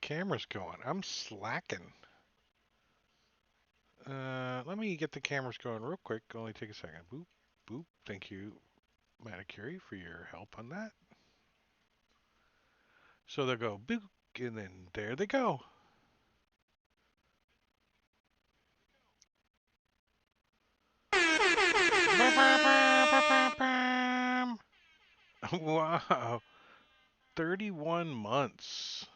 cameras going. I'm slacking. Let me get the cameras going real quick. Only take a second. Boop, boop. Thank you, Manicure, for your help on that. So they'll go boop, and then there they go. Wow, 31 months.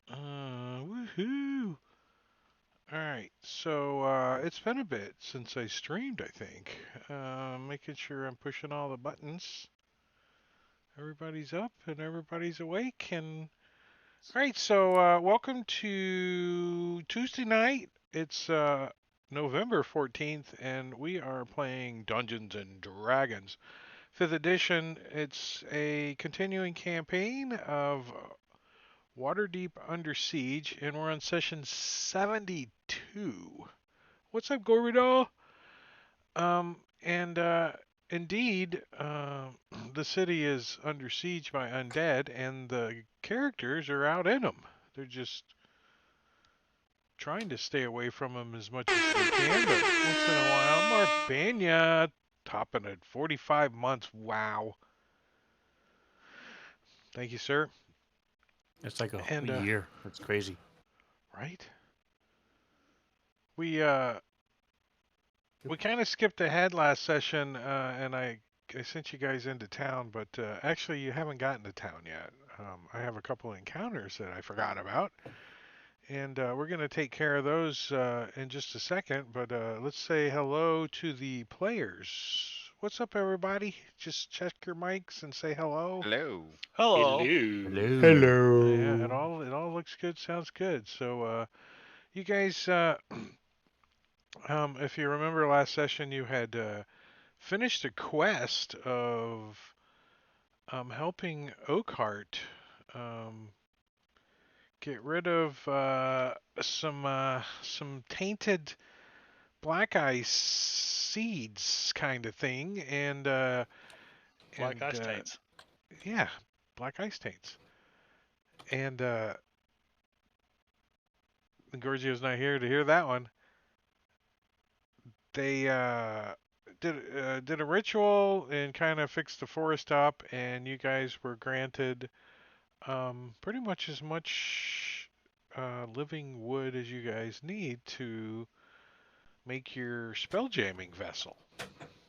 Woohoo! All right, so it's been a bit since I streamed, I think. Making sure I'm pushing all the buttons. Everybody's up and everybody's awake. And all right, so welcome to Tuesday night. It's November 14th, and we are playing Dungeons and Dragons. 5th edition. It's a continuing campaign of Waterdeep Under Siege, and we're on session 72. What's up, Gorbido? And indeed, the city is under siege by undead, and the characters are out in them. They're just trying to stay away from them as much as they can, but once in a while, Marbania topping at 45 months. Wow. Thank you, sir. It's like a And year. That's crazy. right? We kind of skipped ahead last session, and I sent you guys into town, but actually you haven't gotten to town yet. I have a couple of encounters that I forgot about, and we're going to take care of those in just a second. But let's say hello to the players. What's up, everybody? Just check your mics and say hello. Hello. Hello. Hello. Yeah, it all looks good, sounds good. So you guys, if you remember last session, you had finished a quest of helping Oakhart um, get rid of some tainted black ice seeds kind of thing, and Black and ice taints. yeah, black ice taints, and Gorgio's not here to hear that one. They did a ritual and kind of fixed the forest up, and you guys were granted pretty much as much living wood as you guys need to make your spell jamming vessel,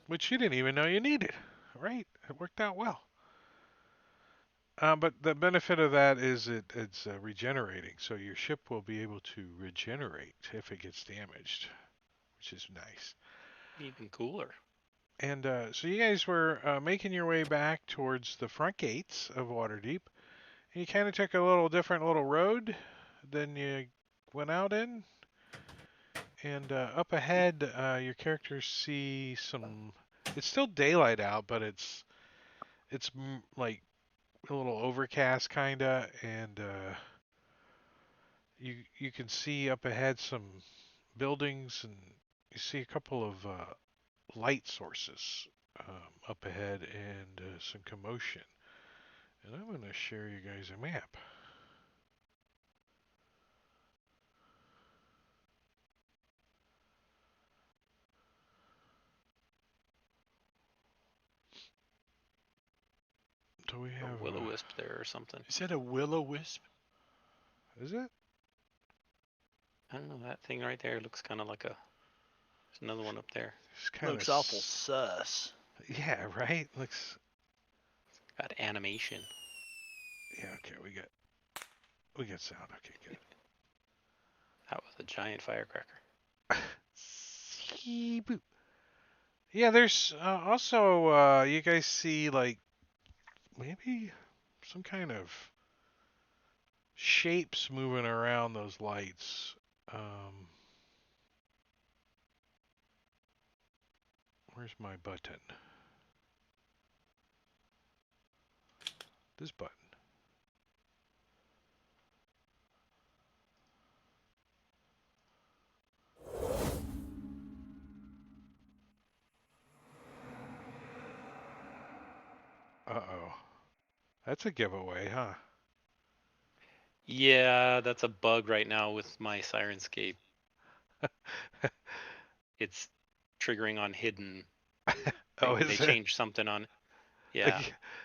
which you didn't even know you needed. Right? It worked out well. But the benefit of that is it's regenerating, so your ship will be able to regenerate if it gets damaged, which is nice. Even cooler. And so you guys were making your way back towards the front gates of Waterdeep, and you kind of took a little different little road than you went out in. And up ahead, your characters see some. It's still daylight out, but it's like a little overcast kinda, and you can see up ahead some buildings, and you see a couple of light sources up ahead, and some commotion. And I'm going to share you guys a map. Do we have A will-o-wisp there or something. Is that a will-o-wisp? Is it? I don't know. That thing right there looks kind of like a. There's another one up there. It's kind Looks awful sus. Yeah, right. Looks. Got animation. Yeah. Okay. We got sound. Okay. Good. That was a giant firecracker. Boop. Yeah. There's also you guys see like maybe some kind of shapes moving around those lights. Where's my button? This button. Uh-oh. That's a giveaway, huh? Yeah, that's a bug right now with my Sirenscape. It's triggering on hidden. Oh, They is it? changed something on. Yeah,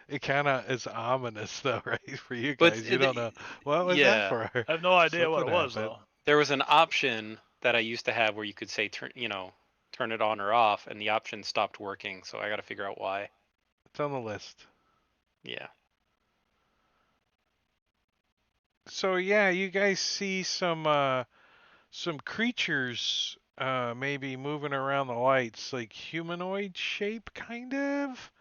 It kind of is ominous, though, right? For you but guys, you don't know what was that yeah, for. I have no idea what it Something was happened. though. there was an option that I used to have where you could say turn it on or off, and the option stopped working. So I got to figure out why. It's on the list. Yeah. So yeah, you guys see some creatures maybe moving around the lights, like humanoid shape, kind of.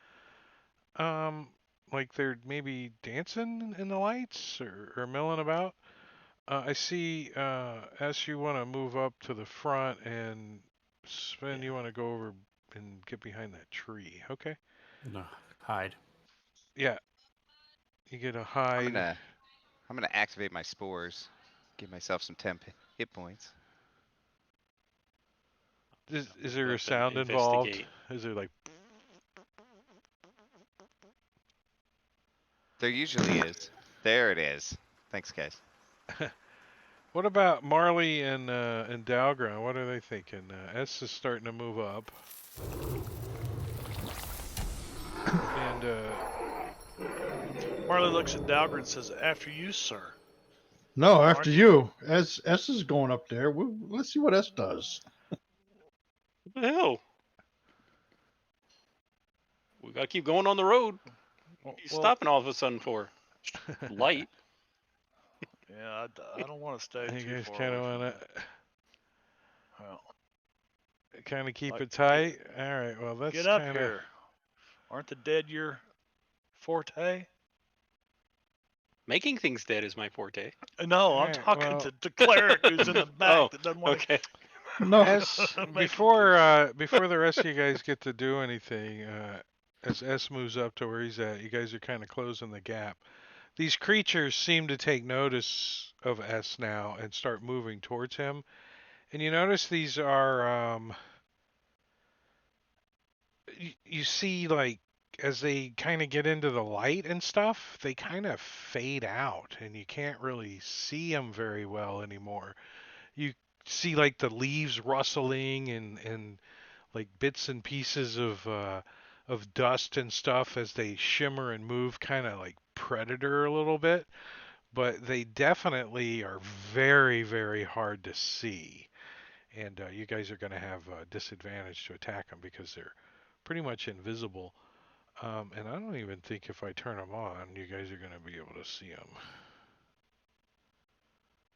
Um, like they're maybe dancing in the lights or milling about. I see. As you want to move up to the front, and Sven, Yeah. you want to go over and get behind that tree. Okay. No, hide. Yeah, you get a I'm hide. gonna I'm gonna activate my spores. Give myself some temp hit points. Is Move there a up and sound involved? investigate. Is there like? There usually is. There it is. Thanks, guys. What about Marley and Dalgron? What are they thinking? S is starting to move up, and Marley looks at Dalgren and says, "After you, sir." No, after Aren't- you. S is going up there. Let's see what S does. What the hell? We gotta keep going on the road. What are you well, stopping all of a sudden for? Light. Yeah, I don't want to stay you too guys far kind of away from want that. Well, to kind of keep like, it tight. All right. Well, that's get up kind of. here. Aren't the dead your forte? Making things dead is my forte. No, I'm Alright, talking well- to the cleric who's in the back Oh, that doesn't want okay. No, S Making before the rest of you guys get to do anything, as S moves up to where he's at, you guys are kind of closing the gap. These creatures seem to take notice of S now and start moving towards him. And you notice these are you see like as they kind of get into the light and stuff, they kind of fade out and you can't really see them very well anymore. You see like the leaves rustling and like bits and pieces of dust and stuff as they shimmer and move, kind of like Predator a little bit. But they definitely are very, very hard to see, and you guys are going to have a disadvantage to attack them because they're pretty much invisible. And I don't even think if I turn them on, you guys are going to be able to see them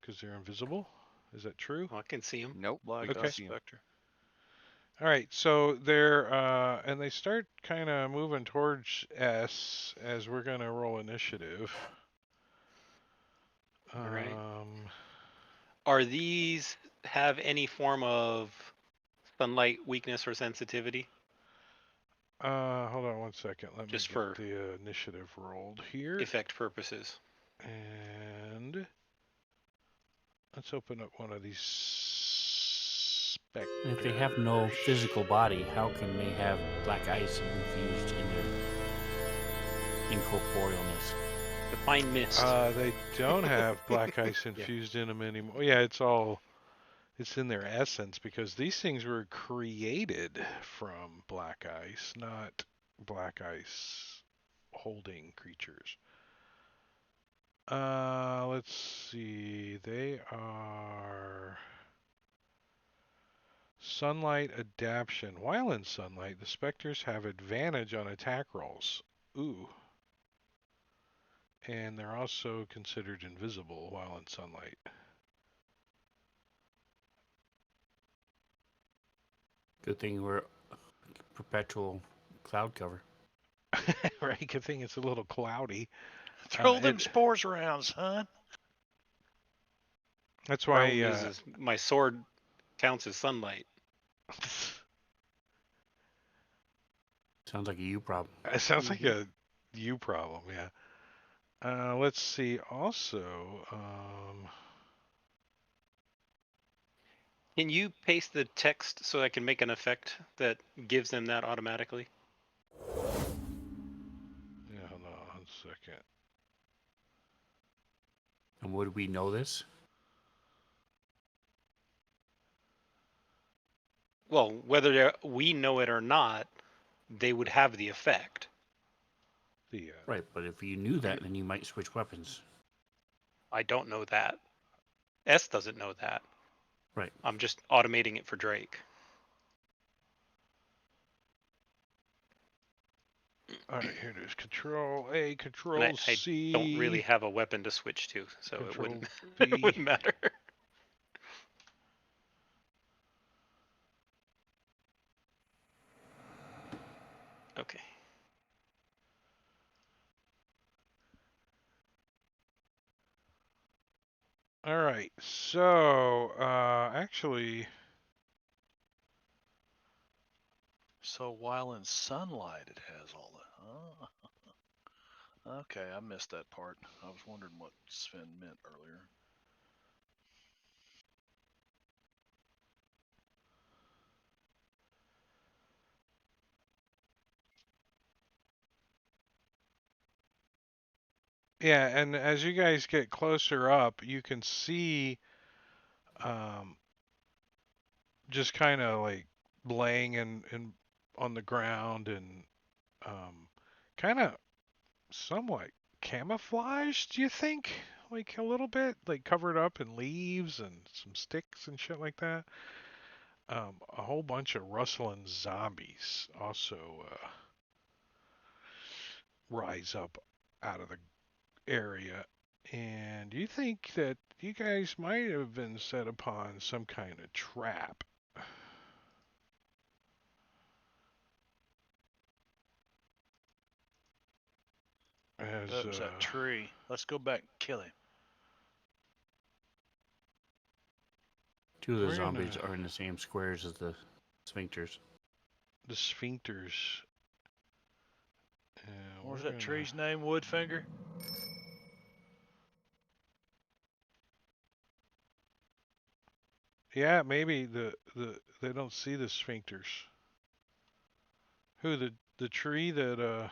because they're invisible. Is that true? I can see him. Nope. Black we can Okay. Dust see 'em. Spectre. All right, so they're and they start kind of moving towards S as we're gonna roll initiative. Alright. Um, Are these have any form of sunlight weakness or sensitivity? hold on one second. Let me Just get for the initiative rolled here, effect purposes. and let's open up one of these specters. And if they have no physical body, how can they have black ice infused in their incorporealness? Define mist. They don't have black ice infused in them anymore. Yeah, it's in their essence because these things were created from black ice, not black ice holding creatures. Let's see. They are sunlight adaptation. While in sunlight, the specters have advantage on attack rolls. Ooh. And they're also considered invisible while in sunlight. Good thing we're perpetual cloud cover. Right? Good thing it's a little cloudy. Throw them it- spores around, son. That's why. Problem is my sword counts as sunlight. Sounds like a you problem. It sounds like a you problem, yeah. Let's see. Also, Can you paste the text so I can make an effect that gives them that automatically? yeah, hold on a second. And would we know this? Well, whether we know it or not, they would have the effect. The Right, but if you knew that, then you might switch weapons. I don't know that. S doesn't know that. Right. I'm just automating it for Drake. all right, here it is. Control A, And Control I don't really C, have a weapon to switch to, so it Control wouldn't it V. wouldn't matter. Okay. All right, so actually, So while in sunlight, it has all that. Oh. Okay, I missed that part. I was wondering what Sven meant earlier. yeah, and as you guys get closer up, you can see um, just kind of like laying in on the ground and kind of somewhat camouflaged, do you think? Like a little bit, like covered up in leaves and some sticks and shit like that. A whole bunch of rustling zombies also rise up out of the area. And you think that you guys might have been set upon some kind of trap. As That was that tree. Let's go back and kill him. Two of the we're zombies gonna are in the same squares as the sphincters. the sphincters. What was We're that gonna tree's name? Woodfinger? yeah, maybe they don't see the sphincters. Who the tree that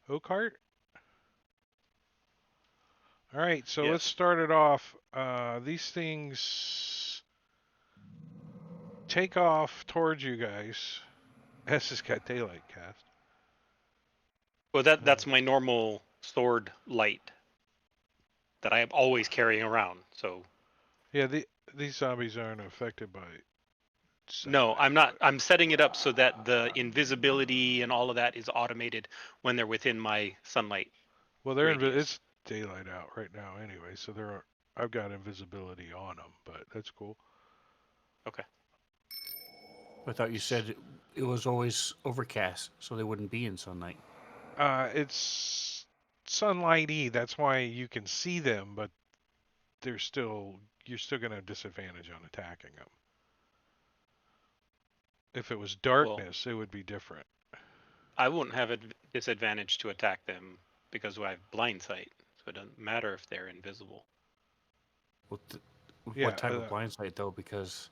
Oakheart? All right, so let's Yes. start it off. These things take off towards you guys. S has got daylight cast. Well, that's my normal sword light that I am always carrying around. So Yeah, these zombies aren't affected by no, sunlight. I'm not. I'm setting it up so that the invisibility and all of that is automated when they're within my sunlight Well, radius. it's daylight out right now anyway, so I've got invisibility on them, but that's cool. Okay. I thought you said it was always overcast, so they wouldn't be in sunlight. It's sunlighty. That's why you can see them, but you're still going to have disadvantage on attacking them. If it was Well, darkness, it would be different. I won't have a disadvantage to attack them because I have blind sight, so it doesn't matter if they're invisible. What, Yeah, what type of blind sight though? Because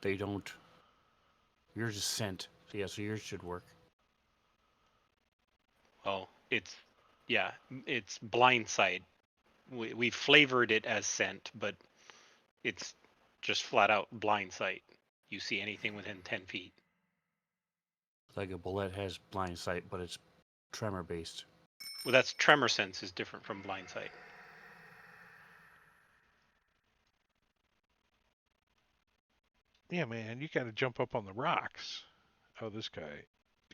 they don't. Yours is scent, so yeah, so yours should work. Well, it's blind sight. We flavored it as scent, but it's just flat out blind sight. You see anything within 10 feet. Like a bullet has blind sight, but it's tremor based. Well, that's tremor sense is different from blind sight. yeah, man, you got to jump up on the rocks. Oh, this guy.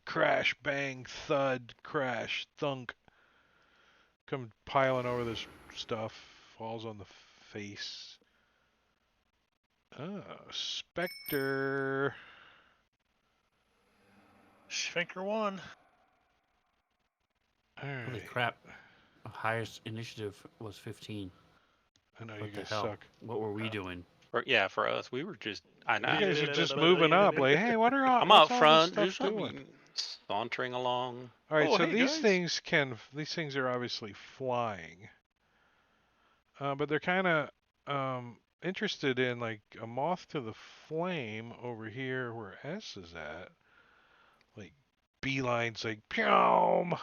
Crash, bang, thud, crash, thunk. Come piling over this stuff. Falls on the face. Oh, Spectre. Sphincter 1. Holy Alright. crap! Highest initiative was 15. I know you What the guys hell? suck. What were we doing? For us, we were just. You guys are just moving up. Like, hey, I'm what's out all this front, stuff just doing? sauntering along. All right, Oh, so hey, guys. these things are obviously flying, but they're kind of interested in like a moth to the flame over here where S is at. Like beelines, like pyom.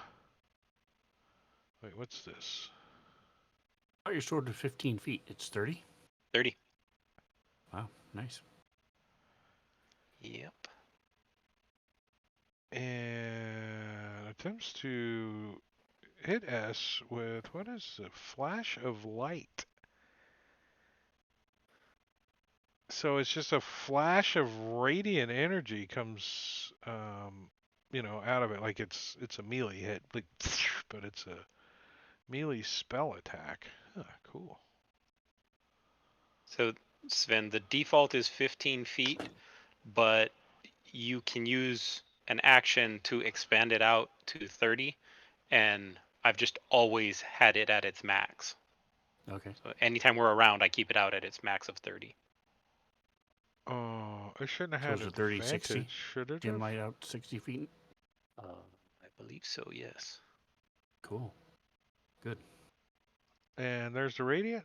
Wait, what's this? Oh, you're stored to 15 feet. It's 30? 30. Wow, nice. Yep. And attempts to hit S with what is a flash of light. So it's just a flash of radiant energy comes, out of it. Like it's a melee hit, like, but it's a melee spell attack. Huh, cool. So, Sven, the default is 15 feet, but you can use an action to expand it out to 30, and I've just always had it at its max. Okay. So anytime we're around, I keep it out at its max of 30. Oh, I shouldn't So have is had it 30, 60? advantage, should it Dim have? light out 60 feet? I believe so, yes. Cool. Good. And there's the radiant.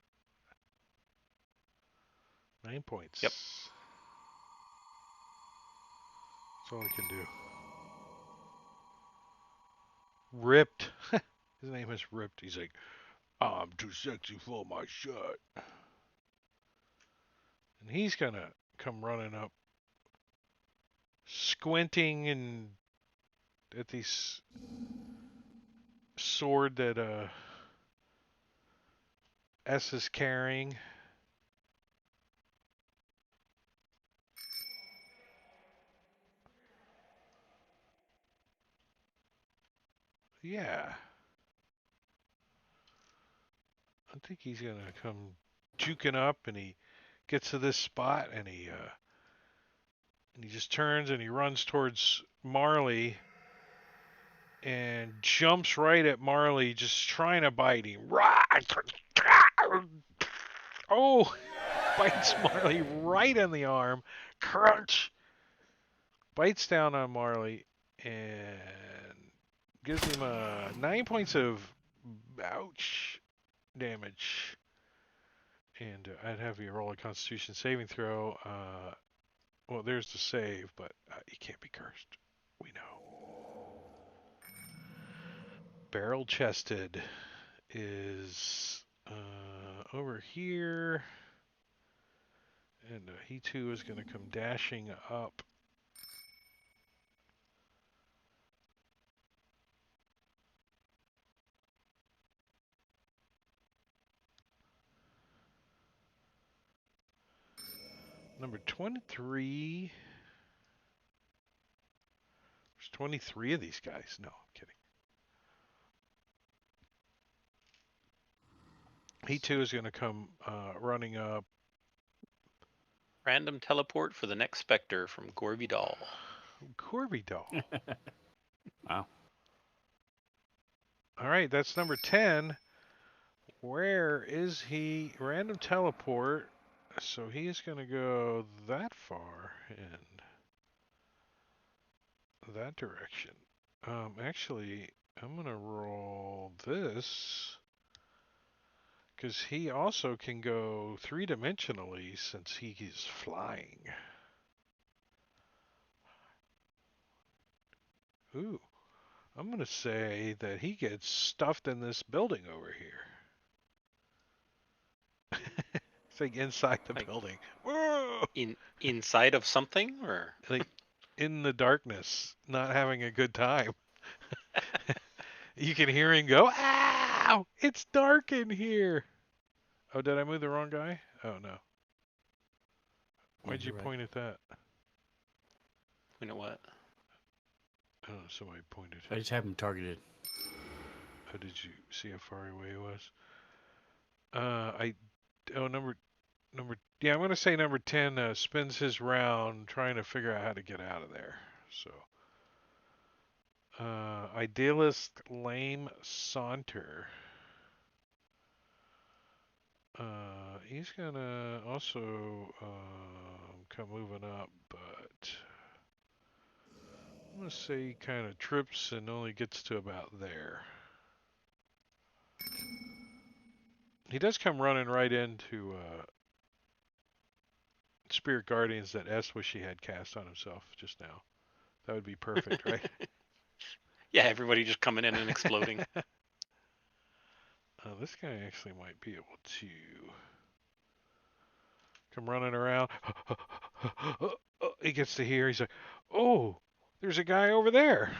9 points. Yep. That's all I can do. Ripped. His name is Ripped. He's like, I'm too sexy for my shirt. And he's gonna come running up, squinting and at this sword that S is carrying. Yeah. I think he's gonna come juking up, and he gets to this spot, and he just turns and he runs towards Marley and jumps right at Marley, just trying to bite him. Oh, bites Marley right in the arm. Crunch. Bites down on Marley and gives him 9 points of ouch damage. And I'd have you roll a Constitution saving throw. Well, there's the save, but you can't be cursed. We know. Barrel chested is over here. And he too is going to come dashing up. Number 23. There's 23 of these guys. No, I'm kidding. He too is going to come running up. Random teleport for the next Spectre from Gorby Doll. Corby doll. Wow. All right, that's number 10. Where is he? Random teleport. So he is going to go that far in that direction. Actually, I'm going to roll this because he also can go three-dimensionally since he is flying. Ooh, I'm going to say that he gets stuffed in this building over here. It's like inside the Like- building. Whoa! Inside of something, or Like in the darkness, not having a good time. You can hear him go, "Ow! It's dark in here." Oh, did I move the wrong guy? Oh no. Why'd you You're right. point at that? you know what? Oh, somebody pointed. I just have him targeted. Oh, did you see how far away it was? Yeah, I'm gonna say number 10 spends his round trying to figure out how to get out of there. So, idealist lame saunter. He's gonna also come moving up, but I'm gonna say he kind of trips and only gets to about there. He does come running right into Spirit Guardians that S wish he had cast on himself just now. That would be perfect, right? Yeah, everybody just coming in and exploding. this guy actually might be able to come running around. He gets to here. He's like, oh, there's a guy over there.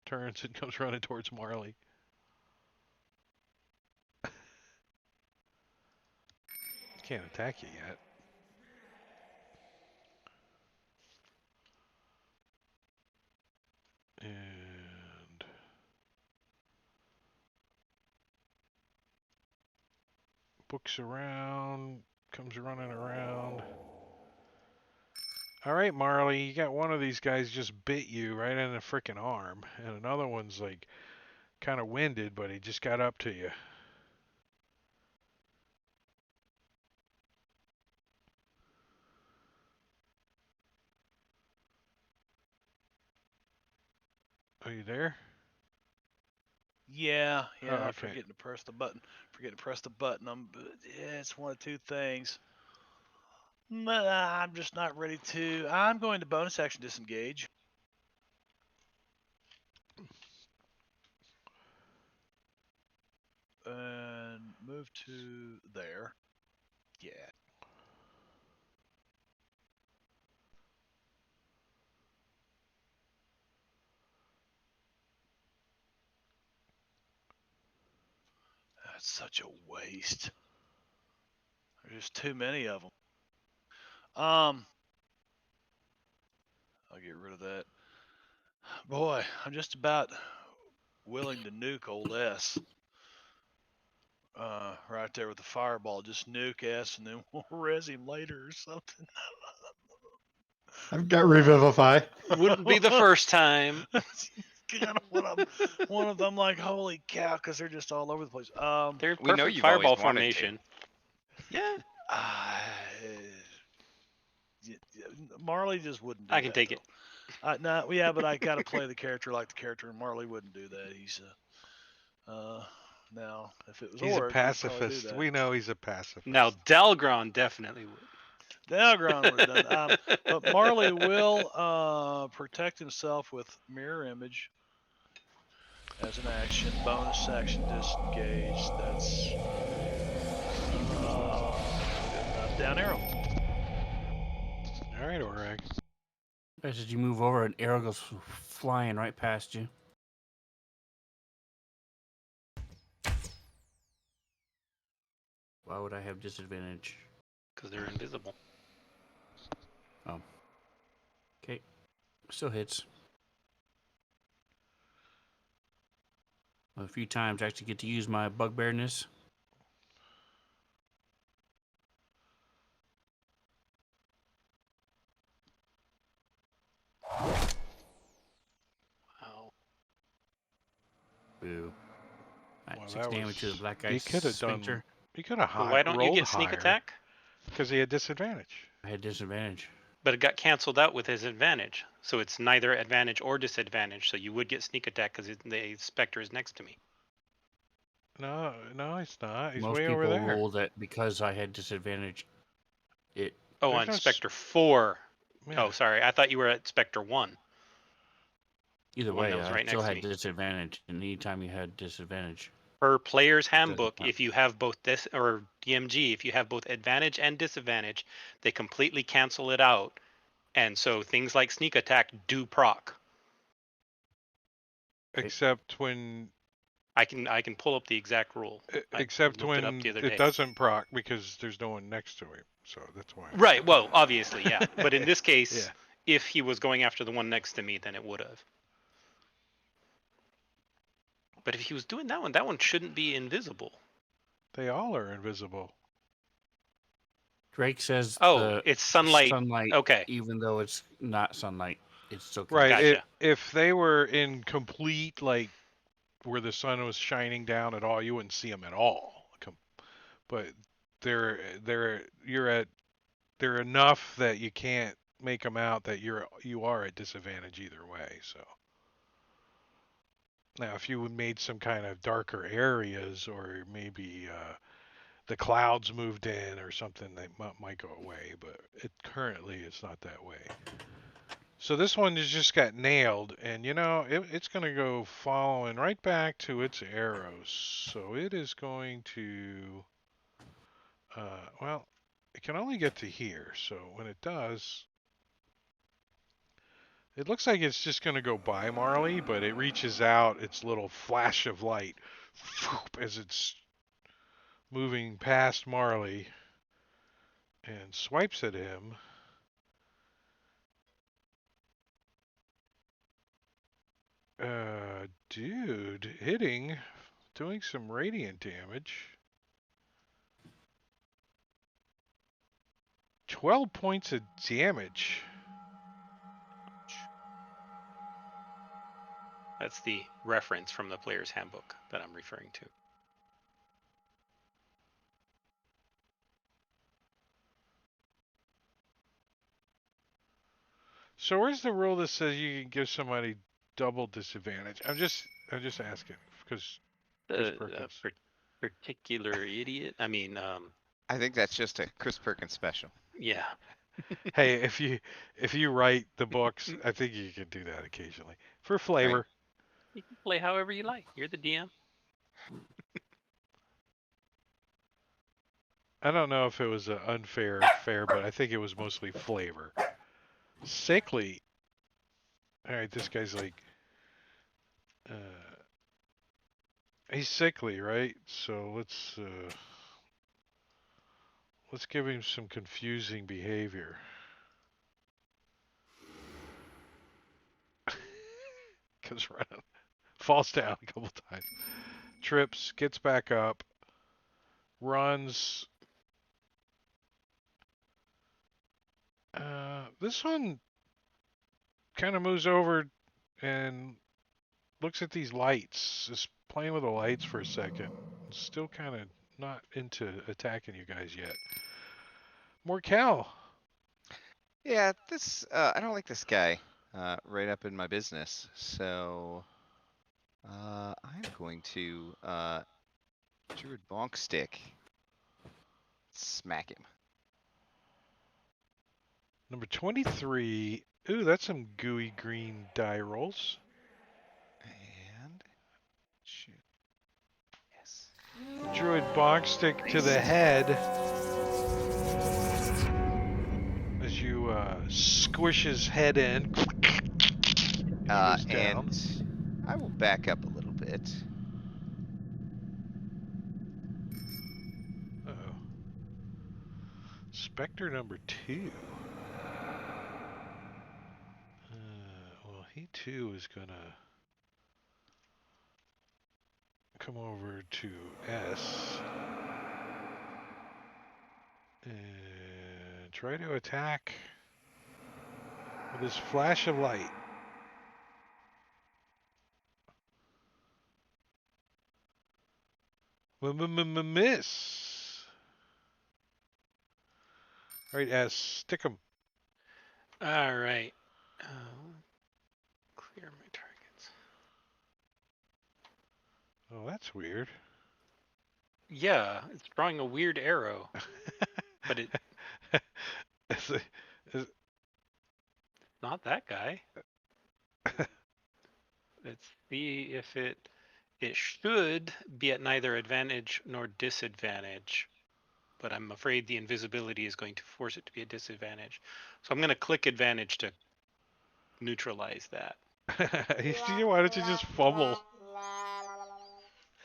Turns and comes running towards Marley. Can't attack you yet. And books around, comes running around. All right, Marley, you got one of these guys just bit you right in the frickin' arm, and another one's like kind of winded, but he just got up to you. Are you there? Yeah, Oh, yeah. okay. Forgetting to press the button. Yeah, it's one of two things. I'm just not ready to. I'm going to bonus action disengage. And move to there. Yeah. That's such a waste. There's just too many of them. I'll get rid of that. Boy, I'm just about willing to nuke old S. Right there with the fireball. Just nuke S and then we'll res him later or something. I've got Revivify. Wouldn't be the first time. Kind of one of them like holy cow because they're just all over the place. They're We know perfect you've always fireball wanted to. formation. Yeah, Marley just wouldn't do I can that. take it. No, yeah, but I gotta play the character like the character, and Marley wouldn't do that. He's now if it was He's a Oric, he'd probably do pacifist. that. We know he's a pacifist. Now Delgron definitely would. Dalgron would have done. But Marley will protect himself with mirror image as an action, bonus action disengage. That's good enough. Down arrow. All right, Orag. As you move over, an arrow goes flying right past you. Why would I have disadvantage? Because they're invisible. Okay. Still hits. A few times I actually get to use my bugbearness. Wow. Boo. Alright, Well, 6 that damage to the was- black he ice could have done. sphincter. He could have But why don't you rolled get sneak higher attack? because he had disadvantage. I had disadvantage. But it got canceled out with his advantage. So it's neither advantage or disadvantage. So you would get sneak attack because the specter is next to me. No, no, he's not. He's Most way people over there. roll that because I had disadvantage. It Oh, There's on no Spectre 4. Yeah. Oh, sorry. I thought you were at Spectre 1. either The one way, that was I right still next to had me. disadvantage, and anytime you had disadvantage, Per player's doesn't handbook, count. if you have both this or DMG, if you have both advantage and disadvantage, they completely cancel it out. And so things like sneak attack do proc. Except when, I can pull up the exact rule. I except looked it up when the other it day. doesn't proc because there's no one next to him. So that's why. Right. Well, obviously, yeah. But in this case, Yeah. if he was going after the one next to me, then it would have. But if he was doing that one shouldn't be invisible. They all are invisible. Drake says Oh, the it's sunlight. sunlight, Okay. even though it's not sunlight, it's still Right. counts. Gotcha. If they were in complete like where the sun was shining down at all, you wouldn't see them at all. But they're enough that you can't make them out that you are at disadvantage either way. So now, if you made some kind of darker areas, or maybe the clouds moved in or something, they might go away. But currently it's not that way. So this one just got nailed, and it's going to go following right back to its arrows. So it is going to, well, it can only get to here. So when it does, it looks like it's just going to go by Marley, but it reaches out its little flash of light as it's moving past Marley and swipes at him. Dude, doing some radiant damage. 12 points of damage. That's the reference from the player's handbook that I'm referring to. So where's the rule that says you can give somebody double disadvantage? I'm just asking because Chris Perkins. Particular idiot. I mean, I think that's just a Chris Perkins special. yeah. Hey, if you write the books, I think you can do that occasionally for flavor. You can play however you like. You're the DM. I don't know if it was unfair or fair, but I think it was mostly flavor. Sickly. All right, this guy's like, he's sickly, right? So let's give him some confusing behavior. Cause running, falls down a couple times, trips, gets back up, runs. This one kind of moves over and looks at these lights, just playing with the lights for a second. Still kind of not into attacking you guys yet. Morkel. Yeah, this I don't like this guy right up in my business. So I'm going to Druid Bonk Stick. Smack him. Number 23. Ooh, that's some gooey green die rolls. And shoot. Yes. Druid bonk stick to the head as you squish his head in. He goes down. And I will back up a little bit. Uh-oh. Spectre number 2. Well, he too is gonna come over to S and try to attack with his flash of light. Miss. All right, S, stick him. All right. Clear my targets. Oh, that's weird. Yeah, it's drawing a weird arrow, but it's not that guy. Let's see if it should be at neither advantage nor disadvantage, but I'm afraid the invisibility is going to force it to be a disadvantage. So I'm going to click advantage to neutralize that. Why don't you just fumble?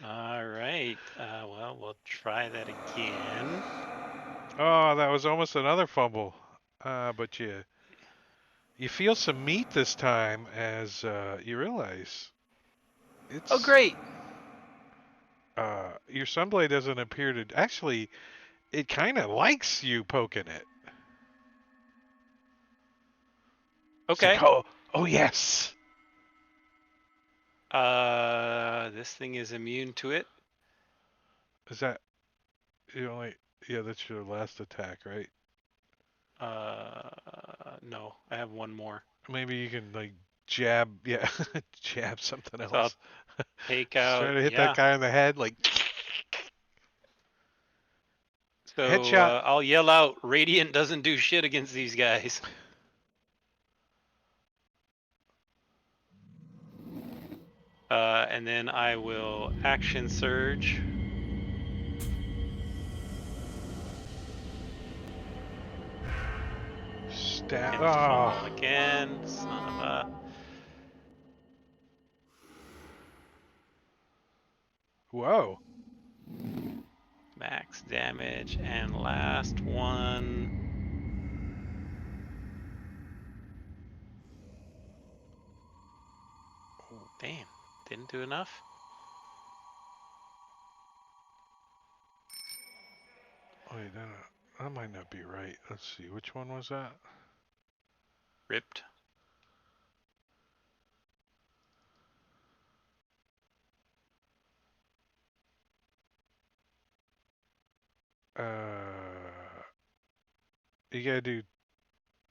All right. Well, we'll try that again. Oh, that was almost another fumble. But you feel some meat this time as you realize it's. Oh, great. Your sunblade doesn't appear to. Actually, it kind of likes you poking it. It's Okay. like, oh yes. This thing is immune to it. Is that you only? Yeah, that's your last attack, right? No, I have one more. Maybe you can like jab, yeah, jab something else. So I'll take out. Try to hit that guy in the head, like. So Headshot. I'll yell out, Radiant doesn't do shit against these guys. And then I will action surge. Stab. And fall Oh, again. Son of a. whoa. Max damage. And last one. Damn. Didn't do enough. Wait, that might not be right. Let's see. Which one was that? Ripped. You gotta do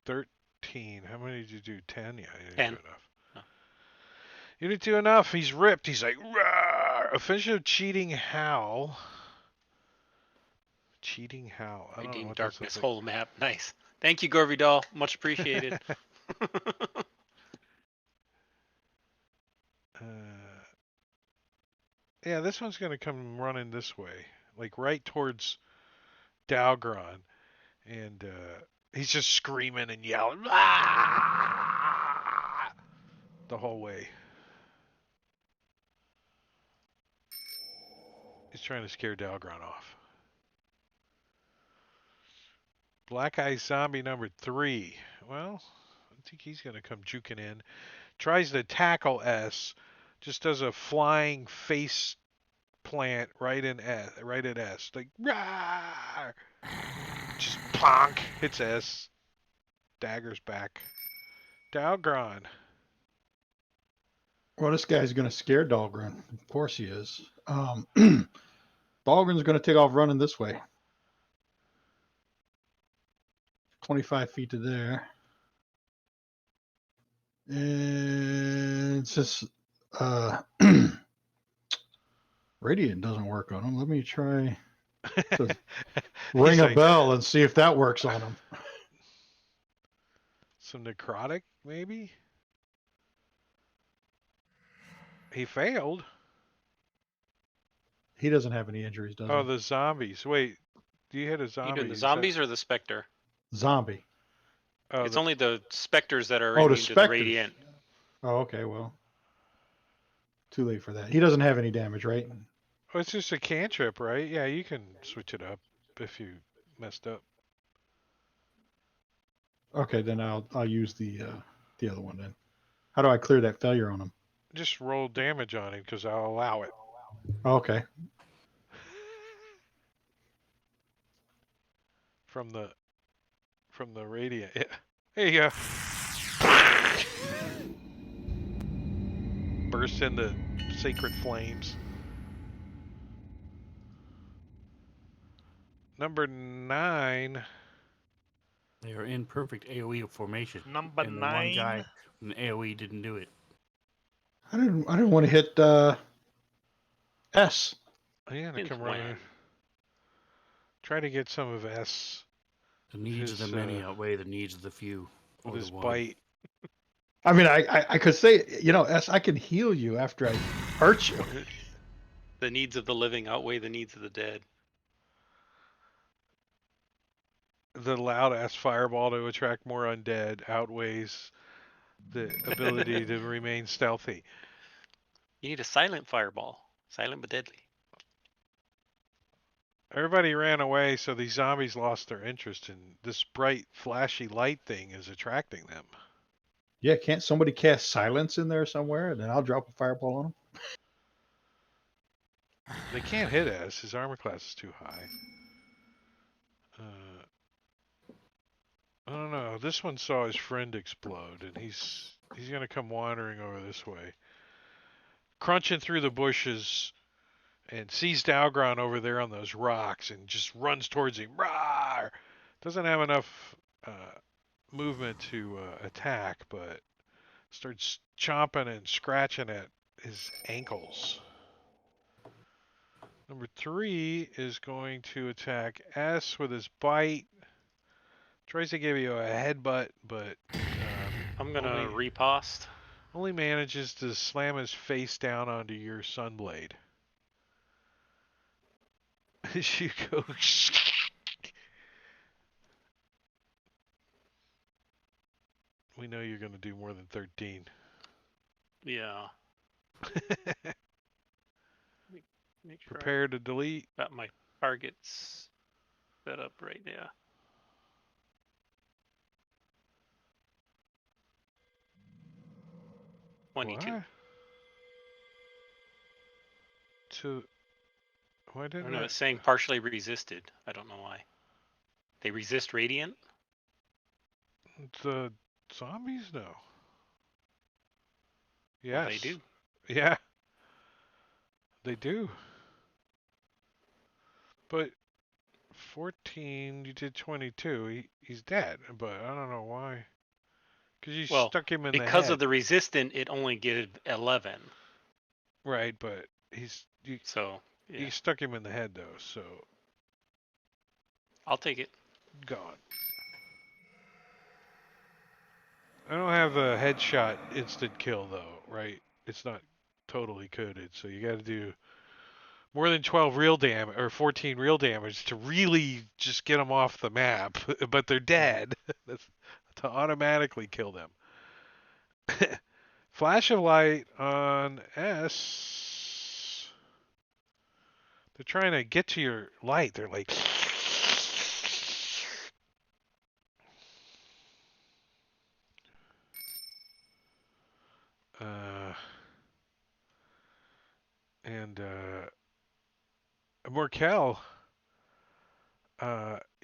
13. How many did you do? 10? Yeah, you didn't 10. do enough. No. You didn't do enough. He's ripped. He's like, rawr! Offensive cheating howl. Cheating howl. I don't know Redeem what this Darkness looks whole map. Nice. Thank you, Gorvy Doll. Much appreciated. like. Yeah, this one's gonna come running this way, like right towards Dalgron, and he's just screaming and yelling "Ah!" the whole way. He's trying to scare Dalgron off. Black Eye Zombie number 3. Well, I think he's gonna come juking in. Tries to tackle S, just does a flying face plant right at S, like Rawr! Just plonk, hits S, daggers back. Dalgron. Well, this guy's going to scare Dahlgren. Of course he is. Dahlgren's going to take off running this way. 25 feet to there. And since Radiant doesn't work on him, let me try to ring a like, bell and see if that works on him. some necrotic, maybe? He failed. He doesn't have any injuries, does Oh, he? the zombies. Wait, do you hit a You zombie? doing the Is that- zombies or the Spectre? Zombie. Oh, It's only the Spectres that are Oh, the immune to the specters. Radiant. Oh, okay. Well, too late for that. He doesn't have any damage, right? oh, it's just a cantrip, right? Yeah, you can switch it up if you messed up. Okay, then I'll use the other one then. How do I clear that failure on him? Just roll damage on him because I'll allow it. Oh, okay. From the radiant. Yeah. There you go. Burst into sacred flames. Number 9. They are in perfect AoE formation. Number And the one 9. guy in the AoE didn't do it. I didn't want to hit S. Yeah, to Since come running. when? Try to get some of S The needs of the his, many outweigh the needs of the few. with Or his the one. bite. I mean, I could say, S, I can heal you after I hurt you. The needs of the living outweigh the needs of the dead. The loud ass fireball to attract more undead outweighs the ability to remain stealthy. You need a silent fireball. Silent but deadly. Everybody ran away, so these zombies lost their interest, and this bright, flashy light thing is attracting them. Yeah, can't somebody cast silence in there somewhere, and then I'll drop a fireball on him? They can't hit us. His armor class is too high. I don't know. This one saw his friend explode, and he's gonna come wandering over this way, crunching through the bushes, and sees Dalgron over there on those rocks, and just runs towards him. Rawr! Doesn't have enough movement to attack, but starts chomping and scratching at his ankles. Number 3 is going to attack S with his bite. Tries to give you a headbutt, but I'm gonna only- riposte. only manages to slam his face down onto your sunblade. As you go. We know you're going to do more than 13. Yeah. Make sure Prepare to delete. I got my targets set up right now. What? 22. Why I didn't don't know. I? It's saying partially resisted. I don't know why. They resist radiant? The zombies? No. Yes. Well, they do. Yeah. They do. But 14, you did 22. He's dead, but I don't know why. Because you Well, stuck him in the because head. of the resistant, it only gave 11. Right, but So, yeah. you stuck him in the head though, so I'll take it. gone. I don't have a headshot instant kill though, right? It's not totally coded, so you got to do more than 12 real damage or 14 real damage to really just get them off the map, but they're dead. That's to automatically kill them. Flash of light on S. They're trying to get to your light. They're like and Morkel,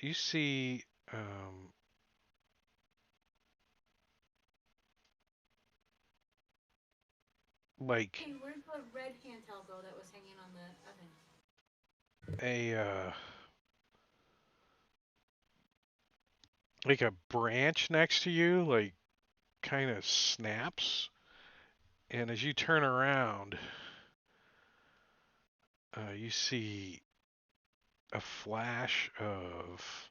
you see like Hey, where'd the red handheld go that was hanging on the oven? a like a branch next to you, like kind of snaps, and as you turn around, you see a flash of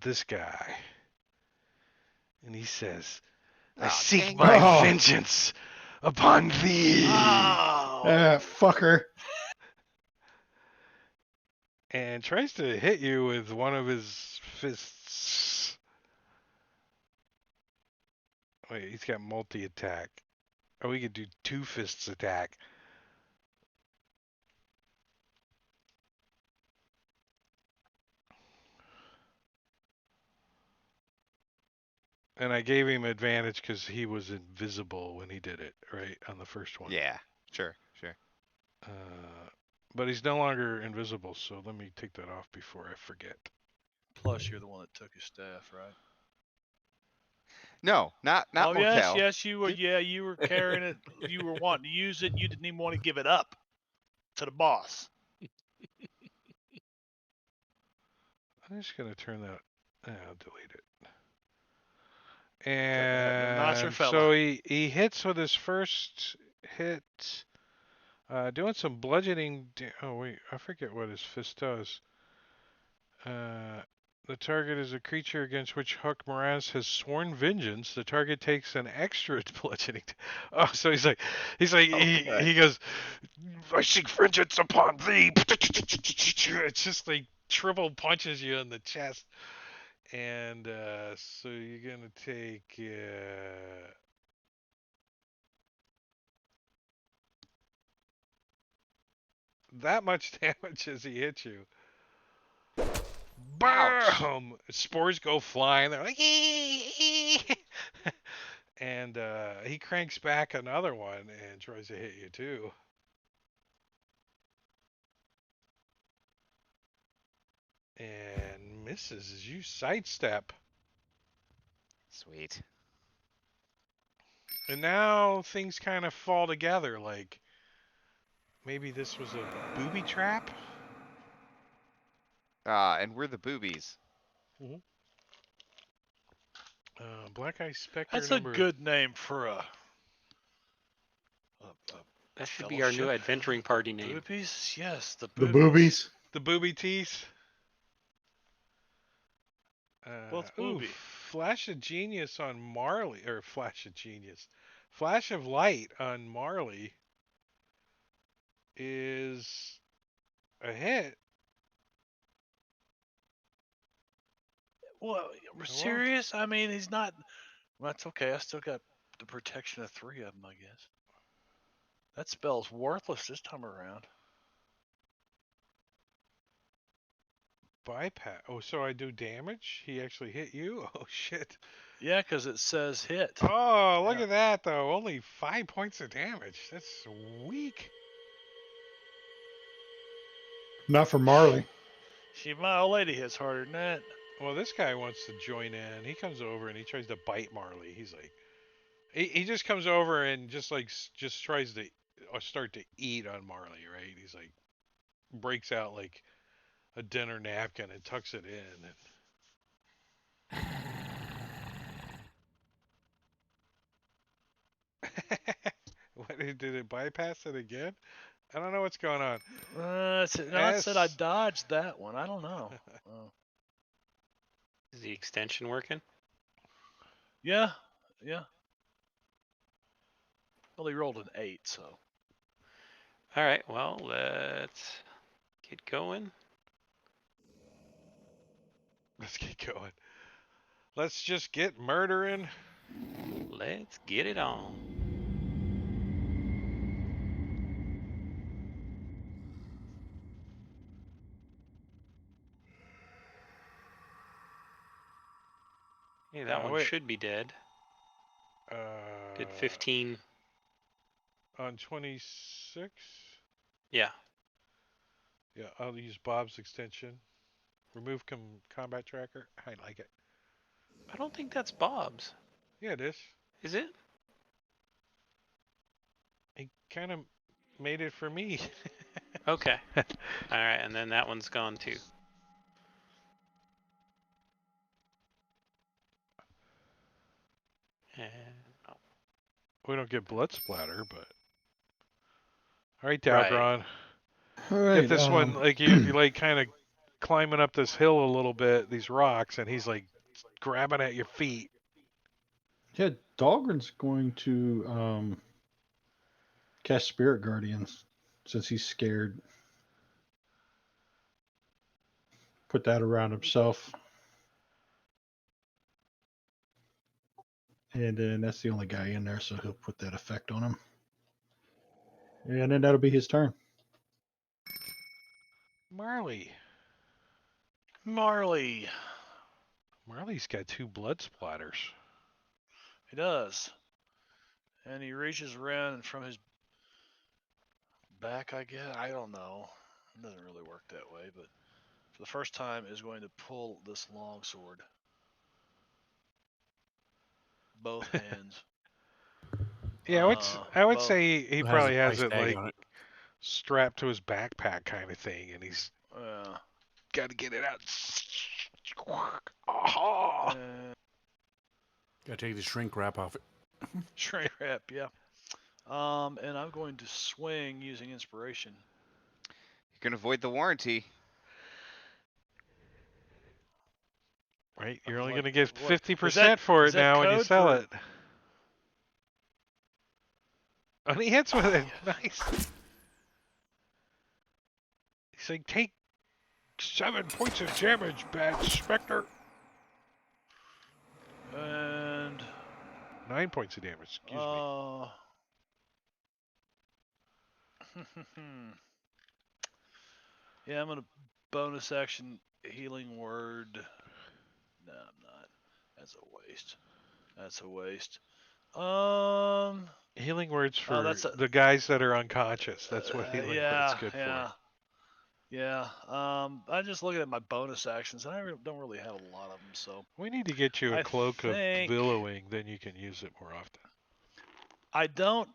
this guy, and he says, "I Oh, seek dang my it. Oh. vengeance upon thee." Oh, Fucker. And tries to hit you with one of his fists. Wait, he's got multi-attack. Oh, we could do two fists attack. And I gave him advantage because he was invisible when he did it, right, on the first one. Yeah, sure. But he's no longer invisible, so let me take that off before I forget. plus you're the one that took his staff, right? No, not Oh Morkel. yes, you were. Did- Yeah, you were carrying it. You were wanting to use it. You didn't even want to give it up to the boss. I'm just gonna turn that. I'll delete it. a nicer And fella. so he hits with his first hit, doing some bludgeoning. Oh wait, I forget what his fist does. The target is a creature against which Huck Moraz has sworn vengeance. The target takes an extra bludgeoning. Oh, so he's like, Okay. he goes, I seek vengeance upon thee. It's just like triple punches you in the chest, and so you're gonna take that much damage as he hits you. Ouch. Boom! Spores go flying. They're like, and he cranks back another one and tries to hit you too. And misses as you sidestep. Sweet. And now things kind of fall together. Like maybe this was a booby trap. And we're the boobies. Black Eye Spectre That's a number. good name for a That should be our new fellowship. adventuring party name. Boobies, yes, the The boobies. boobies. The booby teeth. Both Ooh, booby. flash of genius on Marley, or flash of genius, flash of light on Marley is a hit. Well, we're Oh, well. serious? I mean, he's not. Well, that's okay. I still got the protection of 3 of them, I guess. That spell's worthless this time around. Bypass. Oh, so I do damage? He actually hit you? Oh, shit. Yeah, because it says hit. Oh, look Yeah. at that, though. Only 5 points of damage. That's weak. Not for Marley. See, my old lady hits harder than that. Well, this guy wants to join in. He comes over and he tries to bite Marley. He's like, he just comes over and just tries to start to eat on Marley, right? He's like, breaks out like a dinner napkin and tucks it in. What did it bypass it again? I don't know what's going on. No, it said I dodged that one. I don't know. Is the extension working? Yeah, yeah. Well, he rolled an 8, so. All right. Well, let's get going. Let's get going. Let's just get murdering. Let's get it on. Hey, that one Wait. should be dead. Did 15. On 26? Yeah. Yeah, I'll use Bob's extension. Remove combat tracker. I like it. I don't think that's Bob's. Yeah, it is. Is it? He kind of made it for me. Okay. All right, and then that one's gone too. And oh. We don't get blood splatter, but. All right, Right. Dalgron. All right. Get this one, like you're like kind of climbing up this hill a little bit, these rocks, and he's like grabbing at your feet. Yeah, Dahlgren's going to cast Spirit Guardians since he's scared. Put that around himself. And then that's the only guy in there, so he'll put that effect on him. And then that'll be his turn. Marley. Marley. Marley's got 2 blood splatters. He does. And he reaches around and from his back, I guess. I don't know. It doesn't really work that way, but for the first time is going to pull this longsword. Both hands. Yeah, I would both. say he It has probably a has price it tag like on it. strapped to his backpack kind of thing, and he's Yeah. got to get it out. Aha! Gotta take the shrink wrap off it. Shrink wrap, yeah. And I'm going to swing using inspiration. You can avoid the warranty. Right, you're only What- going to get what- 50% for is it that now when you code sell for- it. And he hits with it. yes. Nice. He's like, take 7 points of damage, bad Spectre. And 9 points of damage, excuse me. Yeah, I'm gonna bonus action healing word. No, I'm not. That's a waste. That's a waste. Healing words for that's a- the guys that are unconscious. That's what healing yeah, words good yeah. for. Yeah. I'm just looking at my bonus actions, and I don't really have a lot of them. So We need to get you a I cloak of think- billowing, then you can use it more often. I don't.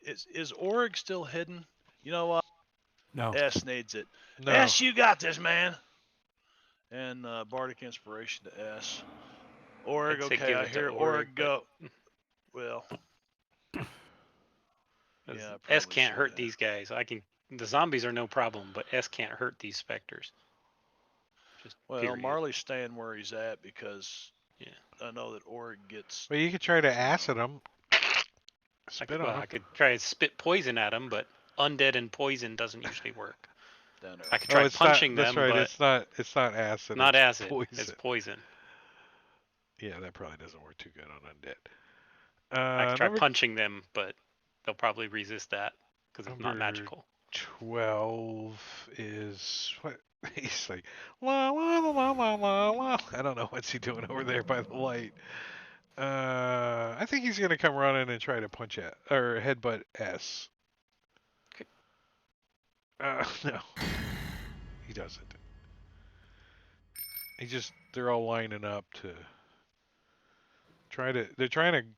Is Org still hidden? You know what? No. S needs it. No. S, you got this, man. And bardic inspiration to S. Org, I'd say okay, give I it to hear Org, Org but- go. Well, 'Cause yeah, I S probably can't should, hurt yeah. these guys. The zombies are no problem, but S can't hurt these specters. Just Well, period. Marley's staying where he's at because Yeah. I know that Orig gets. Well, you could try to acid him. I Spit could, on well, him. I could try to spit poison at them, but undead and poison doesn't usually work. Down there. I could Oh, try it's not. punching That's them, right. but It's not acid. not it's acid. Poison. It's poison. Yeah, that probably doesn't work too good on undead. I could try Number punching them, but they'll probably resist that because it's not number magical. 12 is what? He's like la la la la la la la. I don't know what's he doing over there by the light. I think he's gonna come running and try to punch at or headbutt S. Okay. No, he doesn't. They're all lining up to try to. They're trying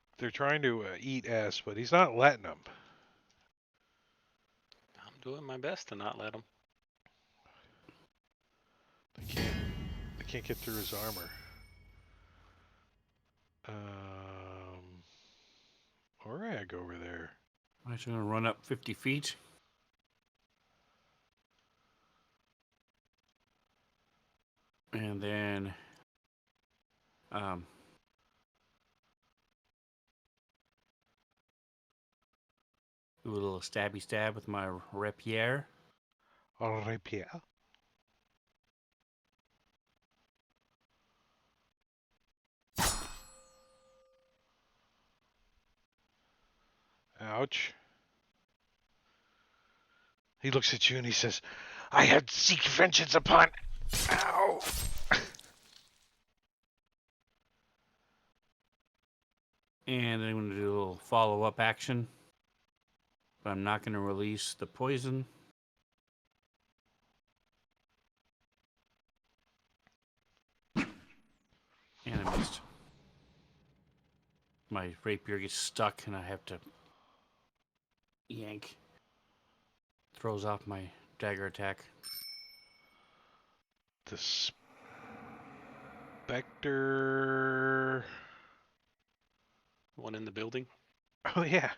to eat S, but he's not letting them. I'm doing my best to not let them. They can't get through his armor. Orag over there. I'm just gonna run up 50 feet. And then do a little stabby stab with my rapier. Rapier. Ouch. He looks at you and he says, I have seek vengeance upon. Ow. And then I'm gonna do a little follow-up action. But I'm not gonna release the poison. And I missed. My rapier gets stuck and I have to yank. Throws off my dagger attack. The Spectre. One in the building. Oh, yeah.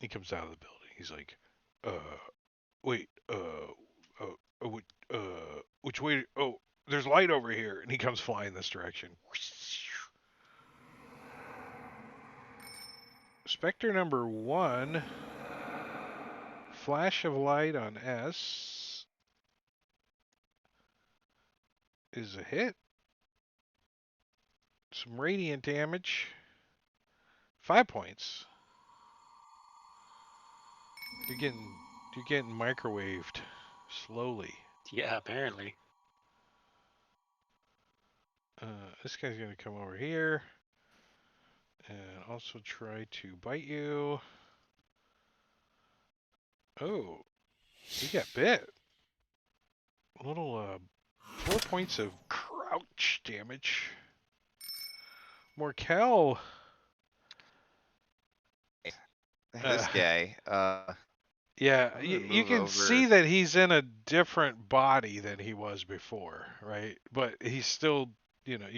He comes out of the building. He's like, wait, which way? Oh, there's light over here. And he comes flying this direction. Spectre number 1. Flash of light on S is a hit. Some radiant damage. 5 points. You're getting microwaved slowly. Yeah, apparently. This guy's gonna come over here and also try to bite you. Oh, he got bit. A little 4 points of crouch damage. Morkel. This guy. Yeah, I'm you, gonna you move can over. see that he's in a different body than he was before, right? But he's still, you know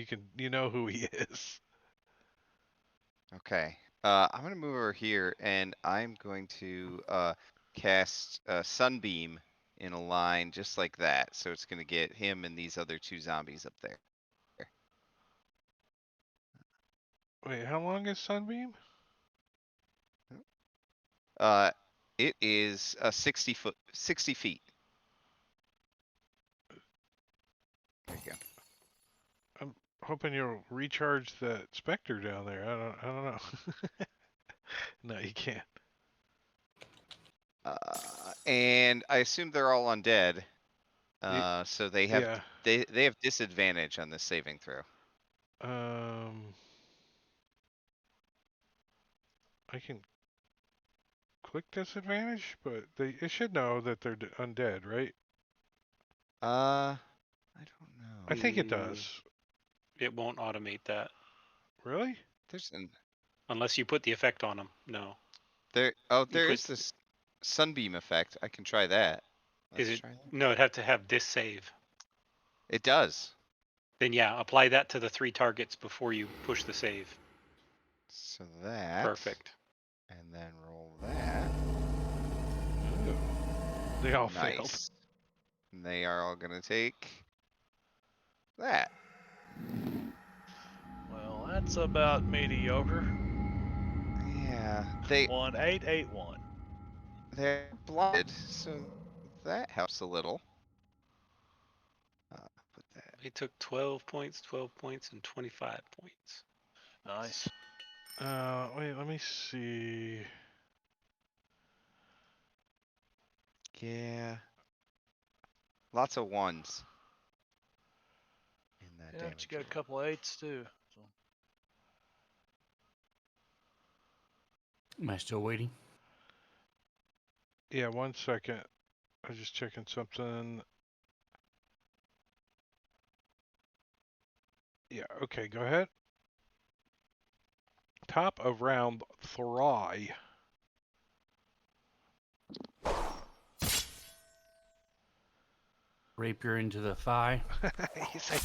who he is. Okay. I'm gonna move over here and I'm going to cast Sunbeam in a line just like that. So it's gonna get him and these other 2 zombies up there. Wait, how long is Sunbeam? It is 60 feet. There you go. I'm hoping you'll recharge that Spectre down there. I don't know. No, you can't. And I assume they're all undead. So they have Yeah. they have disadvantage on this saving throw. I can click disadvantage, but it should know that they're undead, right? I don't know. I think it does. It won't automate that Really? There's an unless you put the effect on them. No. there You is put- this Sunbeam effect. I can try that. Is Let's it? try that. No, it'd have to have this save. It does. Then yeah, apply that to the 3 targets before you push the save. So that. Perfect. And then roll that. Ooh. They all failed. Nice. And they are all gonna take that. Well, that's about mediocre. Yeah, 1881. they're blinded, so that helps a little. Put that. They took 12 points, and 25 points. Nice. Wait, let me see. Yeah, lots of ones in that Yeah, but damage you got a roll. couple of eights too. So. Am I still waiting? Yeah, 1 second. I'm just checking something. Yeah, okay, go ahead. Top of round 3. Rapier into the thigh. He's like,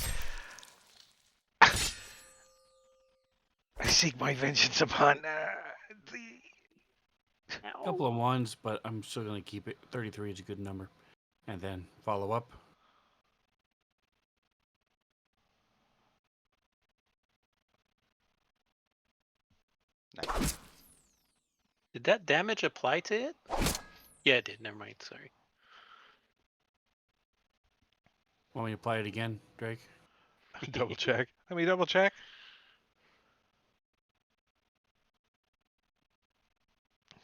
I seek my vengeance upon the. A couple of ones, but I'm still going to keep it. 33 is a good number. And then follow up. Nice. Did that damage apply to it? Yeah, it did. Never mind. Sorry. Want me to apply it again, Drake? Double check. Double check.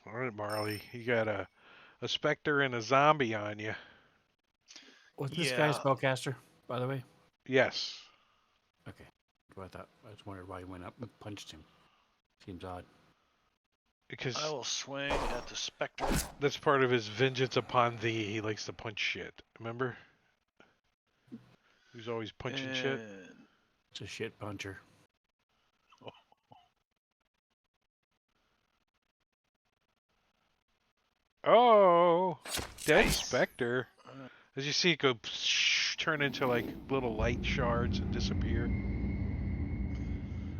All right, Marley, you got a specter and a zombie on you. Was this guy a Yeah. spellcaster, by the way? Yes. Okay. What I thought. I just wondered why he went up and punched him. Seems odd. Because I will swing at the specter. that's part of his vengeance upon thee. He likes to punch shit. Remember? He's always punching shit. And It's a shit puncher. Oh, dead Nice. specter. As you see it go turn into like little light shards and disappear.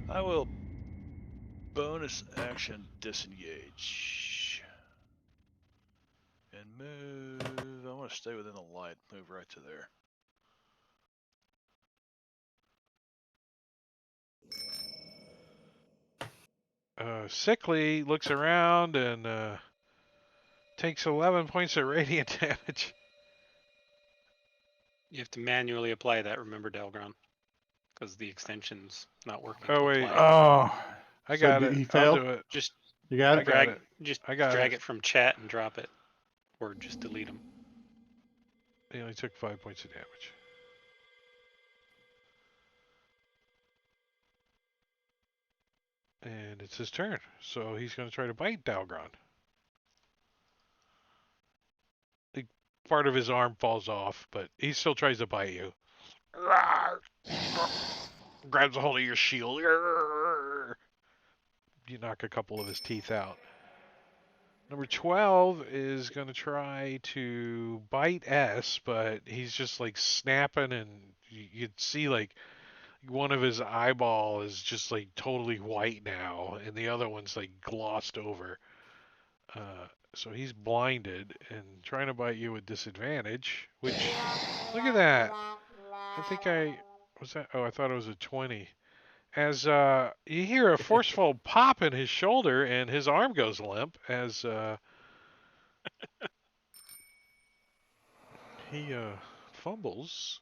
I will bonus action disengage. And move. I want to stay within the light. Move right to there. Sickly looks around and takes 11 points of radiant damage. You have to manually apply that, remember, Delgron, because the extension's not working Oh to wait, apply it. Oh, I so got did it. he I'll fail? do it. Just You got I it. got drag, it. just I got drag it. it from chat and drop it, or just delete them. He only took 5 points of damage. And it's his turn, so he's going to try to bite Dalgron. Part of his arm falls off, but he still tries to bite you. Grabs a hold of your shield. You knock a couple of his teeth out. Number 12 is going to try to bite S, but he's just like snapping, and you'd see like one of his eyeball is just like totally white now, and the other one's like glossed over. So he's blinded and trying to bite you with disadvantage, which, look at that. I think was that, oh, I thought it was a 20. As you hear a forceful pop in his shoulder and his arm goes limp as he fumbles.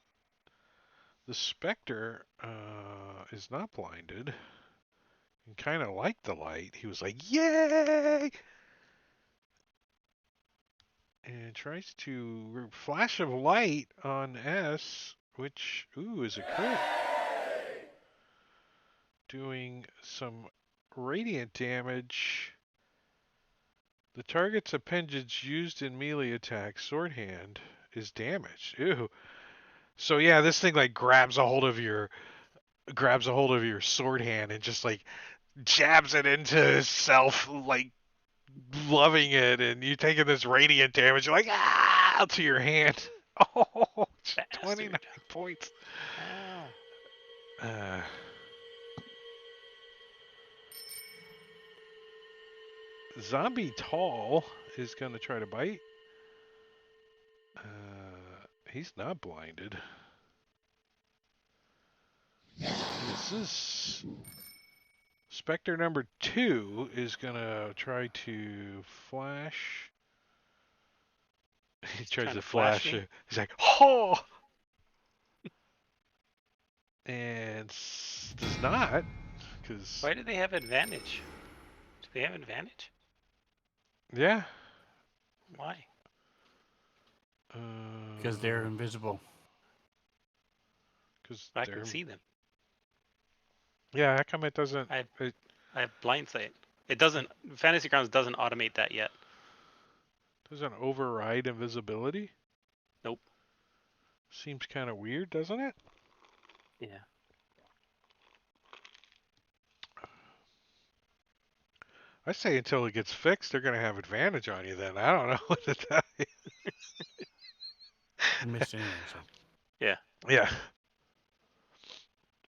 The specter is not blinded and kind of liked the light. He was like, yay! And tries to flash of light on S, which, ooh, is a crit. Doing some radiant damage. The target's appendage used in melee attacks, sword hand, is damaged. Ew. So yeah, this thing like grabs a hold of your sword hand and just like jabs it into itself, like loving it, and you taking this radiant damage. You're like, ah, to your hand. Oh, 29 Bastard. points. Ow. Zombie Tall is going to try to bite. He's not blinded. This is Spectre number 2 is gonna try to flash. He tries Trying to to flash flash. me? He's like, oh, and does not, because Why do they have advantage? Do they have advantage? yeah, Why? Because they're invisible. because I they're can see them. yeah. How come it doesn't? I It I have blind sight. It doesn't. Fantasy Grounds doesn't automate that yet. doesn't override invisibility. Nope. Seems kind of weird, doesn't it? Yeah. I say until it gets fixed, they're gonna have advantage on you. Then I don't know what to tell you. You missed anyway, so. Yeah.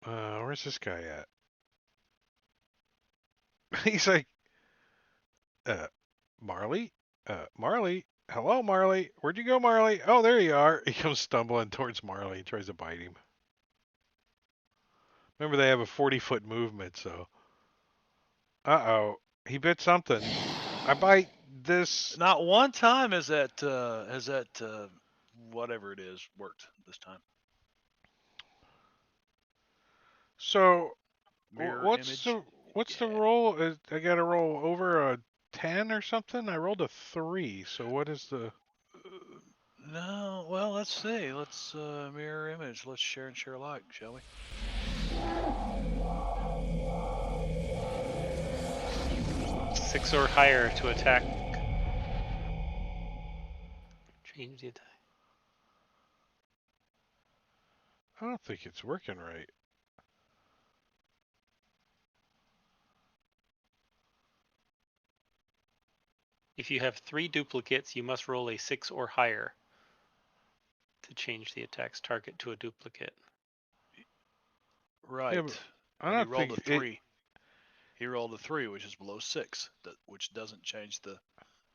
Where's this guy at? He's like, Marley? Marley? Hello, Marley. Where'd you go, Marley? Oh, there you are. He comes stumbling towards Marley and tries to bite him. Remember, they have a 40-foot movement, so. Uh-oh. He bit something. I bite this. Not one time has that whatever it is worked this time. So, Mirror what's image. the Yeah. roll? I got to roll over a 10 or something? I rolled a 3, so what is the... No, well, let's see. Let's mirror image. Let's share and share alike, shall we? 6 or higher to attack. Change the attack. I don't think it's working right. If you have 3 duplicates, you must roll a 6 or higher to change the attack's target to a duplicate. Right. but I And he don't rolled a think 3. He rolled a 3, which is below 6, which doesn't change the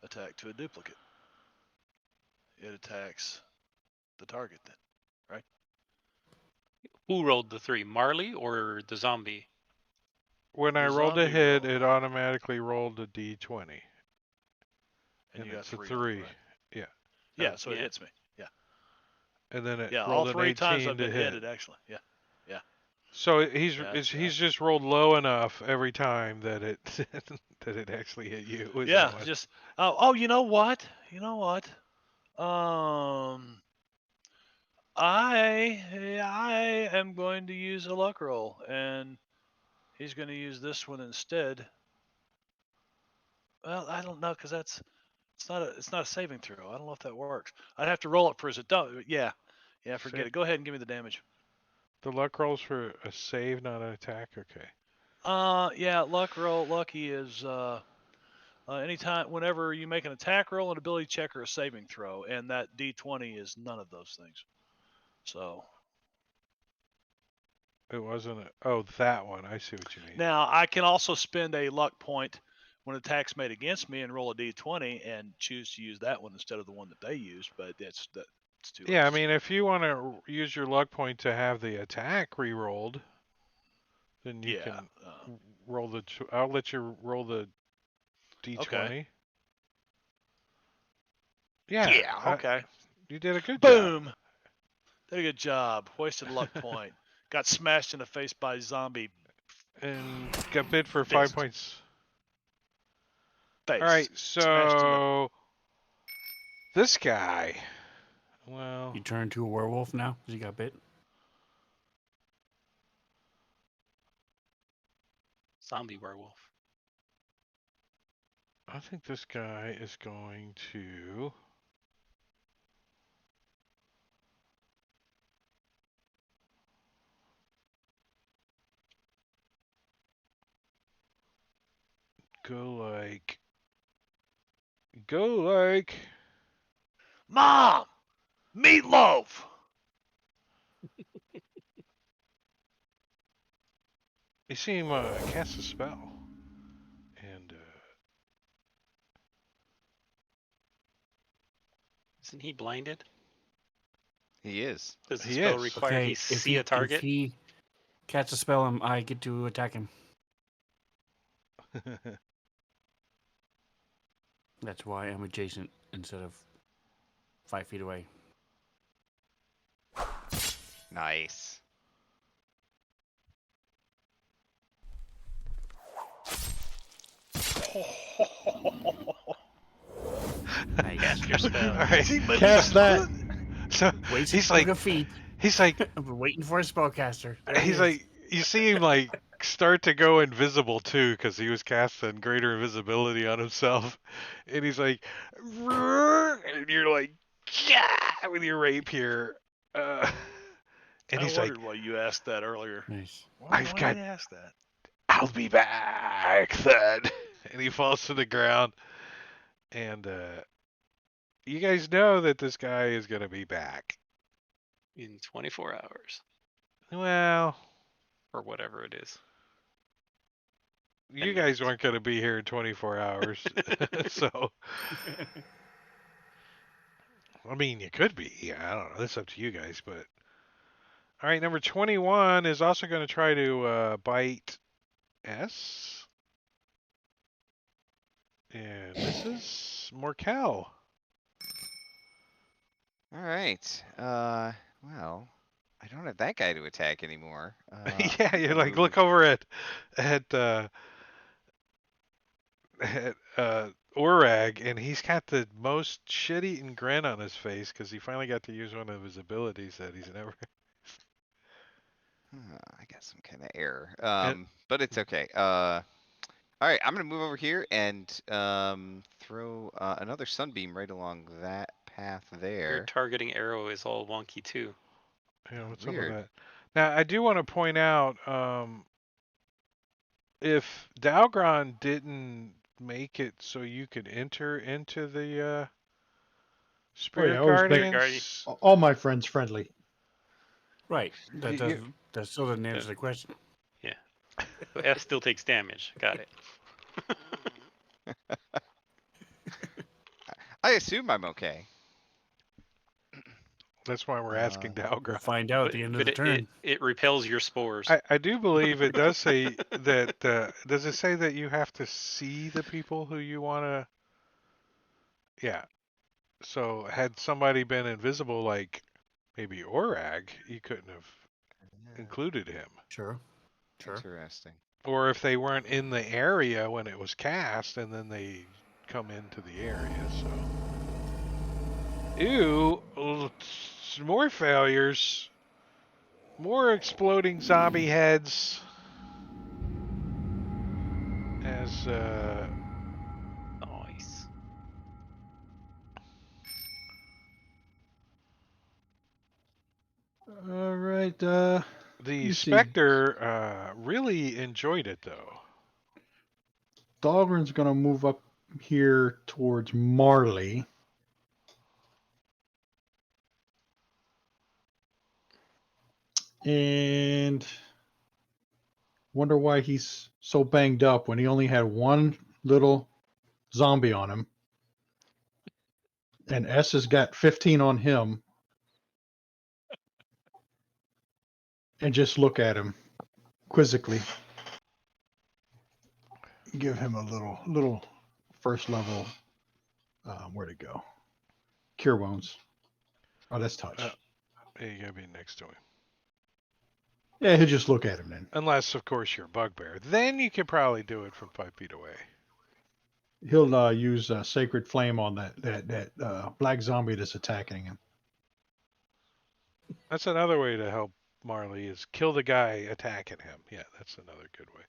attack to a duplicate. It attacks the target then, right? Who rolled the 3? Marley or the zombie? when I The rolled a zombie hit, roll. it automatically rolled a d20. And you got It's a 3 on 3. it, right? Yeah. Yeah, so it Yeah. hits me. Yeah. And then it Yeah, all rolled an 3 times 18 I've to been hit. hit, actually. Yeah. So That's he's just rolled low enough every time that it that it actually hit you. Is yeah, that what? just oh, you know what? You know what? I am going to use a luck roll, and he's going to use this one instead. Well, I don't know because it's not a saving throw. I don't know if that works. I'd have to roll it for his don't. Yeah, forget Sa- it. Go ahead and give me the damage. The luck rolls for a save, not an attack. Okay. Yeah, luck roll. Lucky is anytime whenever you make an attack roll, an ability check, or a saving throw, and that D20 is none of those things. So It wasn't. Oh, that one. I see what you mean. now I can also spend a luck point when attack's made against me and roll a D20 and choose to use that one instead of the one that they used, but it's too late. Yeah, I to mean, spend. if you want to use your luck point to have the attack re-rolled, then you Yeah. can roll the. I'll let you roll the d20. Okay. Yeah. Yeah. Okay. You did a good job. Boom. Did a good job. Wasted a luck point. Got smashed in the face by a zombie And got bid for 5 fist. points. Face. All right, Smashed in the. so this guy. Well, You turn into a werewolf now because you got bit. Zombie werewolf. I think this guy is going to. Go like. Mom! Meatloaf! You see him cast a spell. And Isn't he blinded? He is. Does the He spell is. require Okay, he see a target? If he casts a spell, I get to attack him. That's why I'm adjacent instead of 5 feet away. Nice. Nice. Cast your spell. All right. Cast that. So Waits he's for like, the feet. he's like, I'm waiting for a spellcaster. There he he's is. like, you see him like start to go invisible too, because he was casting greater invisibility on himself, and he's like, and you're like, yeah, with your rapier, and I he's like, wondered why you asked that earlier. Nice. I've Why got- did you ask that? I'll be back then, and he falls to the ground, and you guys know that this guy is gonna be back. In 24 hours Well, or whatever it is. you 10 guys minutes. weren't gonna be here in 24 hours, so. I mean, you could be. Yeah, I don't know. That's up to you guys. But all right, number 21 is also going to try to bite S, and this is Morkel. All right. Well, I don't have that guy to attack anymore. Yeah, you're like, look move- over at Orag, and he's got the most shit-eaten grin on his face because he finally got to use one of his abilities that he's never. I got some kind of error. But it's okay. All right, I'm gonna move over here and throw another sunbeam right along that path Your there. targeting arrow is all wonky too. Yeah, what's Weird. up with that? Now, I do want to point out, if Dalgron didn't make it so you could enter into the Spirit I always make- Guardians, All my friends friendly. Right. That You- does. you- That still doesn't answer the question. So S still takes damage. Got it. I assume I'm okay. that's why we're asking We'll Dalgron. find out at But, the end of but the it, turn. it repels your spores. I do believe it does say that. Does it say that you have to see the people who you want to? Yeah. So had somebody been invisible, like maybe Orag, you couldn't have included him. Sure. Sure. Interesting. Or if they weren't in the area when it was cast, and then they come into the area. So, more failures, more exploding zombie heads. As Nice. All right. the You see. Spectre really enjoyed it though. Dahlgren's gonna move up here towards Marley. And wonder why he's so banged up when he only had one little zombie on him. And S has got 15 on him. And just look at him quizzically. Give him a little first level. Where'd it go? Cure wounds. Oh, that's touch. Yeah, you gotta be next to him. Yeah, he'll just look at him then. Unless, of course, you're a bugbear. Then you could probably do it from 5 feet away. He'll use Sacred Flame on that black zombie that's attacking him. That's another way to help Marley is kill the guy attacking him. Yeah, that's another good way.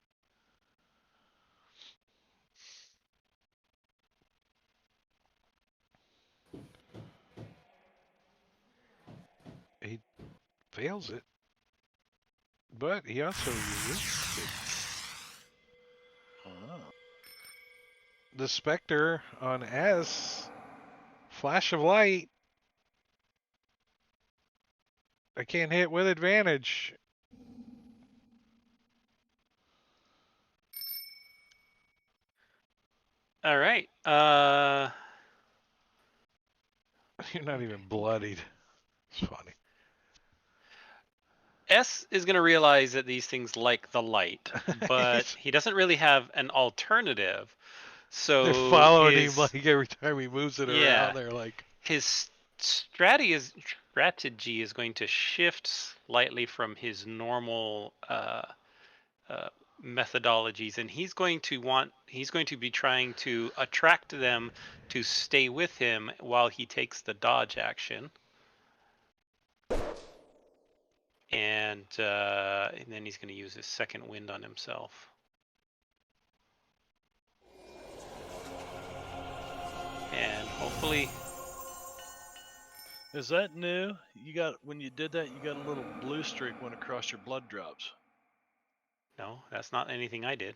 He fails it, but he also uses it. Oh. The Spectre on S. Flash of light. I can't hit with advantage. All right. You're not even bloodied. It's funny. S is going to realize that these things like the light, but he doesn't really have an alternative. They're So following him his like every time he moves it around. They're like, his strategy is going to shift slightly from his normal uh, methodologies, and he's going to be trying to attract them to stay with him while he takes the dodge action, and then he's going to use his second wind on himself. And hopefully, Is that new? You got when you did that, you got a little blue streak went across your blood drops. no, that's not anything I did.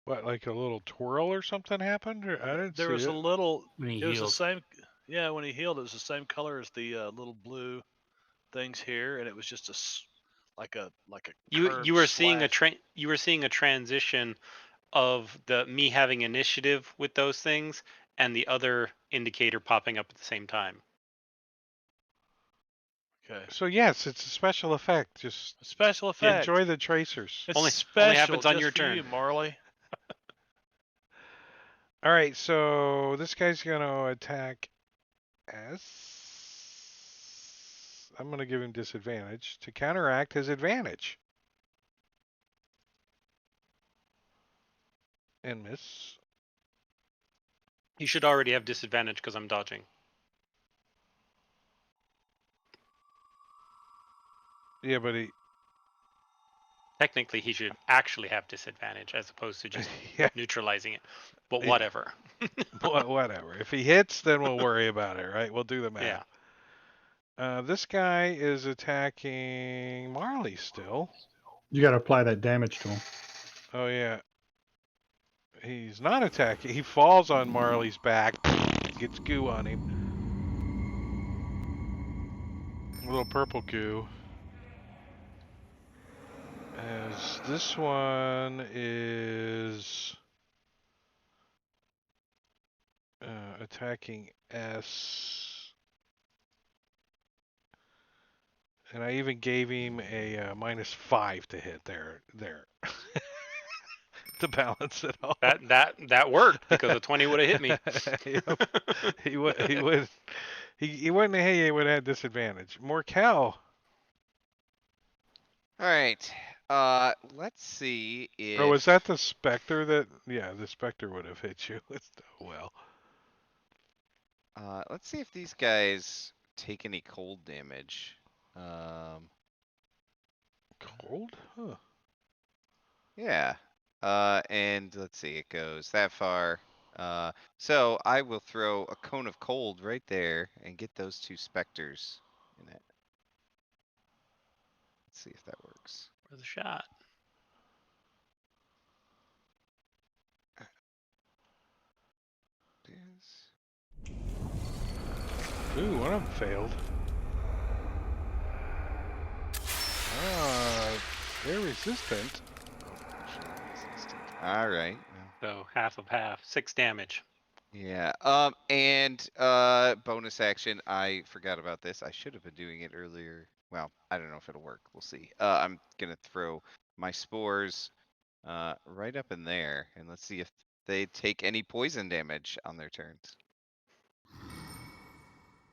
what, like a little twirl or something happened? Or, I didn't There see was a it. little. When he It was the healed. same. Yeah, when he healed, it was the same color as the little blue things here, and it was just like a You curved were seeing slash. you were seeing a transition of the me having initiative with those things and the other indicator popping up at the same time. Okay. So yes, it's a special effect. Just A special effect. enjoy the tracers. It's Only special happens on just your for turn. you, Marley. All right, so this guy's gonna attack S. I'm gonna give him disadvantage to counteract his advantage. And miss. He should already have disadvantage because I'm dodging. Yeah, but he. Technically, he should actually have disadvantage as opposed to just Yeah, neutralizing it. But yeah. whatever. Whatever. If he hits, then we'll worry about it, right? We'll do the Yeah. math. This guy is attacking Marley still. You got to apply that damage to him. Oh yeah. He's not attacking. He falls on Marley's back, gets goo on him. A little purple goo. As this one is attacking S. And I even gave him a -5 to hit there. To balance it all. That worked because a 20 would have hit me. Yep. He would he wouldn't have hit you, he would have had disadvantage. Morkel. All right. Let's see if. Oh, was that the Spectre that yeah, the Spectre would have hit you. Well. Let's see if these guys take any cold damage. Cold? Huh. Yeah. And let's see, it goes that far. So I will throw a cone of cold right there and get those two specters in it. Let's see if that works. Worth a shot. Ooh, one of them failed. Ah, they're resistant. All right. So half of half. 6 damage. Yeah. And bonus action. I forgot about this. I should have been doing it earlier. Well, I don't know if it'll work. We'll see. I'm gonna throw my spores right up in there, and let's see if they take any poison damage on their turns.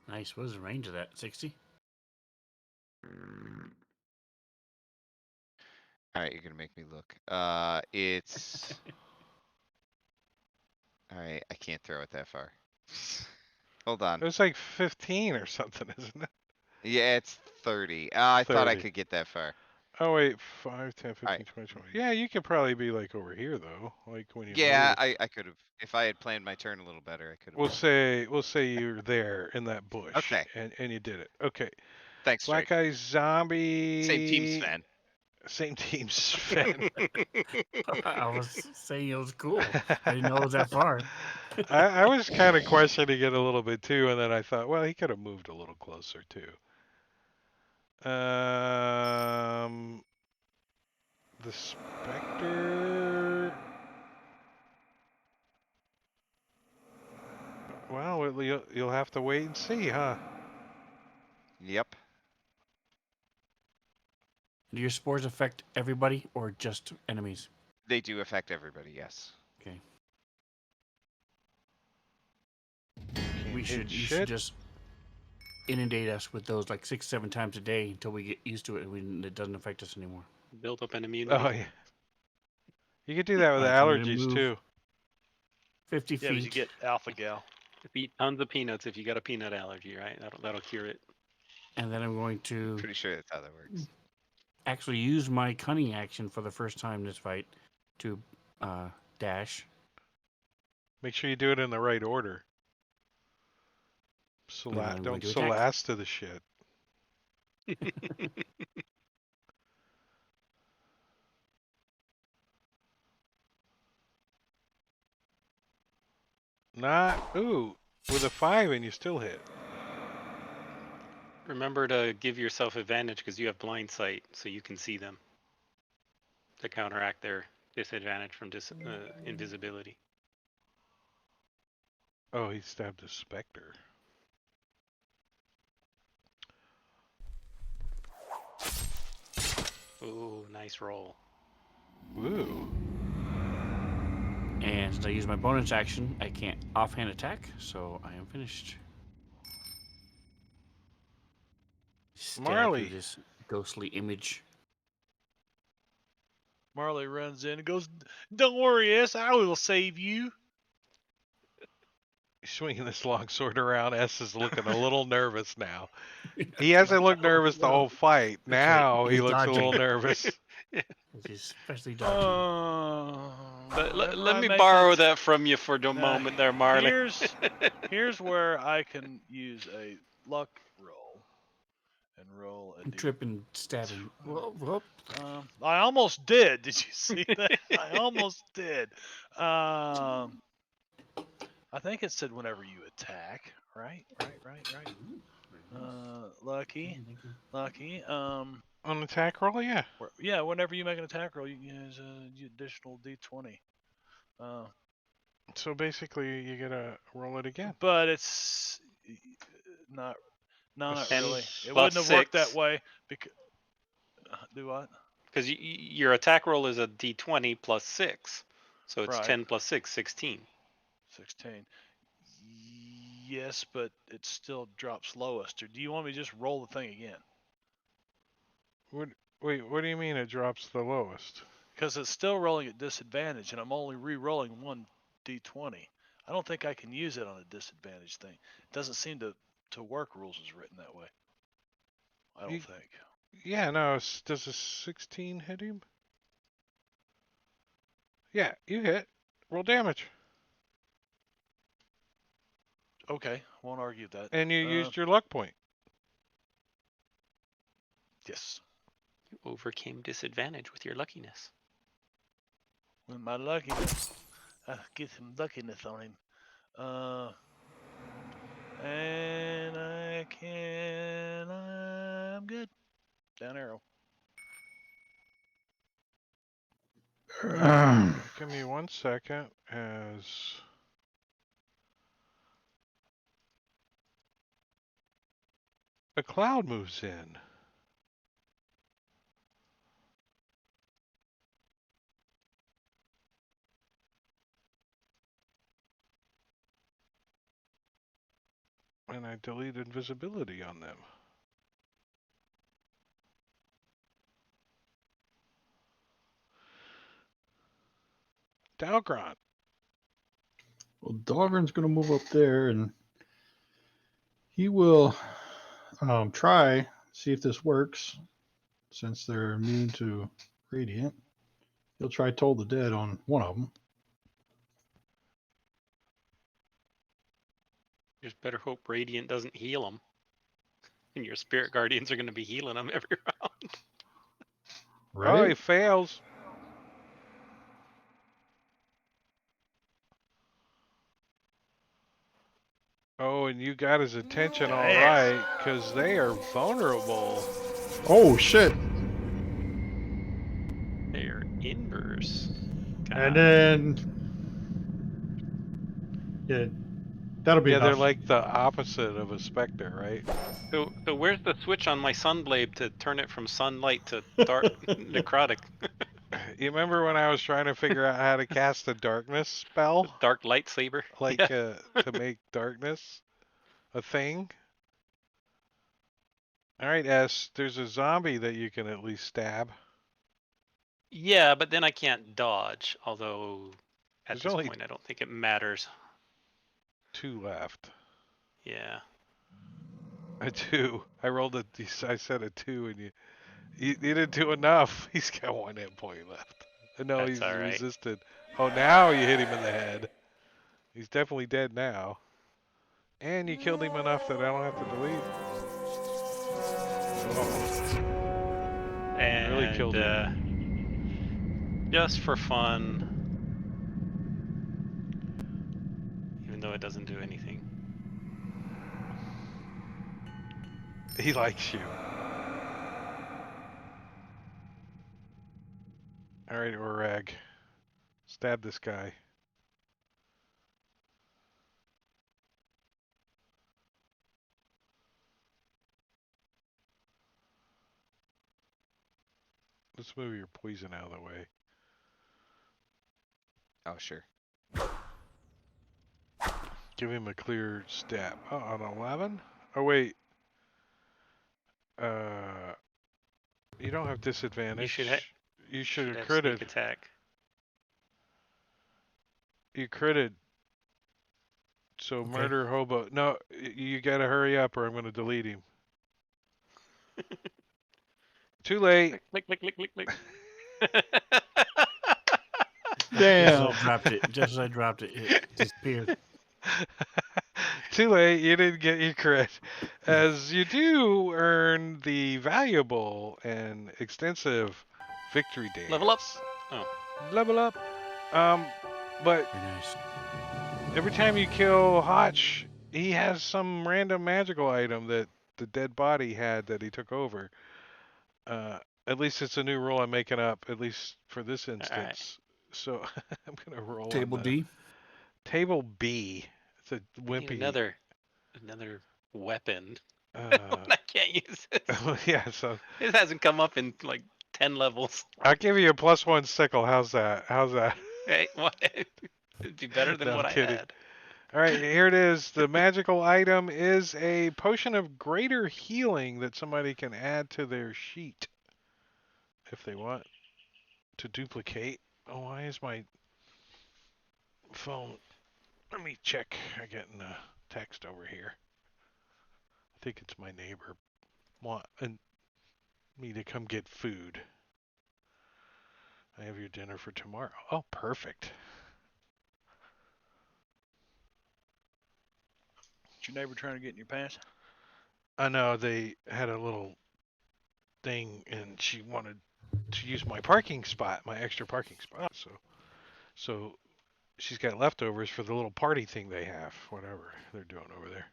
Nice. What was the range of that? 60? All right, you're gonna make me look. It's. All right, I can't throw it that far. Hold on. It was like 15 or something, isn't it? Yeah, it's 30. I thought I 30. could get that far. Oh wait, 5, 10, 15, Alright. 20, 20. Yeah, you could probably be like over here though, like when you Yeah, move. I could have. If I had planned my turn a little better, I could have. We'll say you're there in that bush. Okay. And you did it. Okay. Thanks, Black Drake. Eye Zombie. Same team, Sven. Same team, Sven. I was saying it was cool. I didn't know it was that far. I was kind of questioning it a little bit too, and then I thought, well, he could have moved a little closer too. The Spectre. Well, you'll have to wait and see, huh? Yep. Do your spores affect everybody or just enemies? They do affect everybody, yes. Okay. Can't You hit should shit. just inundate us with those like 6-7 times a day until we get used to it and it doesn't affect us anymore. Build up an immunity. Oh yeah. You could do that with Alright, so I'm gonna allergies move too. 50 Yeah, but you feet. get alpha gal. Eat tons of peanuts if you got a peanut allergy, right? That'll cure it. And then I'm going to Pretty sure that's how that works. actually use my cunning action for the first time in this fight to dash. Make sure you do it in the right order. And then I'm going Don't to attack. Solasta the shit. Ooh, with a 5 and you still hit. Remember to give yourself advantage because you have blind sight, so you can see them. To counteract their disadvantage from invisibility. Oh, he stabbed a specter. Ooh, nice roll. Ooh. And since I use my bonus action, I can't offhand attack, so I am finished. Stab Marley. through this ghostly image. Marley runs in and goes, "Don't worry, S. I will save you." He's swinging this long sword around. S is looking a little nervous now. He hasn't looked nervous the whole fight. That's right, Now he he's looks a little dodging. nervous. Which is especially dodging. Let me borrow that from you for a Now, moment there, Marley. Here's where I can use a luck roll and roll a D. Trip and stab him. Whoop, whoop. I almost did. Did you see that? I almost did. I think it said whenever you attack. Right. Lucky. On attack roll, yeah. Yeah, whenever you make an attack roll, you use an additional D20. So basically, you gotta roll it again. But it's not not 10 really. It plus wouldn't have worked that 6. way. Because do what? Because your attack roll is a d20 plus 6. So it's Right. 10 plus 6, 16. 16. Yes, but it still drops lowest. Or do you want me to just roll the thing again? Wait, what do you mean it drops the lowest? Because it's still rolling at disadvantage, and I'm only re-rolling one d20. I don't think I can use it on a disadvantage thing. It doesn't seem to work. Rules is written that way. I don't think. Yeah, no. Does a 16 hit him? Yeah, you hit. Roll damage. Okay, won't argue that. And you used your luck point. Yes. You overcame disadvantage with your luckiness. With my luckiness, I get some luckiness on him. And I'm good. Down arrow. Give me 1 second as a cloud moves in. And I delete invisibility on them. Dalgrant. Well, Dahlgren's going to move up there, and he will try, see if this works, since they're immune to radiant. He'll try Toll the Dead on one of them. Just better hope Radiant doesn't heal them. And your Spirit Guardians are going to be healing them every round. Right? Oh, he fails. Oh, and you got his attention all right, because they are vulnerable. Oh, shit. They're inverse. And then... Yeah, That'll be Yeah, they're enough. like the opposite of a specter, right? So where's the switch on my sunblade to turn it from sunlight to dark necrotic? You remember when I was trying to figure out how to cast a darkness spell? Dark lightsaber? Like Yeah. to make darkness a thing? Alright, S, there's a zombie that you can at least stab. Yeah, but then I can't dodge, although at There's this only point I don't think it matters. 2 left. Yeah. A 2. I rolled I said a 2 and you didn't do enough. He's got 1 hit point left. No, That's he's all right. resisted. Oh, now you hit him in the head. He's definitely dead now. And you killed him enough that I don't have to delete. Oh, really And killed him. just for fun, even though it doesn't do anything. He likes you. Alright, Orag. Stab this guy. Let's move your poison out of the way. Oh, sure. Give him a clear stab. Oh, on 11? Oh, wait. You don't have disadvantage. You should have have critted. sneak attack. You critted. So Okay. murder hobo. No, you gotta hurry up or I'm gonna delete him. Too late. Click, click, click, click, click. Just as I Damn. dropped it, it disappeared. Too late. You didn't get your crit. As you do earn the valuable and extensive victory dance. Level up. Oh. Level up. But Very nice. every time you kill Hotch, he has some random magical item that the dead body had that he took over. At least it's a new rule I'm making up, at least for this instance. So I'm gonna roll Table on the D. table B. It's a I need wimpy. another weapon. Uh, I can't use it. yeah. So It hasn't come up in like 10 levels. I'll give you a +1 sickle. How's that? How's that? Hey, what? It'd be better than No, what I'm I kidding. had. All right, here it is. The magical item is a potion of greater healing that somebody can add to their sheet if they want to duplicate. Oh, why is my phone? Let me check. I'm getting a text over here. I think it's my neighbor wanting me to come get food. I have your dinner for tomorrow. Oh, perfect. Is your neighbor trying to get in your pants? I know they had a little thing and she wanted to use my parking spot, my extra parking spot. So she's got leftovers for the little party thing they have, whatever they're doing over there.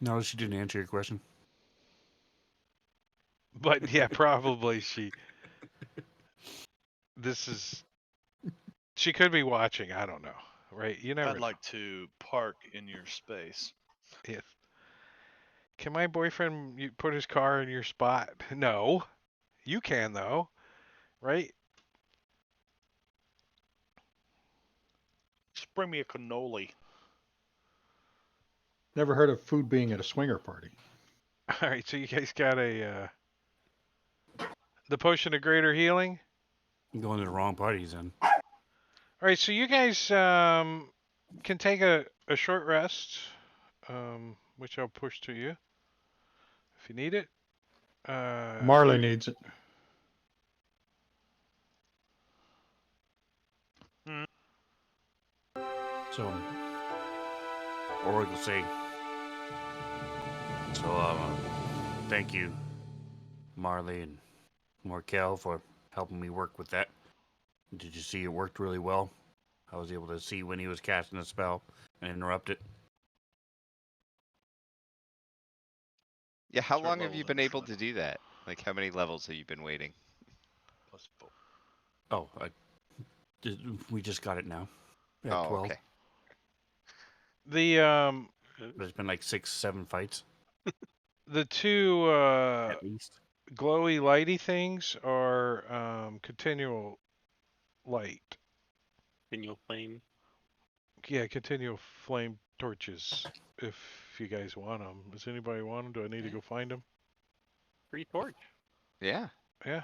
No, she didn't answer your question. But yeah, probably she. She could be watching. I don't know, right? You never I'd know. like to park in your space. Yes. Can my boyfriend put his car in your spot? No. You can though, right? Just bring me a cannoli. Never heard of food being at a swinger party. All right. So you guys got the potion of greater healing. I'm going to the wrong parties then. All right. So you guys can take a short rest, which I'll push to you if you need it. Marley needs it. So, Oracle say. So, thank you, Marley and Morkel, for helping me work with that. Did you see it worked really well? I was able to see when he was casting a spell and interrupt it. Yeah, how Start long have you leveling been this able to weapon. do that? Like, how many levels have you been waiting? +4. Oh, We just got it now at Oh, 12. okay. The There's been like 6, 7 fights the two at least. glowy lighty things are continual light. Continual flame. Yeah, continual flame torches. If you guys want them, does anybody want them? Do I need to go find them? Free torch. Yeah. Yeah.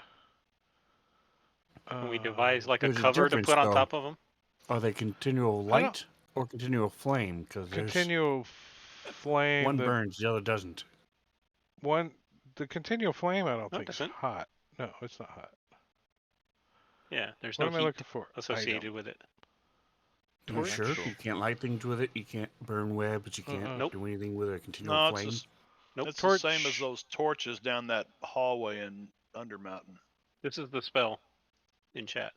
Can we devise like a There's a cover to difference put on though. top of them? Are they continual I don't light or continual flame? Because there's continual flame. one The burns, the other doesn't. one, the continual flame. I don't No, it think is doesn't. hot. No, it's not hot. Yeah, there's What no am I heat looking for? associated with it. Are you sure? Torch? You can't light things with it. You can't burn webs. You can't Nope. do anything with a continual No, it's flame. just, Nope. it's the same as Torch. those torches down that hallway in Undermountain. This is the spell in chat.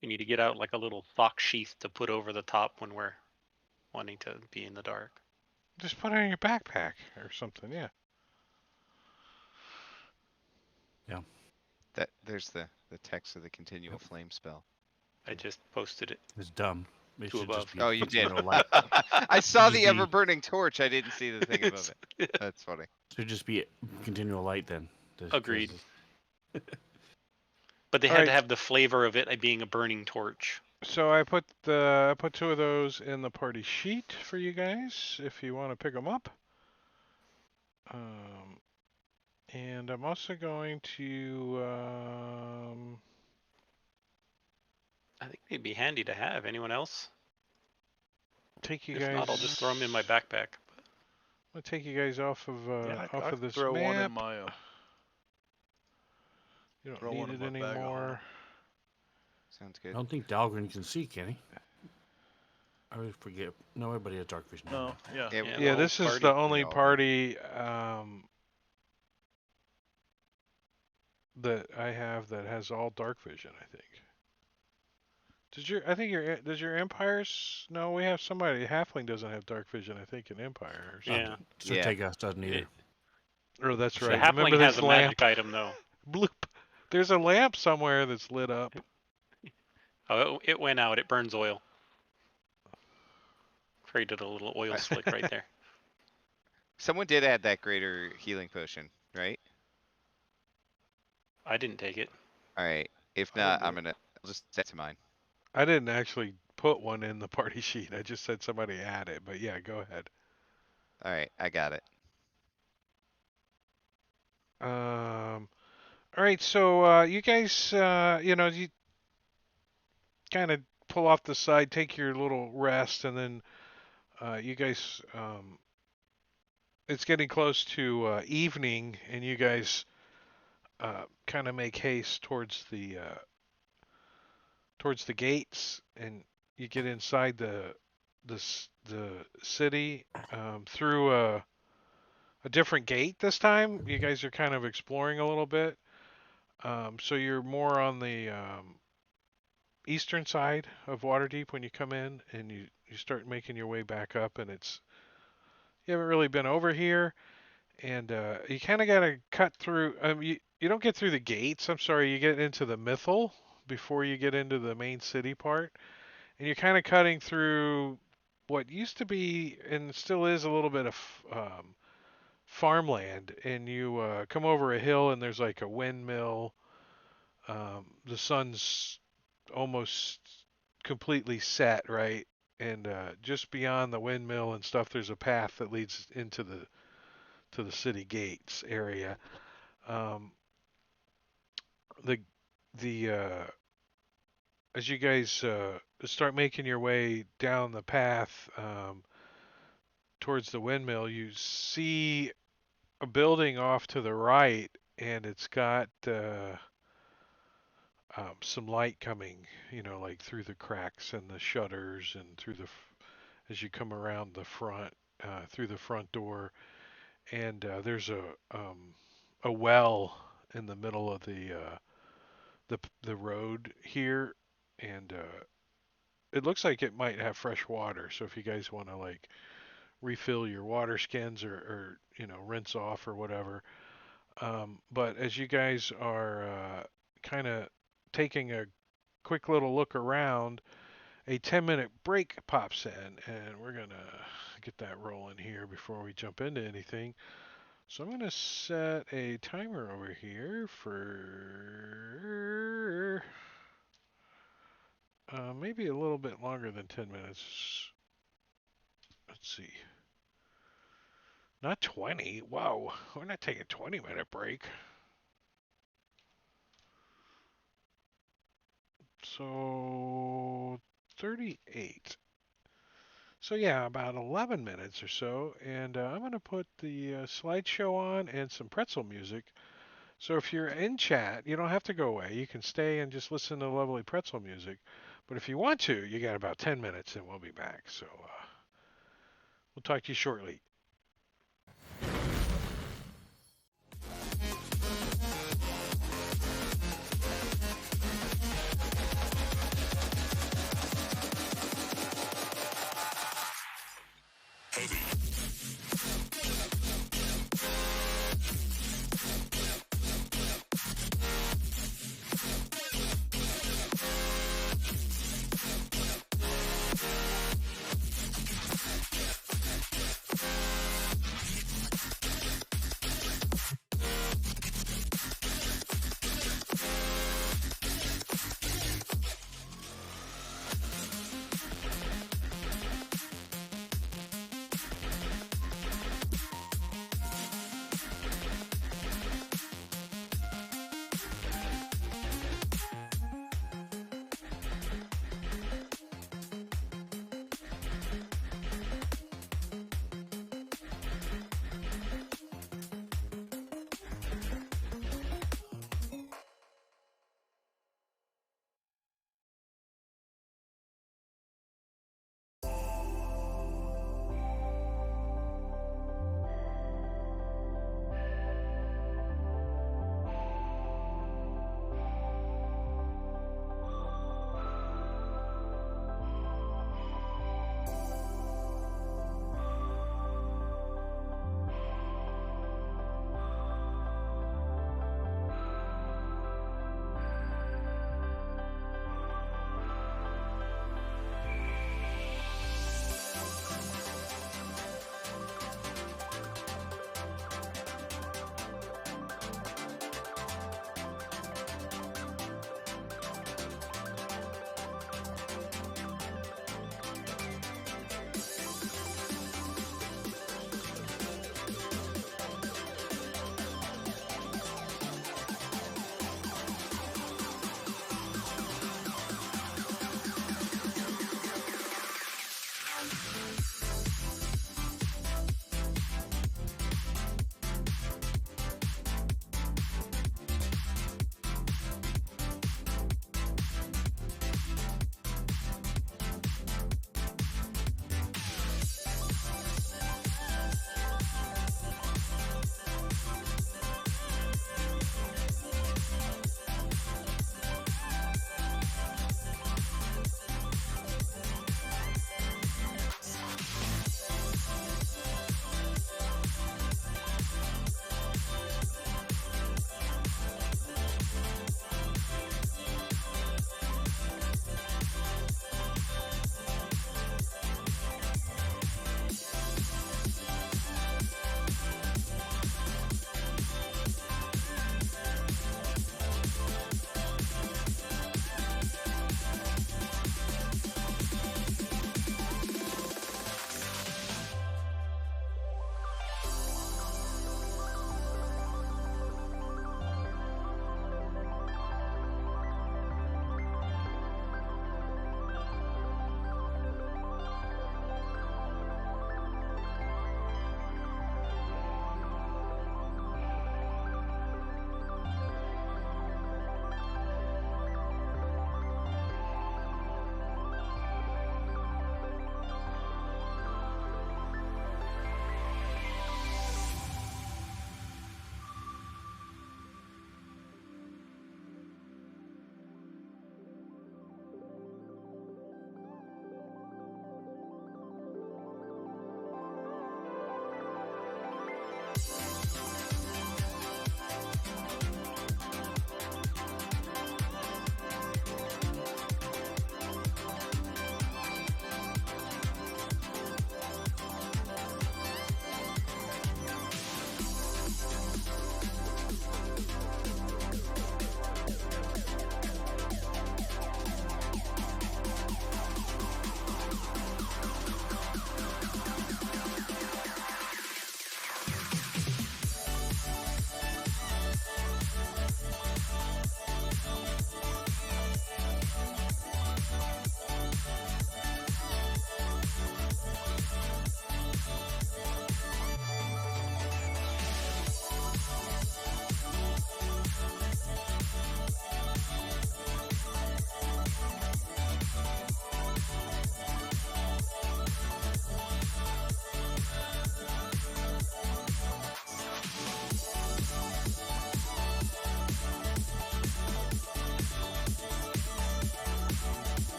You need to get out like a little sock sheath to put over the top when we're wanting to be in the dark. Just put it in your backpack or something. Yeah. There's the text of the continual flame spell. I just posted it It's dumb. It to should above. just be Oh, you did. continual light. I saw Just the be- ever burning torch. I didn't see the thing above it. That's funny. Should just be continual light then. Just 'cause Agreed. it's- But they All had right. to have the flavor of it being a burning torch. So I put two of those in the party sheet for you guys if you want to pick them up. And I'm also going to I think they'd be handy to have. Anyone else? take you If guys. not, I'll just throw them in my backpack. I'm gonna take you guys off of I off of could this throw one in map. my. You don't throw need one in it my bag of anymore. Sounds I good. don't think Dahlgren can see, can he? I always forget. No, everybody has dark vision. No, yeah. Yeah, Yeah, Yeah, the this whole is the party. only all do. party that I have that has all dark vision. I think. Does your Empire's? No, we have somebody. Halfling doesn't have dark vision. I think in Empire or something. Yeah. Sir Yeah. Tegas doesn't either. It, Oh, that's the right. halfling Remember has this a lamp? magic item though. Bloop. There's a lamp somewhere that's lit up. Oh, it went out. It burns oil. Created a little oil slick right there. Someone did add that greater healing potion, right? I didn't take it. All right. If I didn't not, do it. I'll just set to mine. I didn't actually put one in the party sheet. I just said somebody add it. But yeah, go ahead. All right, I got it. All right. So you guys, you kind of pull off the side, take your little rest, and then you guys, it's getting close to evening, and you guys kind of make haste towards the gates, and you get inside the city through a different gate this time. You guys are kind of exploring a little bit. So you're more on the eastern side of Waterdeep when you come in, and you start making your way back up, and you haven't really been over here, and you kind of got to cut through. You don't get through the gates. I'm sorry, you get into the Mythal before you get into the main city part, and you're kind of cutting through what used to be and still is a little bit of farmland, and you come over a hill, and there's like a windmill. The sun's almost completely set, right? And just beyond the windmill and stuff, there's a path that leads into the city gates area. Um, the the As you guys start making your way down the path towards the windmill, you see a building off to the right, and it's got some light coming, like through the cracks and the shutters and as you come around the front, through the front door, and there's a well in the middle of the road here, and it looks like it might have fresh water. So if you guys want to like refill your water skins or rinse off or whatever. But as you guys are kind of taking a quick little look around, a 10-minute break pops in, and we're going to get that rolling here before we jump into anything. So I'm going to set a timer over here for maybe a little bit longer than 10 minutes. Let's see. Not 20. Wow, we're not taking a 20-minute break. So 38. So yeah, about 11 minutes or so, and I'm going to put the slideshow on and some pretzel music. So if you're in chat, you don't have to go away. You can stay and just listen to the lovely pretzel music. But if you want to, you got about 10 minutes and we'll be back. So we'll talk to you shortly.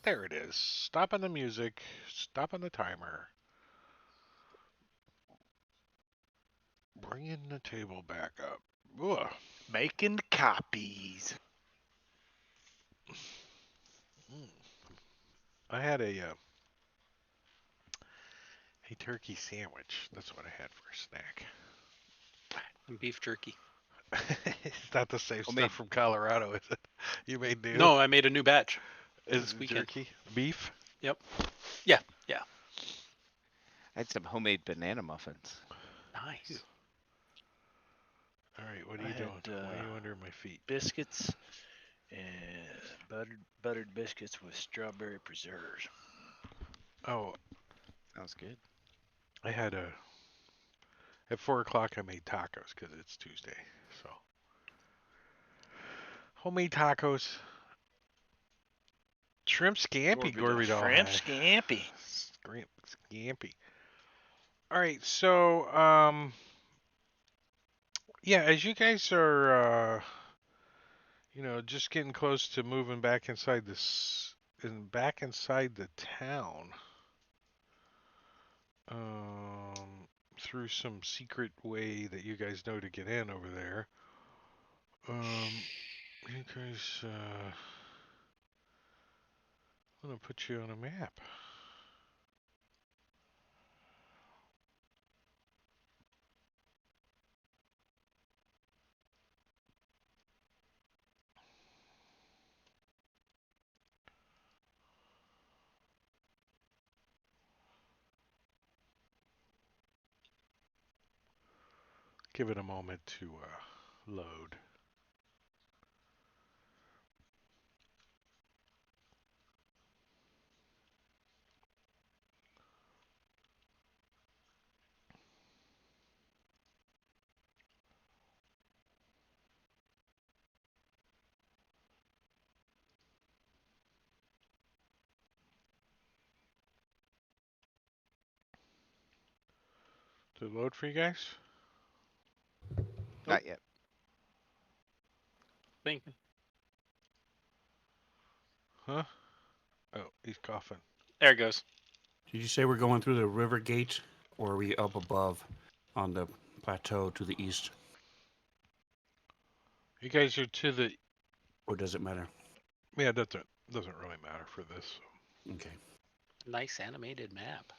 There it is. Stopping the music. Stopping the timer. Bringing the table back up. Ugh. Making copies. I had a turkey sandwich. That's what I had for a snack. Beef jerky. It's not the same Homemade. stuff from Colorado, is it? You made new? No, I made a new batch. Is this it weekend. jerky? Beef? Yeah. I had some homemade banana muffins. Nice. All right, what are I you doing? had, Why are you under my feet? Biscuits and buttered biscuits with strawberry preserves. Oh, Sounds good. I had at 4 o'clock I made tacos because it's Tuesday. So homemade tacos. Shrimp scampi, Gorvidal. Shrimp scampi. Shrimp scampi. All right, so yeah, as you guys are just getting close to moving back inside back inside the town, through some secret way that you guys know to get in over there. You guys, I'm gonna put you on a map. Give it a moment to load. Did it load for you guys? Not yet. Think. Huh? Oh, he's coughing. There it goes. Did you say we're going through the river gate, or are we up above on the plateau to the east? You guys are to the. Or does it matter? Yeah, that doesn't really matter for this. Okay. Nice animated map.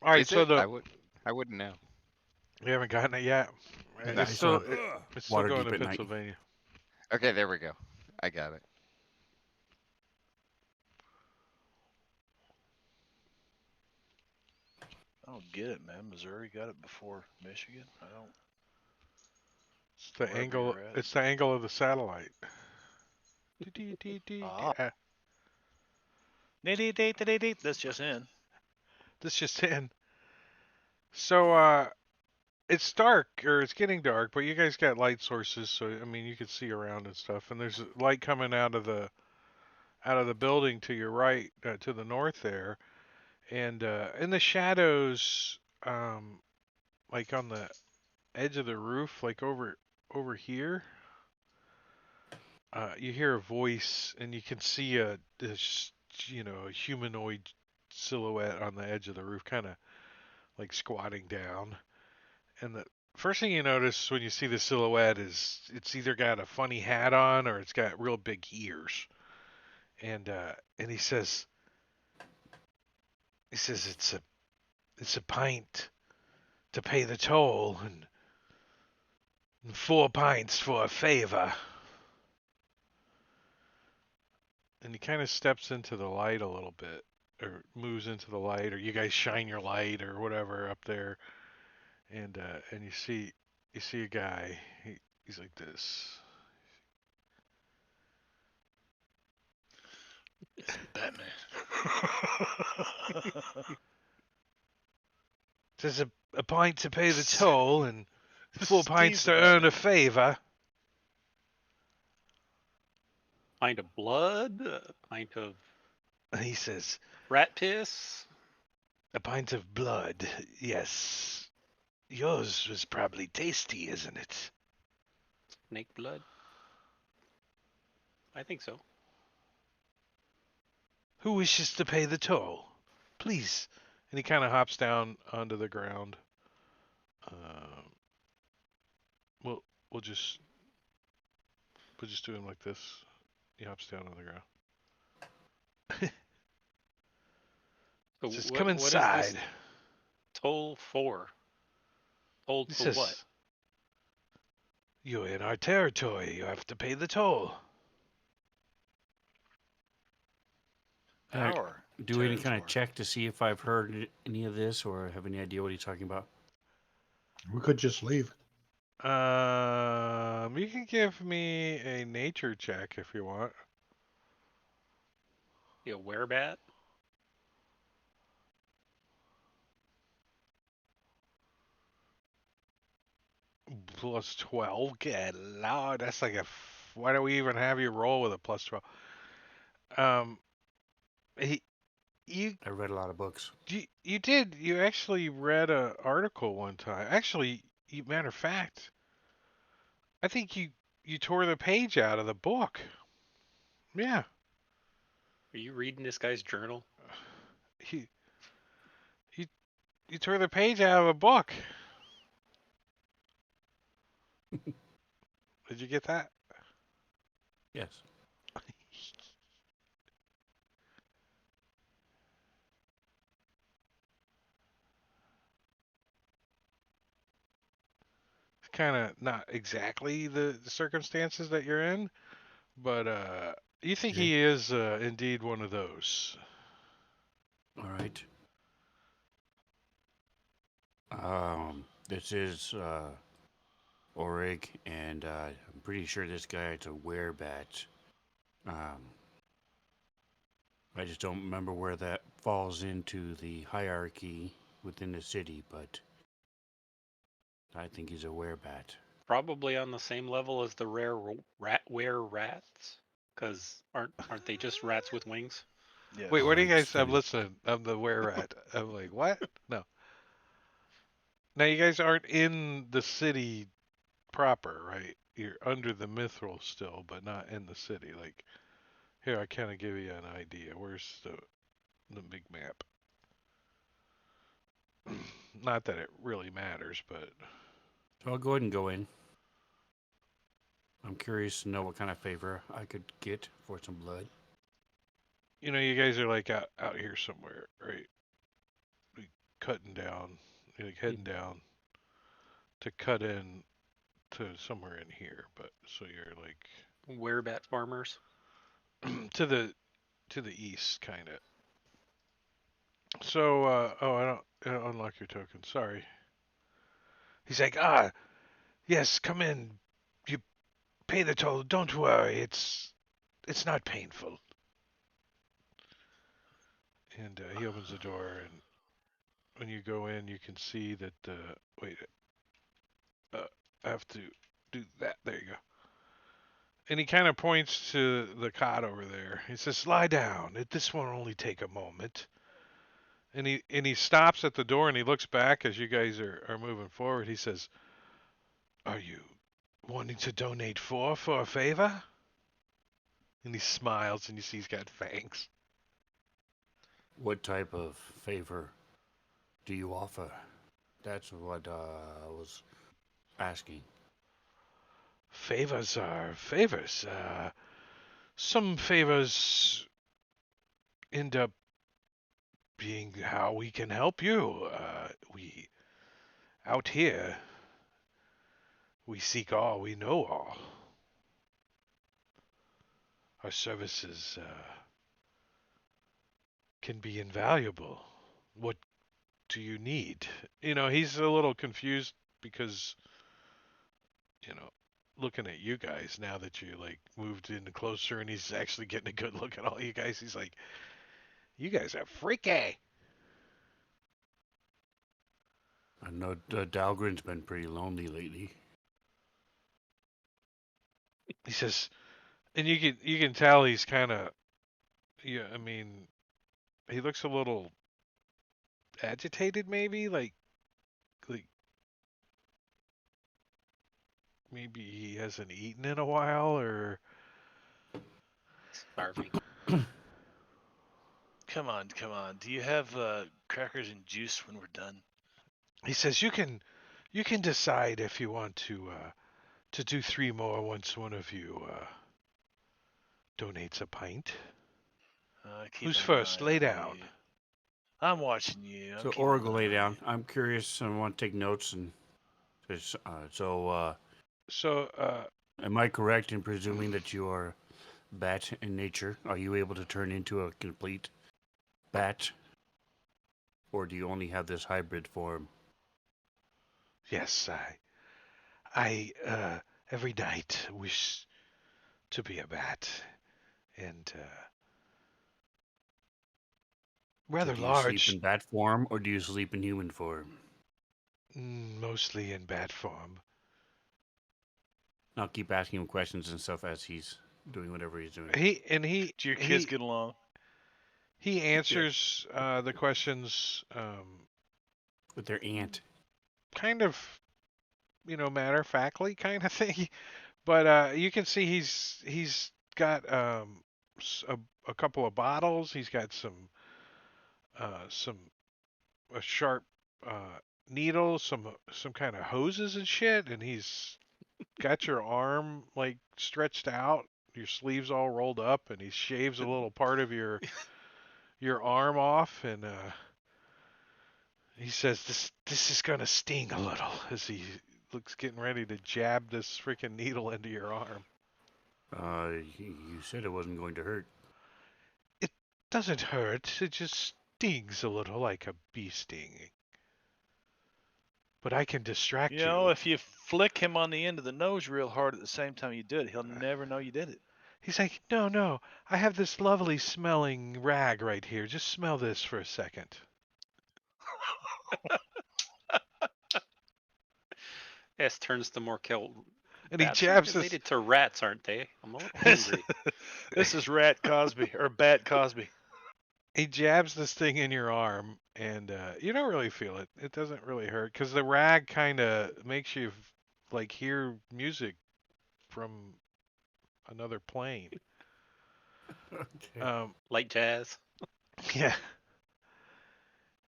All right, Is so it? I wouldn't know. you haven't gotten it yet. No. It's I still saw it's still going Waterdeep to at night. Pennsylvania. Okay, there we go. I got it. I don't get it, man. Missouri got it before Michigan. I don't. It's the Wherever angle. you're at. It's the angle of the satellite. Ah. That's just in. This just in. So it's dark or it's getting dark, but you guys got light sources, so I mean you can see around and stuff. And there's light coming out of the building to your right, to the north there, and in the shadows, like on the edge of the roof, like over here, you hear a voice, and you can see a humanoid silhouette on the edge of the roof, kind of like squatting down. And the first thing you notice when you see the silhouette is it's either got a funny hat on or it's got real big ears. And he says it's a pint to pay the toll and 4 pints for a favor. And he kind of steps into the light a little bit, or moves into the light, or you guys shine your light or whatever up there, and you see a guy. He's like this. It's Batman. Says a pint to pay the toll and 4 pints Steve's to the earn a Batman. favor. Pint of blood. A pint of And he says, rat piss. a pint of blood, yes. Yours was probably tasty, isn't it? Snake blood? I think so. Who wishes to pay the toll? Please. And he kind of hops down onto the ground. Um, we'll we'll just do him like this. He hops down on the ground. So Says, "Come what is this inside." toll for? Toll He for what? says, "You're in our territory. You have to pay the toll." Our Do any kind of territory. check to see if I've heard any of this or have any idea what he's talking about? We could just leave. You can give me a nature check if you want. You a werebat? Plus 12. Good lord, that's like why do we even have you roll with a plus 12? Um, he, you, I read a lot of books. you did. You actually read a article one time. Actually, matter of fact, I think you tore the page out of the book. Yeah, Are you reading this guy's journal? you you you tore the page out of a book. Did you get that? Yes. It's kind of not exactly the circumstances that you're in, but you think Okay. he is indeed one of those. All right. This is Orig, and I'm pretty sure this guy is a werebat. Um, I just don't remember where that falls into the hierarchy within the city, but I think he's a werebat. Probably on the same level as the rare were rats, because aren't they just rats with wings? Yes. Wait, what Oh, do you it's guys? I'm getting listening. I'm the where rat. I'm like, what? No. Now you guys aren't in the city proper, right? You're under the mithril still, but not in the city. Like here, I kind of give you an idea. Where's the big map? Not that it really matters, but So I'll go ahead and go in. I'm curious to know what kind of favor I could get for some blood. you guys are like out here somewhere, right? Like cutting down, like heading down to cut in to somewhere in here. But so you're like Werebat farmers. to the east, kind of. So, oh, I don't unlock your token. Sorry. He's like, yes, come in. You pay the toll. Don't worry. It's not painful. And he opens the door, and when you go in, you can see that. Wait, I have to do that. There you go. And he kind of points to the cot over there. He says, "Lie down. This won't only take a moment." And he stops at the door and he looks back as you guys are moving forward. He says, "Are you wanting to donate for a favor?" And he smiles and you see he's got fangs. What type of favor do you offer? That's what I was asking. Favors are favors. Some favors end up being how we can help you. We out here, we seek all, we know all. Our services can be invaluable. What do you need? He's a little confused because, you know, looking at you guys now that you like moved in closer and he's actually getting a good look at all you guys. He's like, "You guys are freaky." I know Dahlgren's been pretty lonely lately. He says, and you can tell he's kind of, yeah. I mean, he looks a little agitated, maybe like maybe he hasn't eaten in a while, or Starving. Come on, come on. Do you have crackers and juice when we're done? he says you can decide if you want to do 3 more once one of you donates a pint. Keep Who's an first? eye Lay on down. you. I'm watching you. I'm So keeping Oracle an lay eye down. on I'm curious. I want to take notes and So am I correct in presuming that you are bat in nature? Are you able to turn into a complete bat, or do you only have this hybrid form? yes, I every night wish to be a bat, and So rather do you sleep large, in bat form, or do you sleep in human form? mostly in bat form. I'll keep asking him questions and stuff as he's doing whatever he's doing. He and he Do your kids get along? he answers the questions With their aunt. kind of matter of factly kind of thing, but you can see he's got a couple of bottles. He's got some a sharp needle, some kind of hoses and shit, and he's got your arm like stretched out, your sleeves all rolled up, and he shaves a little part of your arm off, and he says this is gonna sting a little as he looks getting ready to jab this freaking needle into your arm. You said it wasn't going to hurt. It doesn't hurt, it just stings a little like a bee sting. But I can distract You know, if you flick him on the end of the nose real hard at the same time you do it, he'll never know you did it. He's like, no, no, I have this lovely smelling rag right here. Just smell this for a second. S turns to Morkel. And he Bats are jabs this. related to rats, aren't they? I'm a little hungry. This is Rat Cosby or Bat Cosby. He jabs this thing in your arm, and you don't really feel it. It doesn't really hurt because the rag kind of makes you like hear music from another plane. Okay. Light jazz. Yeah.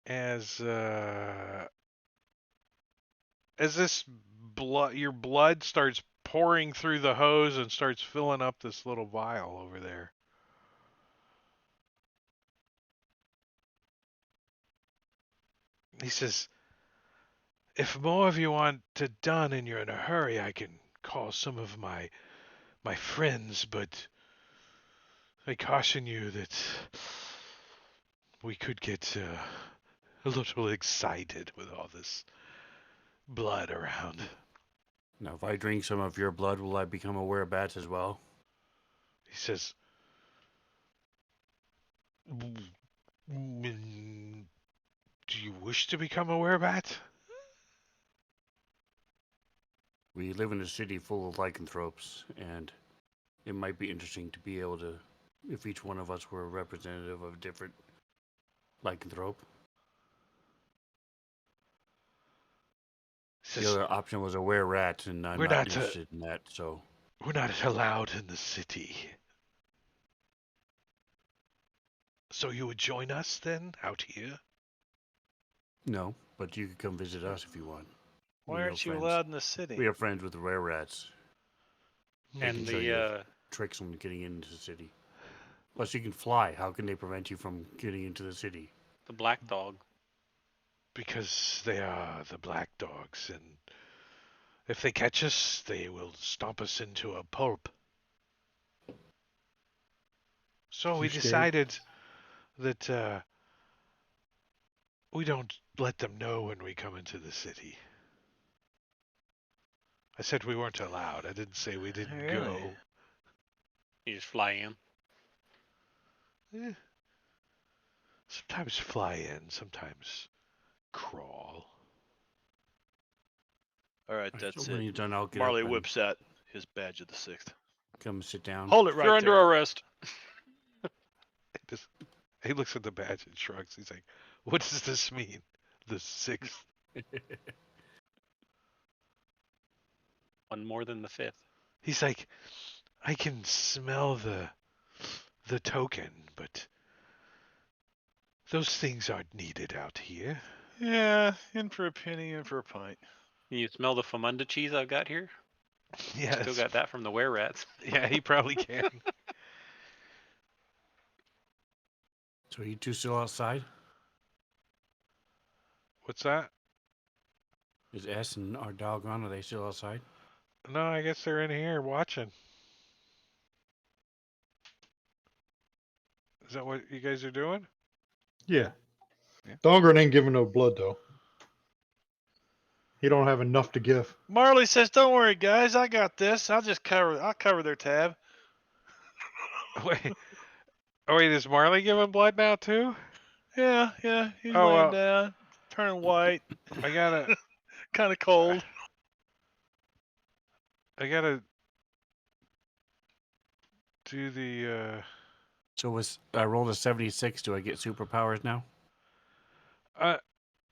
As this your blood starts pouring through the hose and starts filling up this little vial over there. He says, if more of you want it done and you're in a hurry, I can call some of my friends, but I caution you that we could get a little excited with all this blood around. Now, if I drink some of your blood, will I become a werebat as well? He says, "Mm, do you wish to become a werebat? We live in a city full of lycanthropes, and it might be interesting to be able to, if each one of us were a representative of a different lycanthrope. He The says, other option was a were-rat, and I'm We're not not, interested in that, so... we're not allowed in the city. So you would join us then, out here? No, but you could come visit us if you want. Why We know aren't you friends. allowed in the city? We have friends with were-rats. They And can show you tricks on getting into the city. Plus, you can fly. How can they prevent you from getting into the city? the black dog. Because they are the black dogs, and if they catch us, they will stomp us into a pulp. So we You scared? decided that we don't let them know when we come into the city. I said we weren't allowed. I didn't say we didn't Really? You just fly in. go. Sometimes fly in, sometimes crawl. All right, So that's when it. you're done, I'll get Marley up and whips out his badge of the 6th. come sit down. Hold it right You're there. under arrest. He looks at the badge and shrugs. He's like, what does this mean? The 6th? One more than the 5th. He's like, I can smell the token, but those things aren't needed out here. Yeah, in for a penny, in for a pint. Can you smell the Famunda cheese I've got here? Yes. Still got that from the were rats. Yeah, he probably can. So you two still outside? What's that? Is S and our dog on? Are they still outside? No, I guess they're in here watching. Is that what you guys are doing? Yeah. Yeah. Dahlgren ain't giving no blood though. He don't have enough to give. Marley says, "Don't worry, guys. I got this. I'll cover their tab." Wait, oh wait, is Marley giving blood now too? Yeah. He's Oh laying well, down, turning white, I gotta, kind of cold. I gotta do the. So I rolled a 76. Do I get superpowers now?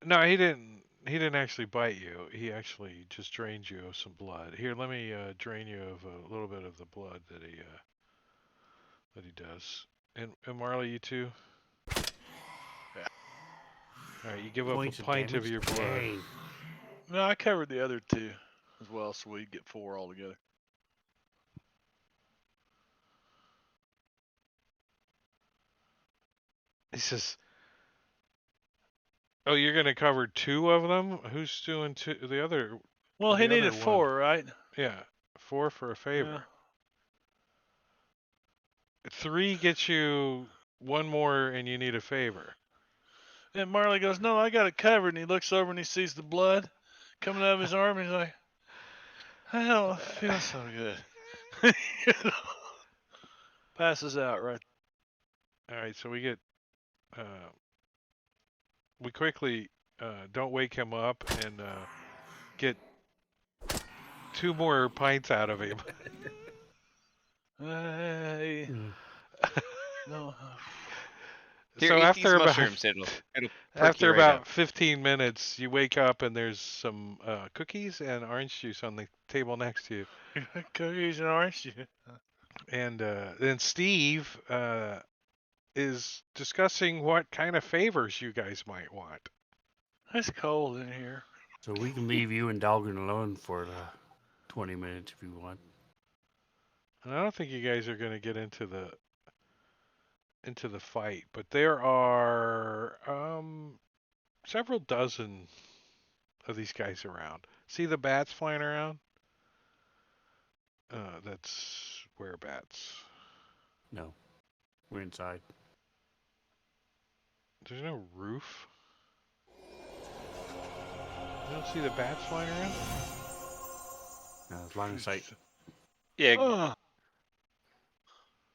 No, he didn't. He didn't actually bite you. He actually just drained you of some blood. Here, let me drain you of a little bit of the blood that he does. And Marley, you too. Yeah. All right, you give up a Points of pint of damage? your blood. Dang. No, I covered the other two as well, so we'd get 4 altogether. He says, "Oh, you're gonna cover 2 of them? Who's doing two? The other, Well, the he other needed one. 4, right? Yeah, 4 for a Yeah. favor. 3 gets you 1 more, and you need a favor." And Marley goes, "No, I got it covered." And he looks over and he sees the blood coming out of his arm. And he's like, "I don't feel so good." Passes out right. All right, so we get we quickly don't wake him up and get 2 more pints out of him. Hey, Mm. no. Here, So eat these mushrooms. It'll perk you after right up. about 15 minutes, you wake up and there's some cookies and orange juice on the table next to you. Cookies and orange juice. And then Steve is discussing what kind of favors you guys might want. It's cold in here. So we can leave you and Dahlgren alone for 20 minutes if you want. And I don't think you guys are going to get into the fight, but there are several dozen of these guys around. See the bats flying around? That's were bats. No. We're inside. There's no roof. You don't see the bats flying around? Line of sight. Yeah. Ugh.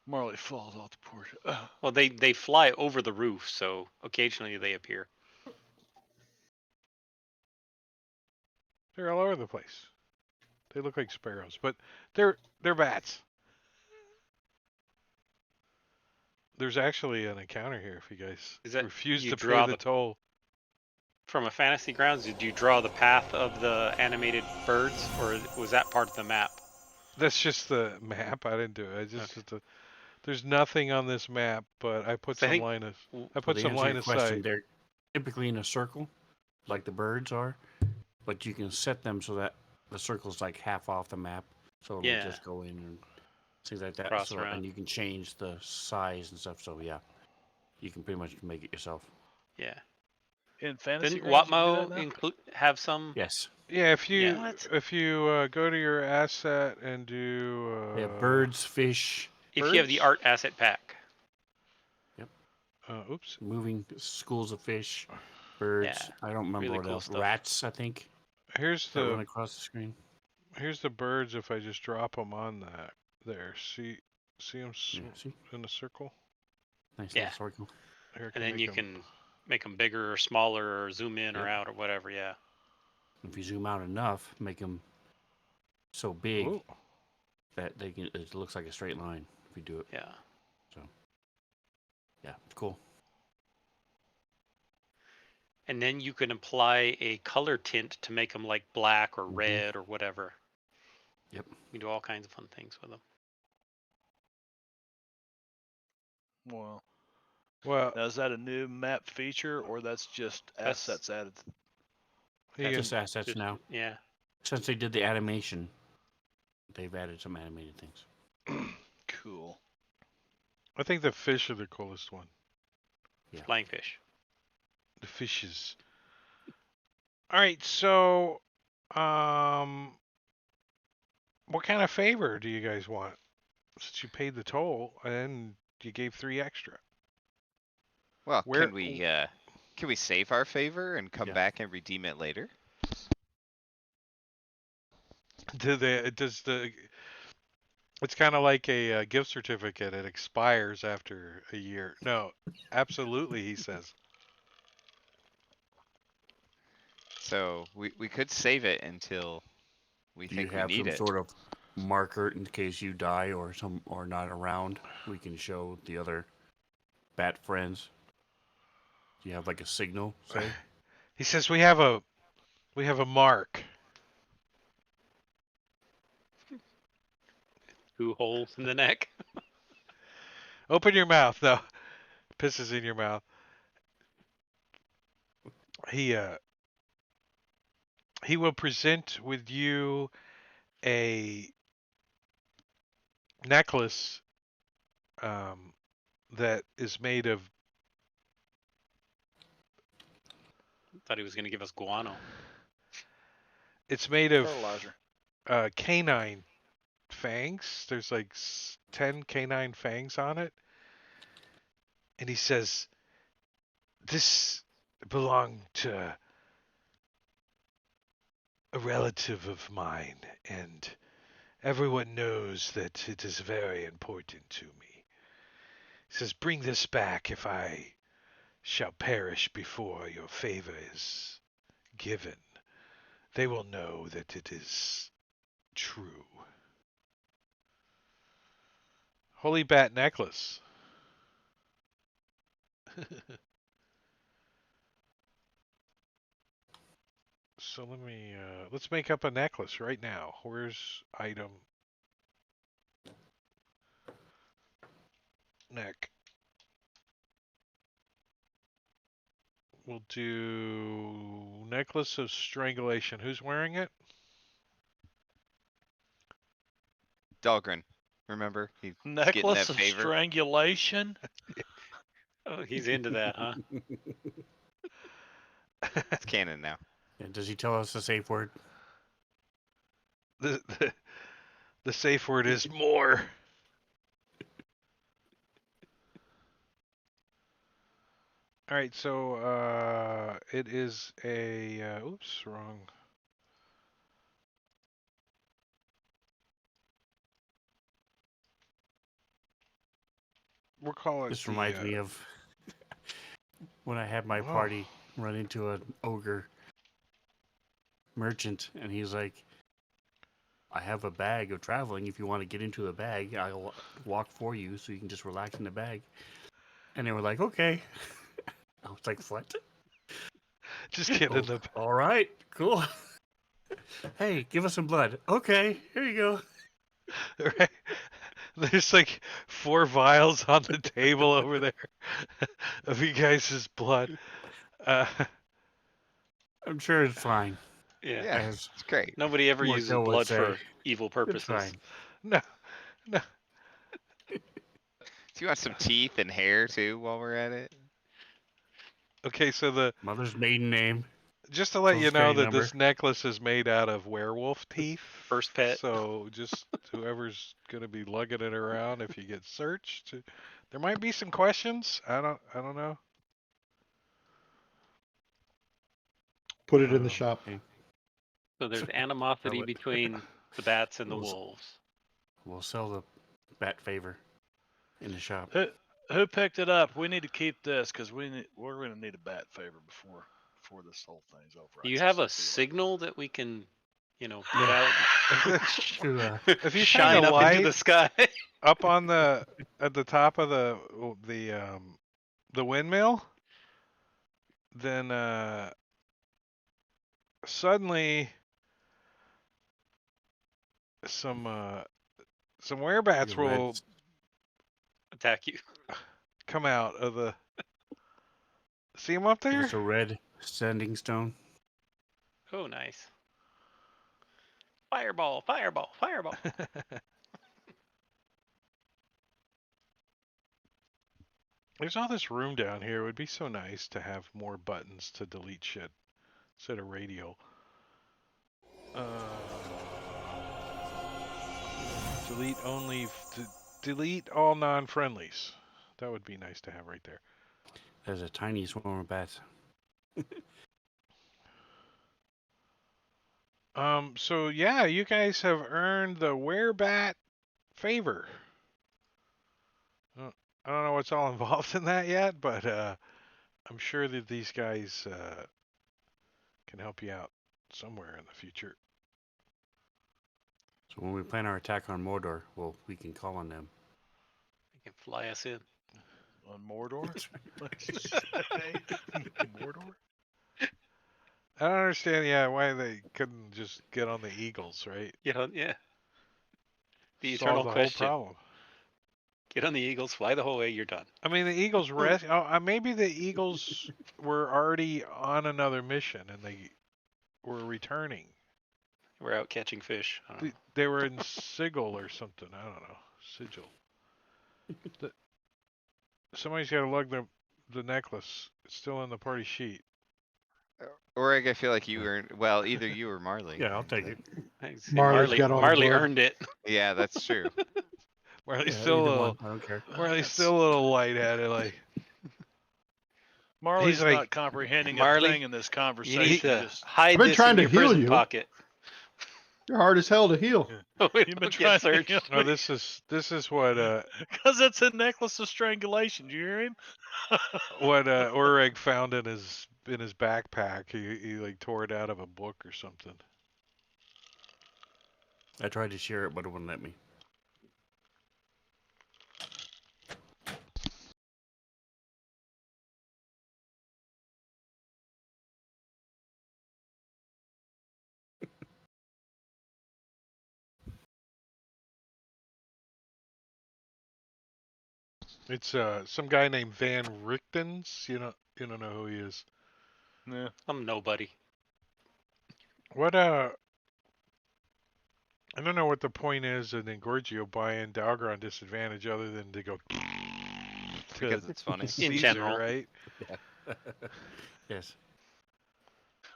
Marley falls off the porch. Ugh. Well, they fly over the roof, so occasionally they appear. They're all over the place. They look like sparrows, but they're bats. There's actually an encounter here if you guys Is that refuse you to pay draw the toll. From a fantasy grounds, did you draw the path of the animated birds, or was that part of the map? That's just the map. I didn't do it. I just there's nothing on this map, but I put So I some think line of I Well, put to some answer line your of question, sight. they're typically in a circle, like the birds are, but you can set them so that the circle's like half off the map, so it'll Yeah. just go in and things like that. Cross So, around. and you can change the size and stuff. So yeah, you can pretty much make it yourself. Yeah. In fantasy Didn't grounds, you can do Watmo that now? have some? Yes, Yeah, if you What? go to your asset and do they have birds, fish, If you have the birds? art asset pack. Oops. moving schools of fish, birds. Yeah, I don't remember really what cool else. stuff. Rats, I think, Here's that run the across the screen. birds. If I just drop them on that there, see them Yeah, see, in a circle. nice Yeah. little circle. Here, I And then make you 'em- can make them bigger or smaller, or zoom in or Yep. out or whatever. Yeah. If you zoom out enough, make them so big Ooh. that they can. It looks like a straight line if you do it. Yeah. Yeah, it's cool. And then you can apply a color tint to make them like black or Mhm. red or whatever. Yep. We do all kinds of fun things with them. Well, Well, now is that a new map feature or that's just That's- assets added? you can, Just assets Just- now. Yeah. Since they did the animation, they've added some animated things. Cool. I think the fish are the coolest one. Yeah. Flying fish. The fishes. All right, so what kind of favor do you guys want? Since you paid the toll and you gave 3 extra. Well, Where can we save our favor and come Yeah. back and redeem it later? does the it's kind of like a gift certificate. It expires after a year. No, absolutely, he says. So we could save it until we Do you think we have need some it. sort of marker in case you die or not around? We can show the other bat friends. Do you have like a signal, say? He says we have a mark. 2 holes in the neck. Open your mouth. No, pisses in your mouth. He will present with you a necklace that is made of Thought he was going to give us guano. it's made of Fertilizer. canine fangs. There's like 10 canine fangs on it. And he says, this belonged to a relative of mine, and everyone knows that it is very important to me. He says, bring this back if I shall perish before your favor is given. They will know that it is true. Holy bat necklace. So let's make up a necklace right now. Where's item? Neck. We'll do necklace of strangulation. Who's wearing it? Dahlgren, remember? He's getting that Necklace of favor. strangulation? Oh, he's into that, huh? It's canon now. Yeah, does he tell us the safe word? the, the the safe word is more. All right, so it is a oops, wrong. We'll call it This the reminds me of when I had my oh. party run into an ogre merchant, and he's like, I have a bag of traveling. If you want to get into the bag, I'll walk for you so you can just relax in the bag. And they were like, okay. I was like, what? Just get in the All right, cool. Hey, give us some blood. Okay, here you go. right. There's like 4 vials on the table over there of you guys' blood. I'm sure it's fine. Yeah. Yeah, As it's great. Nobody ever Morkel uses would blood say, for evil it's purposes. fine. no. Do you want some teeth and hair too while we're at it? Okay, so Mother's maiden name. just to let Social you know security that number. this necklace is made out of werewolf teeth. First pet. So just whoever's gonna be lugging it around, if you get searched, there might be some questions. I don't know. Put it in the Um, shop. Okay. So there's animosity Sell it. between the bats and the We'll s- wolves. We'll sell the bat favor in the shop. Who picked it up? We need to keep this because we're going to need a bat favor before this whole thing's over. Do you I'd have a say see signal that we can, put out, To, if you shine shine a up into light the sky? up on at the top of the windmill, then suddenly some werebats Your will reds. Attack you. come out of the. See them up Give there? us a red sending stone. Oh, nice. Fireball, fireball, fireball. There's all this room down here. It would be so nice to have more buttons to delete shit instead of radial. Delete only. Delete all non-friendlies. That would be nice to have right there. There's a tiny swarm of bats. So yeah, you guys have earned the werebat favor. I don't know what's all involved in that yet, but I'm sure that these guys can help you out somewhere in the future. So when we plan our attack on Mordor, well, we can call on them. They can fly us in. On Mordor? Mordor? I don't understand, yeah, why they couldn't just get on the Eagles, right? Yeah. The Solve eternal the question. whole problem. Get on the Eagles, fly the whole way, you're done. I mean, the Eagles maybe the Eagles were already on another mission and they were returning. We're out catching fish. I don't know. They were in Sigil or something. I don't know. Sigil. Somebody's got to lug the necklace. It's still in the party sheet. Orig, I feel like you earned. Well, either you or Marley. Yeah, I'll take it. I see Marley's got all the Marley blood. earned it. Yeah, that's true. Marley's Yeah, still a either little. one. I don't care. Marley's That's- still a little lightheaded. Like Marley's like- not comprehending Marley, a thing in this You conversation. need to Just, hide I've been this trying in to your heal prison you. pocket. You're hard as hell to heal. Oh, you've been don't trying get searched. to no, this is what because it's a necklace of strangulation. Do you hear him? Oreg found in his backpack. He like tore it out of a book or something. I tried to share it, but it wouldn't let me. It's some guy named Van Richtens. You don't know who he is. Yeah. I'm nobody. What I don't know what the point is in Engorgio buying Dalgar on disadvantage other than to go Because it's funny. Caesar, general. right? Yes.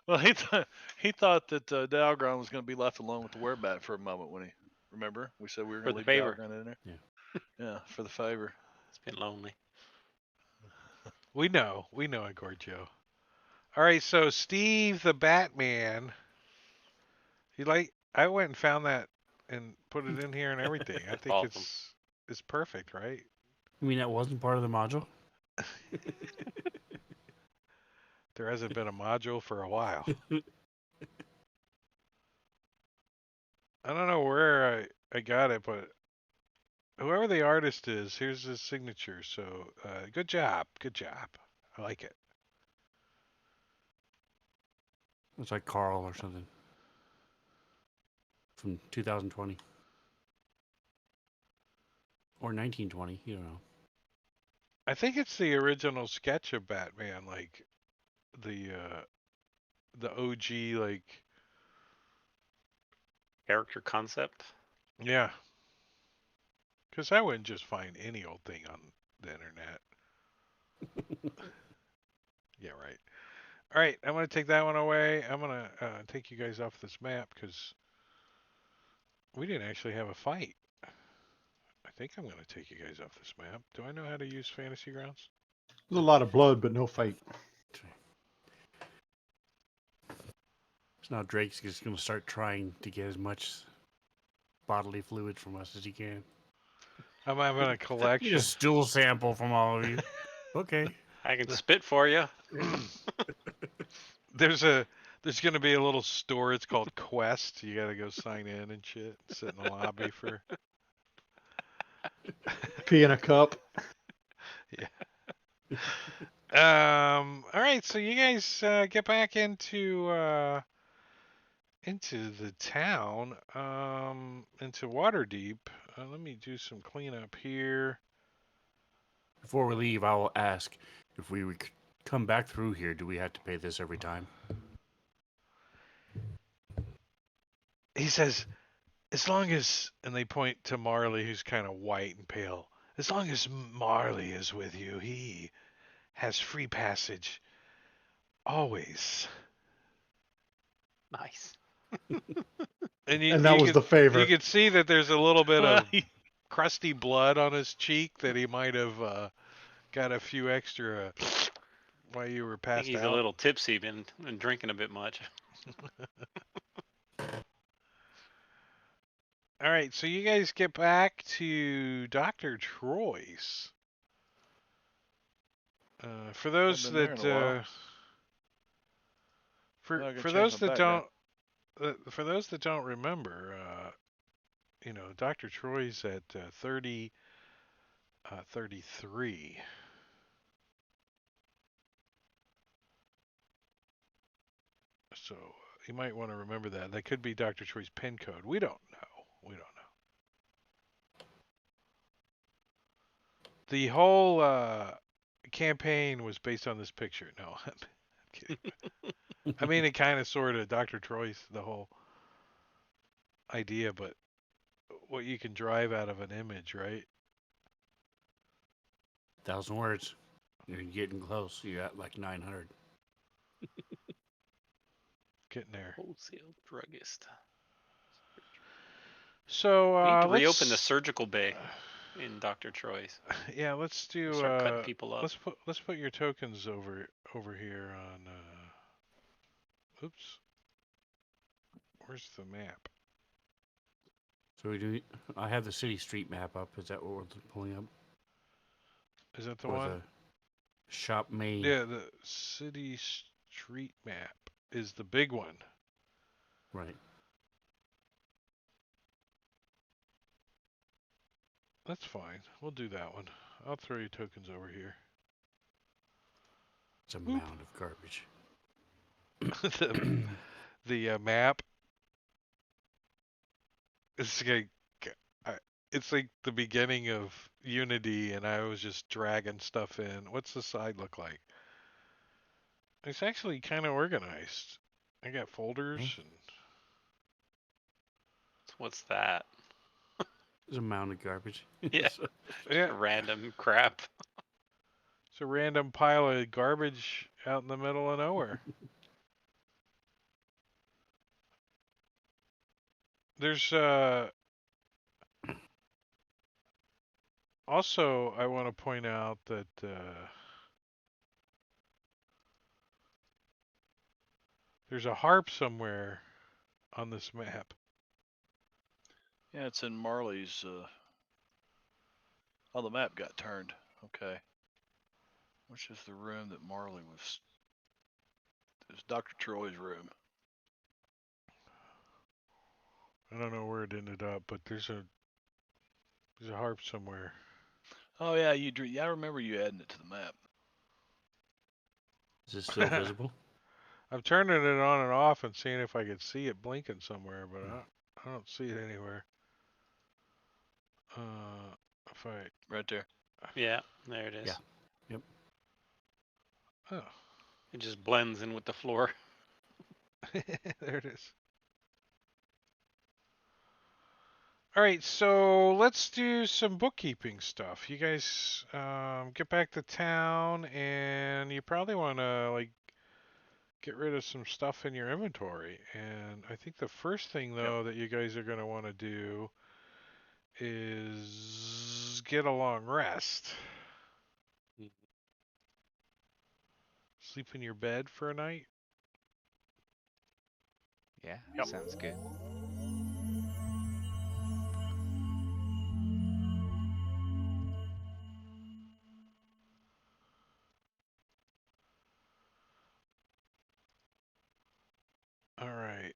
Well, he thought that Dalgron was going to be left alone with the werebat for a moment when he. Remember, we said we were For going the to leave favor. Dalgron in there. Yeah. Yeah, for the favor. It's been lonely. We know Engorgio. All right, so Steve the Batman. I went and found that and put it in here and everything. I think Awesome. it's perfect, right? You mean that wasn't part of the module? There hasn't been a module for a while. I don't know where I got it, but whoever the artist is, here's his signature. So good job. I like it. It's like Carl or something. From 2020. Or 1920, you don't know. I think it's the original sketch of Batman, like the OG, like Character concept. yeah. Because I wouldn't just find any old thing on the internet. Yeah, right. All right, I'm gonna take that one away. I'm gonna take you guys off this map because we didn't actually have a fight. I think I'm gonna take you guys off this map. Do I know how to use Fantasy Grounds? There's a lot of blood, but no fight. So now Drake's just going to start trying to get as much bodily fluid from us as he can. I'm having a You collection. just stool sample from all of you. Okay. I can spit for you. There's gonna be a little store. It's called Quest. You gotta go sign in and shit. Sit in the lobby for. Pee in a cup. All right, so you guys get back into into the town, into Waterdeep. Let me do some cleanup here. Before we leave, I will ask if we would come back through here. Do we have to pay this every time? He says, as long as, and they point to Marley, who's kind of white and pale. As long as Marley is with you, he has free passage. Always. Nice. And And that was the favor. you could see that there's a little bit of crusty blood on his cheek that he might have got a few extra while you were I think passed he's out. a little tipsy, been drinking a bit much. All right, so you guys get back to Dr. Troy's. For those Haven't been there that in a while. for Well, I gotta for change those my that background. don't for those that don't remember, Dr. Troy's at 33. So you might want to remember that. That could be Dr. Troy's pin code. We don't know. We don't know. The whole campaign was based on this picture. No, I'm kidding. I mean, it kind of, sort of, Dr. Troy's the whole idea, but what you can drive out of an image, right? 1,000 words. You're getting close. You're at like 900. Getting there. Wholesale druggist. So We need to let's reopen the surgical bay in Dr. Troy's. yeah, let's do Start cutting people up. let's put your tokens over here on oops. Where's the map? So we do. I have the city street map up. Is that what we're pulling up? Is that the Or one? the shop main? Yeah, the city street map is the big one. Right. That's fine. We'll do that one. I'll throw your tokens over here. It's a Oop. mound of garbage. the map. It's like it's like the beginning of Unity, and I was just dragging stuff in. What's the side look like? It's actually kind of organized. I got folders Okay. and What's that? It's a mound of garbage. Yeah. So- yeah, Random crap. it's a random pile of garbage out in the middle of nowhere. There's also, I want to point out that there's a harp somewhere on this map. Yeah, it's in Marley's. Oh, the map got turned. Okay. Which is the room that Marley was? It was Dr. Troy's room. I don't know where it ended up, but there's a harp somewhere. Oh yeah, you drew. Yeah, I remember you adding it to the map. Is this still visible? I'm turning it on and off and seeing if I could see it blinking somewhere, but I don't see it anywhere. If I Right there. Yeah, there it is. Yeah. Yep. oh, It just blends in with the floor. there it is. All right, so let's do some bookkeeping stuff. You guys get back to town, and you probably want to get rid of some stuff in your inventory. And I think the first thing though that you guys are going to want to do is get a long rest. Sleep in your bed for a night. Yeah, Yep. sounds good. All right.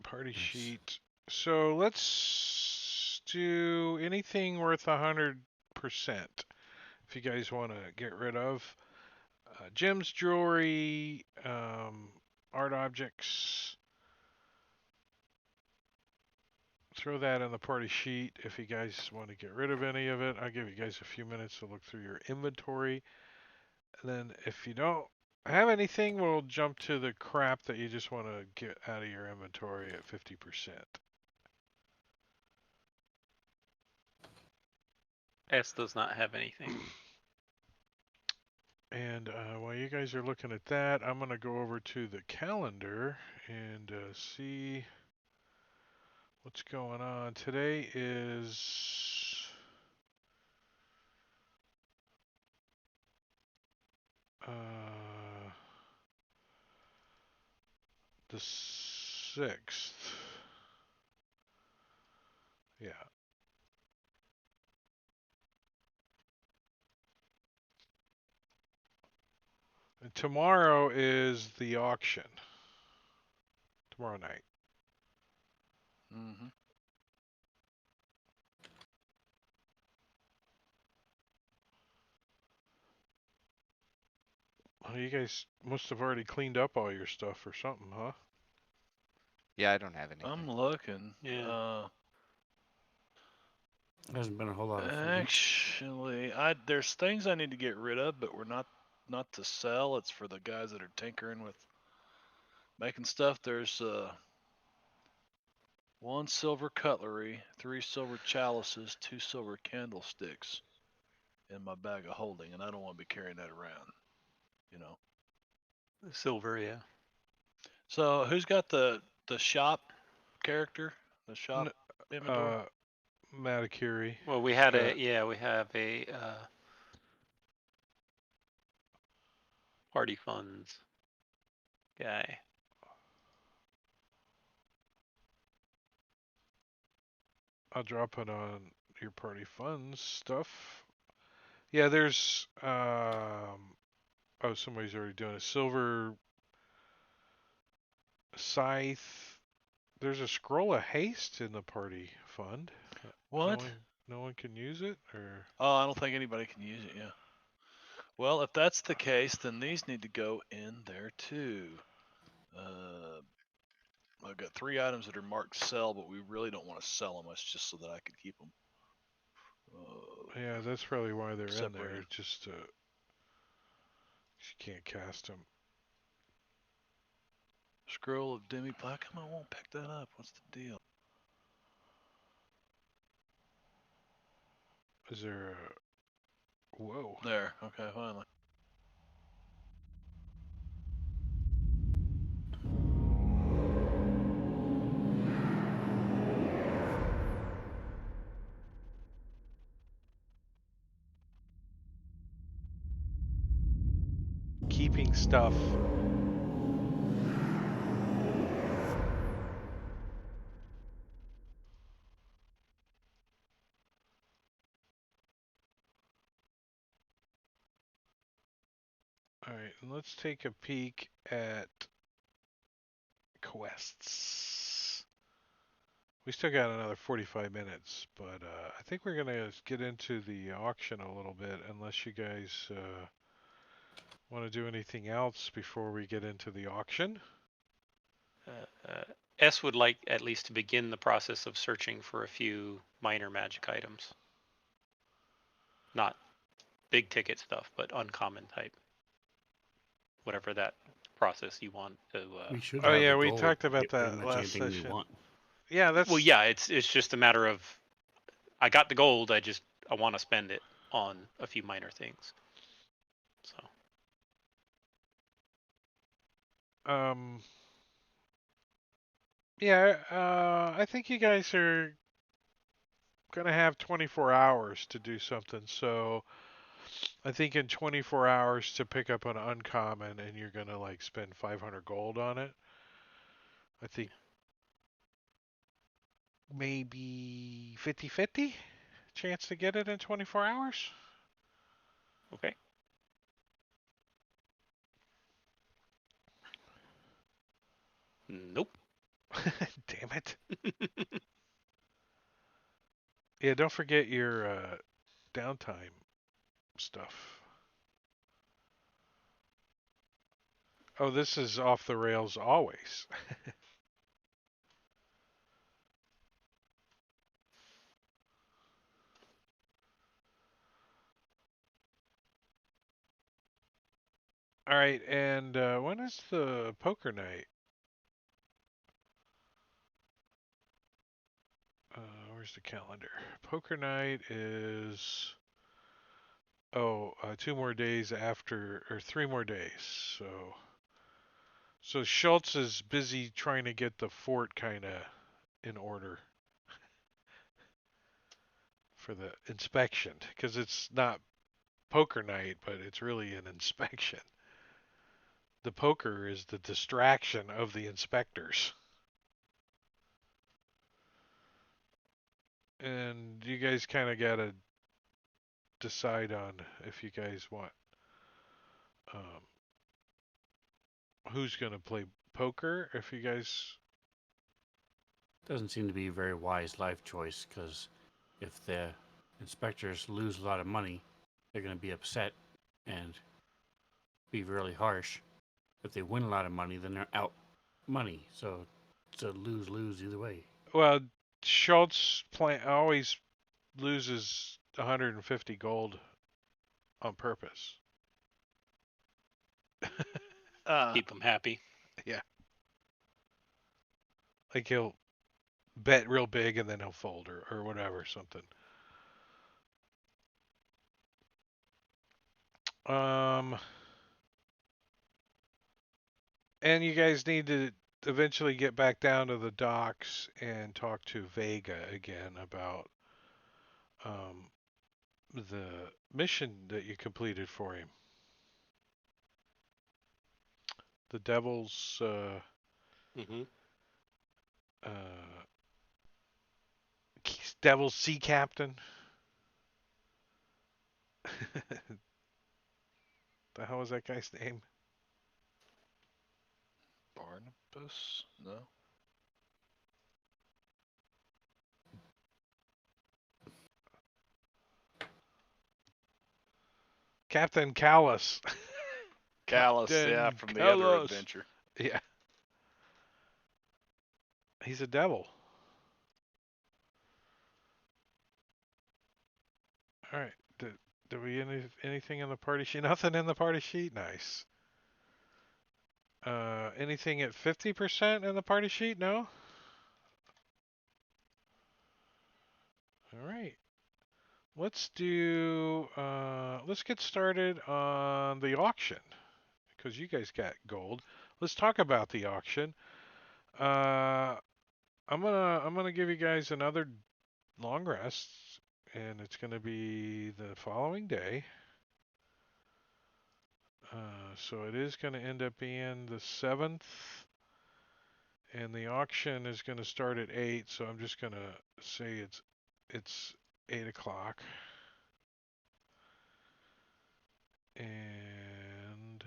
Party Nice. sheet. So let's do anything worth 100%. If you guys want to get rid of gems, jewelry, art objects, throw that in the party sheet if you guys want to get rid of any of it. I'll give you guys a few minutes to look through your inventory. And then if you don't have anything, we'll jump to the crap that you just want to get out of your inventory at 50%. S does not have anything. And while you guys are looking at that, I'm going to go over to the calendar and see what's going on. Today is the 6th. Yeah. And tomorrow is the auction. Tomorrow night. Mm-hmm. Well, you guys must have already cleaned up all your stuff or something, huh? Yeah, I don't have anything. I'm looking. Yeah. Hasn't been a whole lot of food. Actually, there's things I need to get rid of, but we're not to sell. It's for the guys that are tinkering with making stuff. There's 1 silver cutlery, 3 silver chalices, 2 silver candlesticks in my bag of holding, and I don't want to be carrying that around. You know. Silver, yeah. So who's got the shop character? The shop inventory? Matakiri. Well, we had we have a party funds guy. I'll drop it on your party funds stuff. Yeah, there's oh, somebody's already doing a silver scythe. There's a scroll of haste in the party fund. What? No one can use it, or Oh, I don't think anybody can use it. Yeah. Well, if that's the case, then these need to go in there too. I've got 3 items that are marked sell, but we really don't want to sell them. It's just so that I could keep them. yeah, that's probably why they're in Separated. there. Just you can't cast them. Scroll of Demi. How come I won't pick that up? What's the deal? Is there a whoa? There. Okay, finally. Keeping stuff. All right, and let's take a peek at quests. We still got another 45 minutes, but I think we're gonna get into the auction a little bit, unless you guys want to do anything else before we get into the auction. S would like at least to begin the process of searching for a few minor magic items. Not big ticket stuff, but uncommon type. Whatever that process you want to. We should Oh have yeah, the we gold talked to about get pretty that much last anything we session. want. Yeah, that's Well, yeah, it's just a matter of I got the gold. I want to spend it on a few minor things. So. Yeah, I think you guys are gonna have 24 hours to do something. So I think in 24 hours to pick up an uncommon, and you're gonna like spend 500 gold on it. I think maybe 50-50 chance to get it in 24 hours. Okay. Nope. Damn it. Yeah, don't forget your downtime stuff. Oh, this is off the rails always. All right, and when is the poker night? Where's the calendar? Poker night is 2 more days after, or 3 more days. So Schultz is busy trying to get the fort kind of in order for the inspection, because it's not poker night, but it's really an inspection. The poker is the distraction of the inspectors. And you guys kind of got to decide on if you guys want um, who's going to play poker. If you guys, Doesn't seem to be a very wise life choice because if the inspectors lose a lot of money, they're going to be upset and be really harsh. If they win a lot of money, then they're out money. So it's a lose-lose either way. well, Schultz always loses 150 gold on purpose. Keep them happy. Yeah. Like he'll bet real big and then he'll fold or whatever, something. And you guys need to eventually get back down to the docks and talk to Vega again about the mission that you completed for him. The Devil's Mm-hmm. uh, Devil's Sea Captain. The hell was that guy's name? Barnabas? No. Captain Callus. Callus, yeah, Captain from the other Callus. adventure. Yeah. He's a devil. All right. Do we anything in the party sheet? Nothing in the party sheet. Nice. Anything at 50% in the party sheet? No. All right. Let's do. Let's get started on the auction because you guys got gold. Let's talk about the auction. Uh, I'm gonna give you guys another long rest, and it's gonna be the following day. So it is gonna end up being the 7th, and the auction is gonna start at 8. So I'm just gonna say it's 8 o'clock, and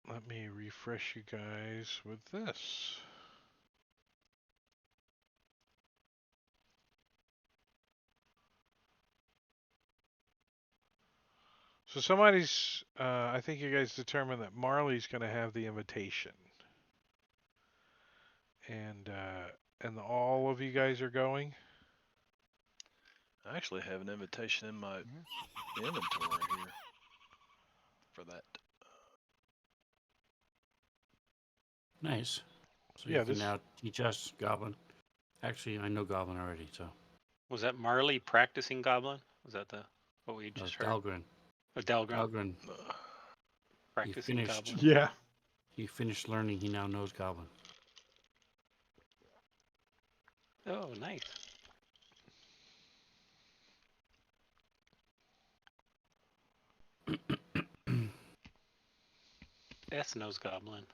let me refresh you guys with this. So I think you guys determined that Marley's going to have the invitation, and all of you guys are going. I actually have an invitation in my inventory here for that. Nice. So Yeah, you can this. now teach us Goblin. Actually, I know Goblin already, so. Was that Marley practicing Goblin? Was that what we No, just it's heard? Dahlgren. Oh, Dalgrim Dahlgren, practicing finished. Goblin. Yeah. he finished learning. He now knows Goblin. Oh, nice. S knows Goblin.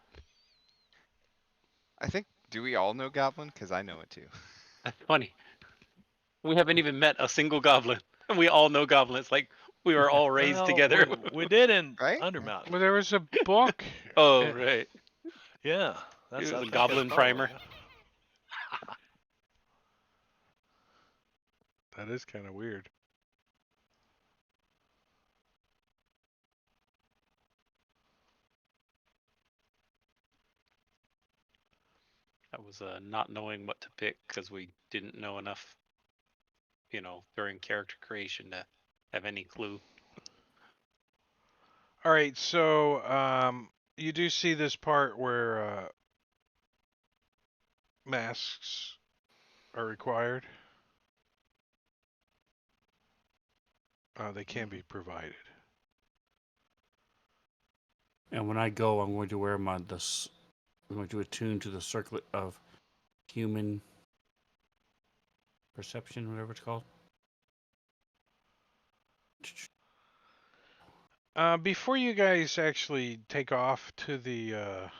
I think. Do we all know Goblin? Because I know it too. That's funny. We haven't even met a single Goblin, and we all know Goblin. It's like we were all raised Well, together. we did in Right? Undermountain. Well, there was a book. Oh, right. Yeah, It was I a think Goblin that's probably primer. it. That is kind of weird. That was not knowing what to pick because we didn't know enough, during character creation to have any clue. All right, so you do see this part where masks are required. They can be provided. And when I go, I'm going to wear my this. I'm going to attune to the circlet of human perception, whatever it's called. Before you guys actually take off to Here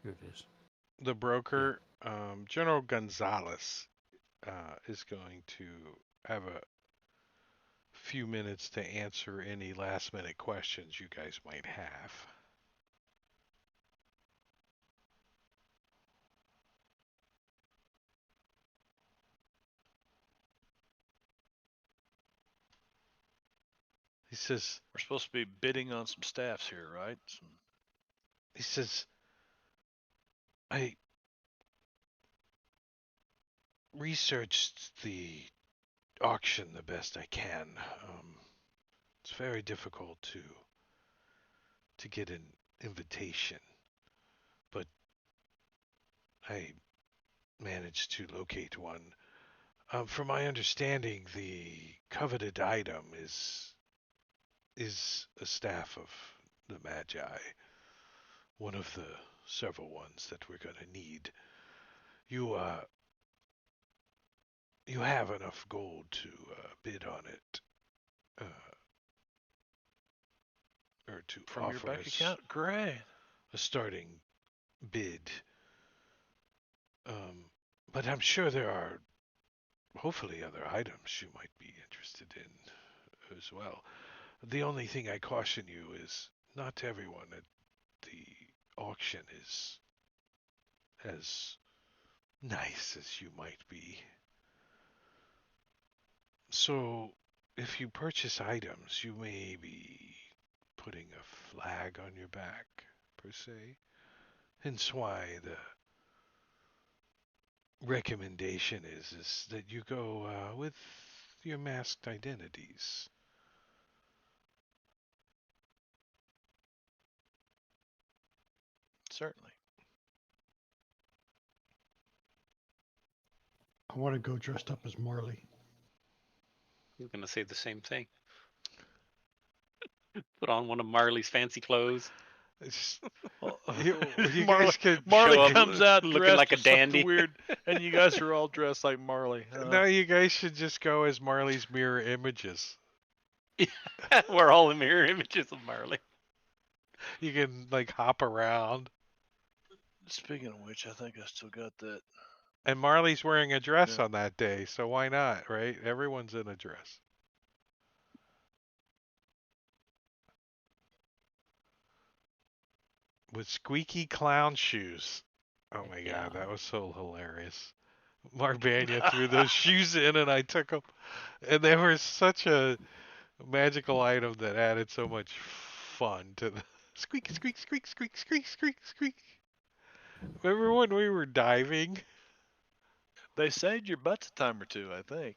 it is. the broker, General Gonzalez is going to have a few minutes to answer any last minute questions you guys might have. He says, We're supposed to be bidding on some staffs here, right? he says, I researched the auction the best I can. It's very difficult to get an invitation, but I managed to locate one. From my understanding, the coveted item is a staff of the Magi, one of the several ones that we're going to need. You you have enough gold to bid on it, uh, or to From your offer bank us account? Great. a starting bid. But I'm sure there are hopefully other items you might be interested in as well. The only thing I caution you is not everyone at the auction is as nice as you might be. So, if you purchase items, you may be putting a flag on your back, per se. Hence why the recommendation is that you go with your masked identities. Certainly. I want to go dressed up as Marley. I was gonna say the same thing. Put on one of Marley's fancy clothes. It's, Well, you Marley, guys could Marley Show up comes out looking dressed like a as something dandy. weird, and you guys are all dressed like Marley. no, you guys should just go as Marley's mirror images. We're all the mirror images of Marley. You can like hop around. Speaking of which, I think I still got that. And Marley's wearing a dress Yeah. on that day, so why not, right? Everyone's in a dress. With squeaky clown shoes. Oh my Yeah. god, that was so hilarious. Mark Banya threw those shoes in and I took them. And they were such a magical item that added so much fun to the squeak, squeak, squeak, squeak, squeak, squeak, squeak. Remember when we were diving? They saved your butts a time or two, I think.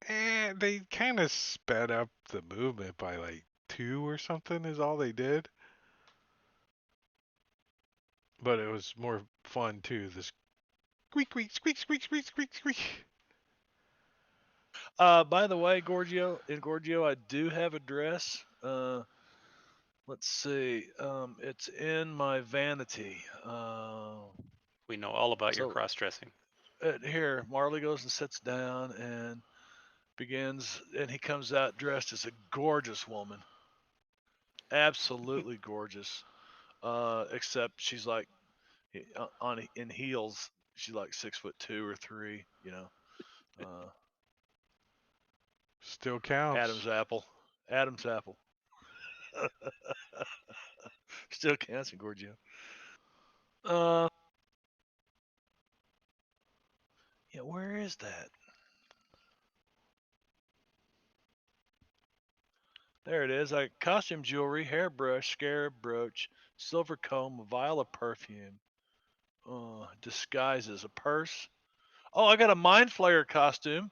And they kind of sped up the movement by like 2 or something, is all they did. But it was more fun too. The squeak, squeak, squeak, squeak, squeak, squeak, squeak. By the way, Gorgio, I do have a dress. Let's see. It's in my vanity. We know all about your So cross dressing. here, Marley goes and sits down and begins, and he comes out dressed as a gorgeous woman, absolutely gorgeous. Except she's like on in heels. She's like 6'2" or 3. Still counts. Adam's apple. Adam's apple. Still counts in Gorgio. Uh, yeah, where is that? There it is. Like costume jewelry, hairbrush, scarab brooch, silver comb, a vial of perfume. Disguises, a purse. Oh, I got a mind flayer costume.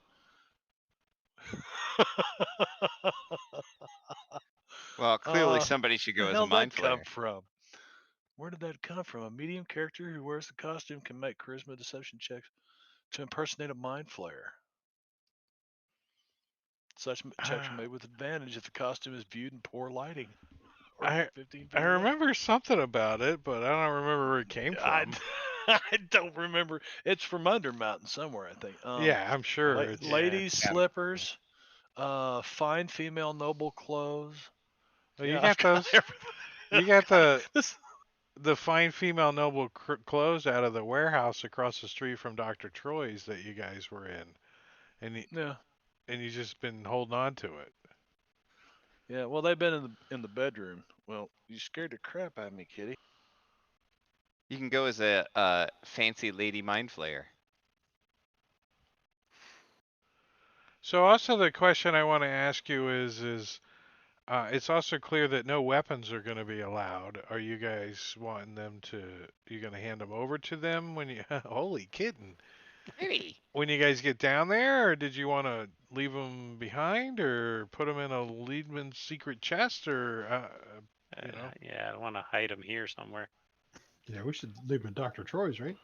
Well, clearly somebody should Where go the as a hell mind that come flayer. from? Where did that come from? A medium character who wears the costume can make charisma deception checks to impersonate a mind flayer. Such checks are Uh, made with advantage if the costume is viewed in poor lighting or I 15 I feet away. remember something about it, but I don't remember where it came I, from. I don't remember. It's from Under Mountain somewhere, I think. Yeah, I'm sure it's. Yeah. Ladies' Gotta be. slippers, fine female noble clothes. Well, you Yeah, I've got got those. everything. You got I've got the this. the fine female noble clothes out of the warehouse across the street from Dr. Troy's that you guys were in, and Yeah, you just been holding on to it. yeah. Well, they've been in the bedroom. Well, you scared the crap out of me, kitty. You can go as a fancy lady mind flayer. So also the question I want to ask you is it's also clear that no weapons are going to be allowed. Are you guys wanting them to? You going to hand them over to them when you? Holy kitten! Maybe. When you guys get down there, or did you want to leave them behind, or put them in a Leadman secret chest, or you know? Yeah, I want to hide them here somewhere. Yeah, we should leave him at Dr. Troy's, right?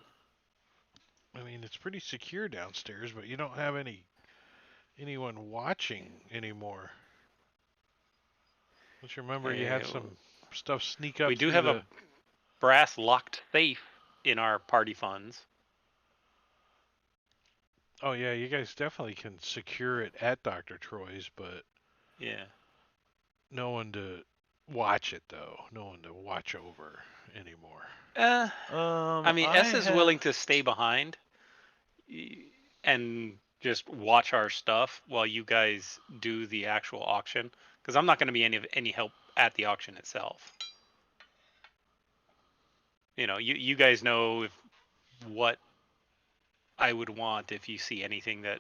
I mean, it's pretty secure downstairs, but you don't have anyone watching anymore. Don't you remember you had Uh, some stuff sneak we up do through have a the? brass locked safe in our party funds. Oh yeah, you guys definitely can secure it at Dr. Troy's, but Yeah. no one to watch it though. No one to watch over anymore. Uh, I mean, I S is willing have. to stay behind and just watch our stuff while you guys do the actual auction, because I'm not going to be any help at the auction itself. You guys know if what I would want if you see anything that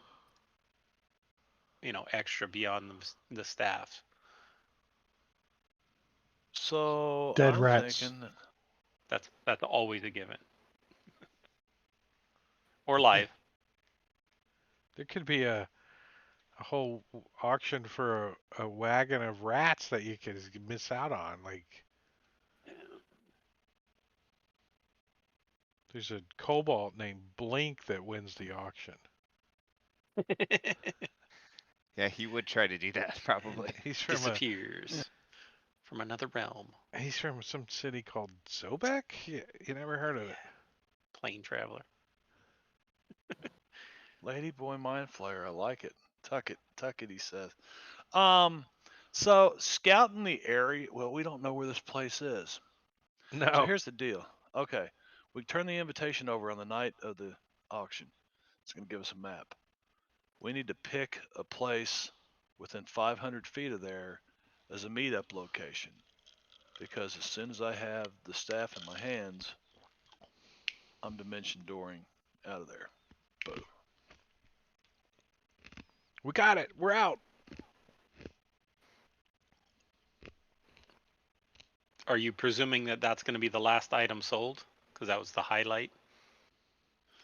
extra beyond the staff. So Dead I'm rats. thinking. That's always a given. Or live. There could be a whole auction for a wagon of rats that you could miss out on. Like there's a kobold named Blink that wins the auction. Yeah, he would try to do that And probably. He's from a disappears from another realm. he's from some city called Zobek. You never heard of it? Plane traveler. Lady boy mind flayer. I like it. Tuck it. He says. Um, so scouting the area. Well, we don't know where this place is. So No. here's the deal. Okay, we turn the invitation over on the night of the auction. It's going to give us a map. We need to pick a place within 500 feet of there as a meetup location because as soon as I have the staff in my hands, I'm dimension dooring out of there. Boom. We got it. We're out. Are you presuming that that's going to be the last item sold? Because that was the highlight,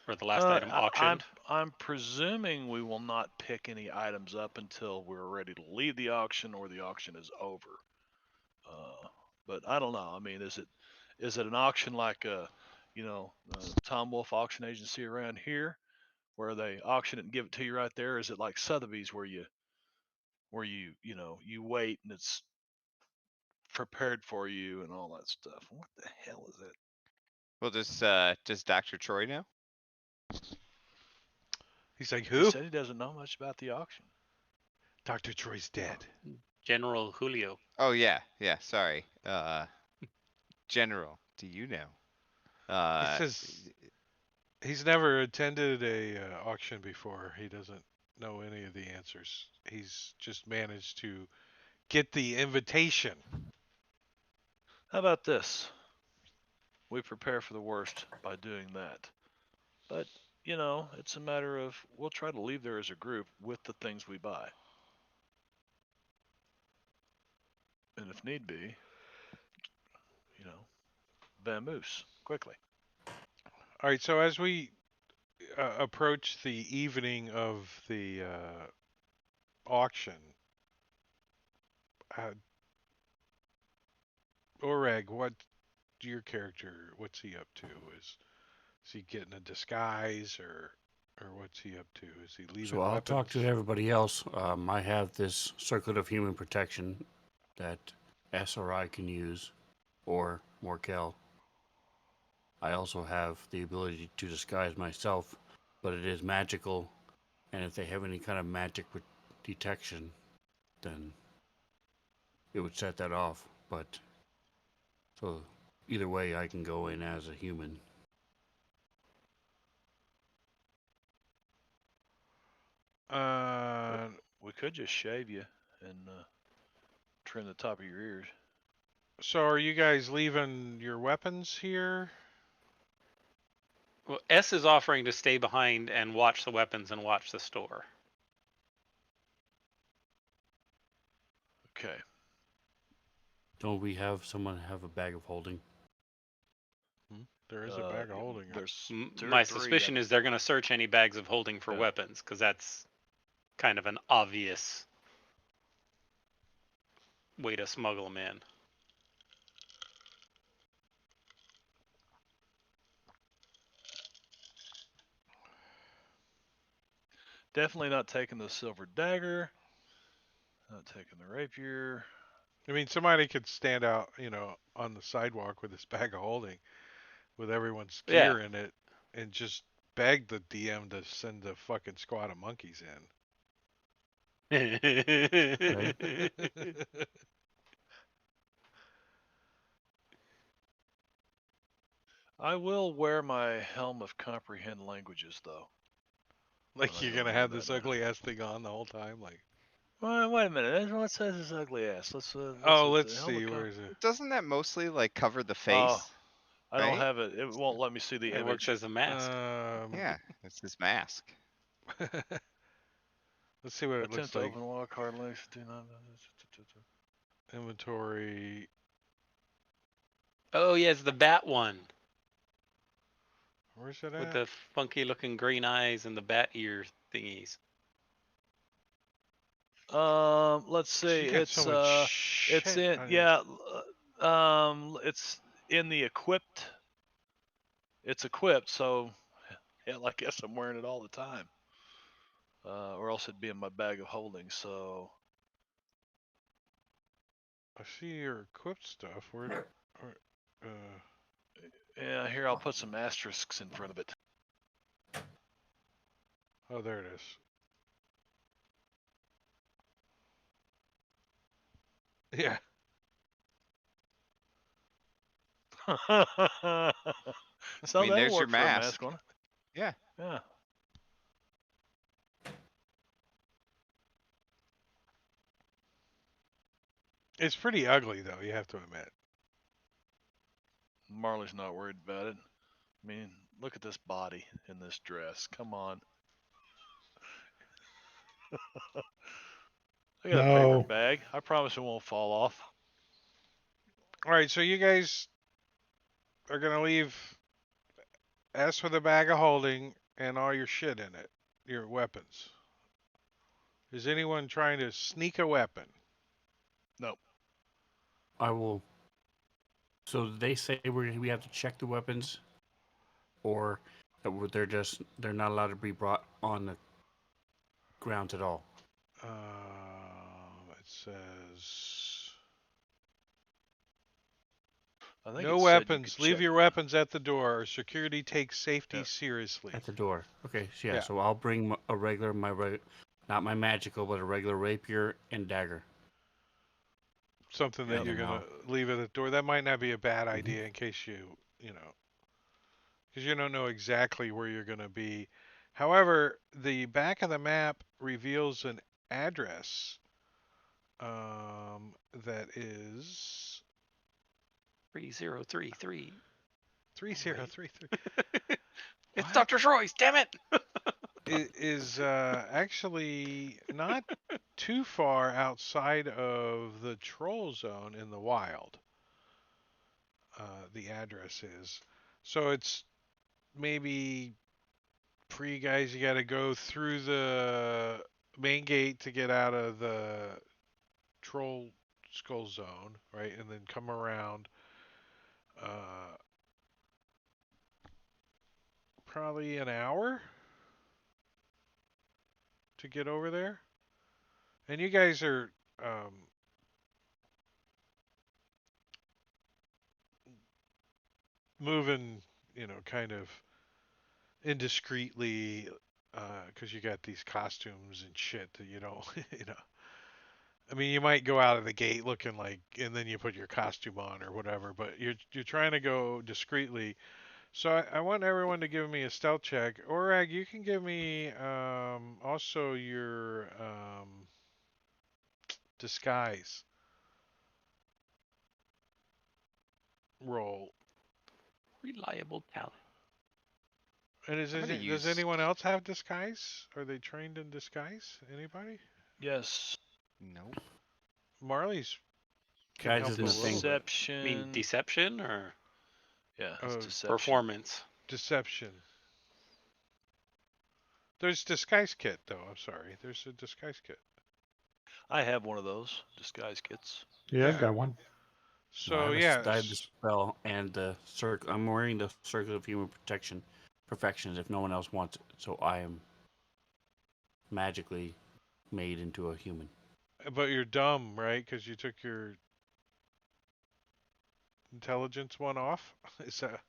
or the last item I, I'm auctioned. I'm presuming we will not pick any items up until we're ready to leave the auction or the auction is over. But I don't know. I mean, is it an auction like Tom Wolf Auction Agency around here where they auction it and give it to you right there? Or is it like Sotheby's where you wait and it's prepared for you and all that stuff? What the hell is it? Well, does Dr. Troy know? He's like, He who? said he doesn't know much about the auction. Dr. Troy's dead. General Julio. Oh yeah, yeah. Sorry, General. Do you know? He Uh, says he's never attended a auction before. He doesn't know any of the answers. He's just managed to get the invitation. How about this? We prepare for the worst by doing that. But, it's a matter of we'll try to leave there as a group with the things we buy. And if need be, you know, vamoose quickly. All right, so as we approach the evening of the auction, uh, Oreg, what your character? What's he up to? Is he getting a disguise or what's he up to? Is he So leaving I'll talk weapons? to everybody else. I have this circlet of human protection that S or I can use, or Morkel. I also have the ability to disguise myself, but it is magical, and if they have any kind of magic detection, then it would set that off. But so either way, I can go in as a human. Uh, We could just shave you and trim the top of your ears. so are you guys leaving your weapons here? Well, S is offering to stay behind and watch the weapons and watch the store. Okay. Don't we have someone have a bag of holding? There is a bag of holding. There's My three. suspicion is they're going to search any bags of holding for Yeah. weapons, because that's kind of an obvious way to smuggle them in. Definitely not taking the silver dagger. Not taking the rapier. I mean, somebody could stand out, on the sidewalk with this bag of holding, with everyone's Yeah. gear in it, and just beg the DM to send a fucking squad of monkeys Okay. in. I will wear my helm of comprehend languages, though. Like I you're don't gonna have have that this now. ugly ass thing on the whole time, like. Wait a minute. What says this ugly ass? Let's Oh, let's the helm see. of Where is it? Doesn't that mostly like cover the Oh, face, I don't right? have it. It won't let me see the It works image. as a mask. Yeah, it's his mask. Let's see what it looks Attempt to like. open wild card links. Do not. Inventory. Oh, yeah, it's the bat one Where's it with at? the funky looking green eyes and the bat ear thingies. Let's see. You got so much It's shit in on your. yeah. It's in the equipped. It's equipped, so hell, I guess I'm wearing it all the time. Or else it'd be in my bag of holding. So I see your equipped stuff. Where? Uh, yeah, here I'll put some asterisks in front of it. oh, there it is. Yeah. So I mean, that'll there's your work for a mask. mask on. Yeah. Yeah. It's pretty ugly, though. You have to admit. Marley's not worried about it. I mean, look at this body in this dress. Come on. I got a paper No. bag. I promise it won't fall off. All right, so you guys are gonna leave S with a bag of holding and all your shit in it, your weapons. Is anyone trying to sneak a weapon? No. I will. So they say we have to check the weapons, or that they're not allowed to be brought on the ground at all. It says I think no it said you could weapons. Leave check your them. weapons at the door. Security takes safety Yeah. seriously. At the door. Okay, so yeah. Yeah. So I'll bring not my magical, but a regular rapier and dagger. Something that Yep. you're And gonna I'll. leave at the door. That might not be a bad Mhm. idea in case because you don't know exactly where you're gonna be. However, the back of the map reveals an address that is 3033. 3033. It's What? Dr. Troy's, damn it! Is actually not too far outside of the troll zone in the wild. The address is. So it's maybe for you guys, you got to go through the main gate to get out of the troll Skull Zone, right, and then come around. Probably an hour to get over there. And you guys are moving, kind of indiscreetly because you got these costumes and shit that you don't, you know. I mean, you might go out of the gate looking like, and then you put your costume on or whatever, but you're trying to go discreetly. So I want everyone to give me a stealth check. Orag, you can give me also your disguise roll. Reliable talent. And I'm gonna does use. anyone else have disguise? Are they trained in disguise? Anybody? Yes. Nope. Marley's can Guys help a isn't a little thing. bit. I mean, Deception. deception or Yeah, it's Oh, deception. performance? deception. There's disguise kit though. I'm sorry. There's a disguise kit. I have one of those disguise kits. Yeah, I've Yeah. got one. No, So I have the yes, spell and the circle. I'm wearing the circle of human protection, perfections. If no one else wants it, so I am magically made into a human. but you're dumb, right? Because you took your intelligence one off. Is that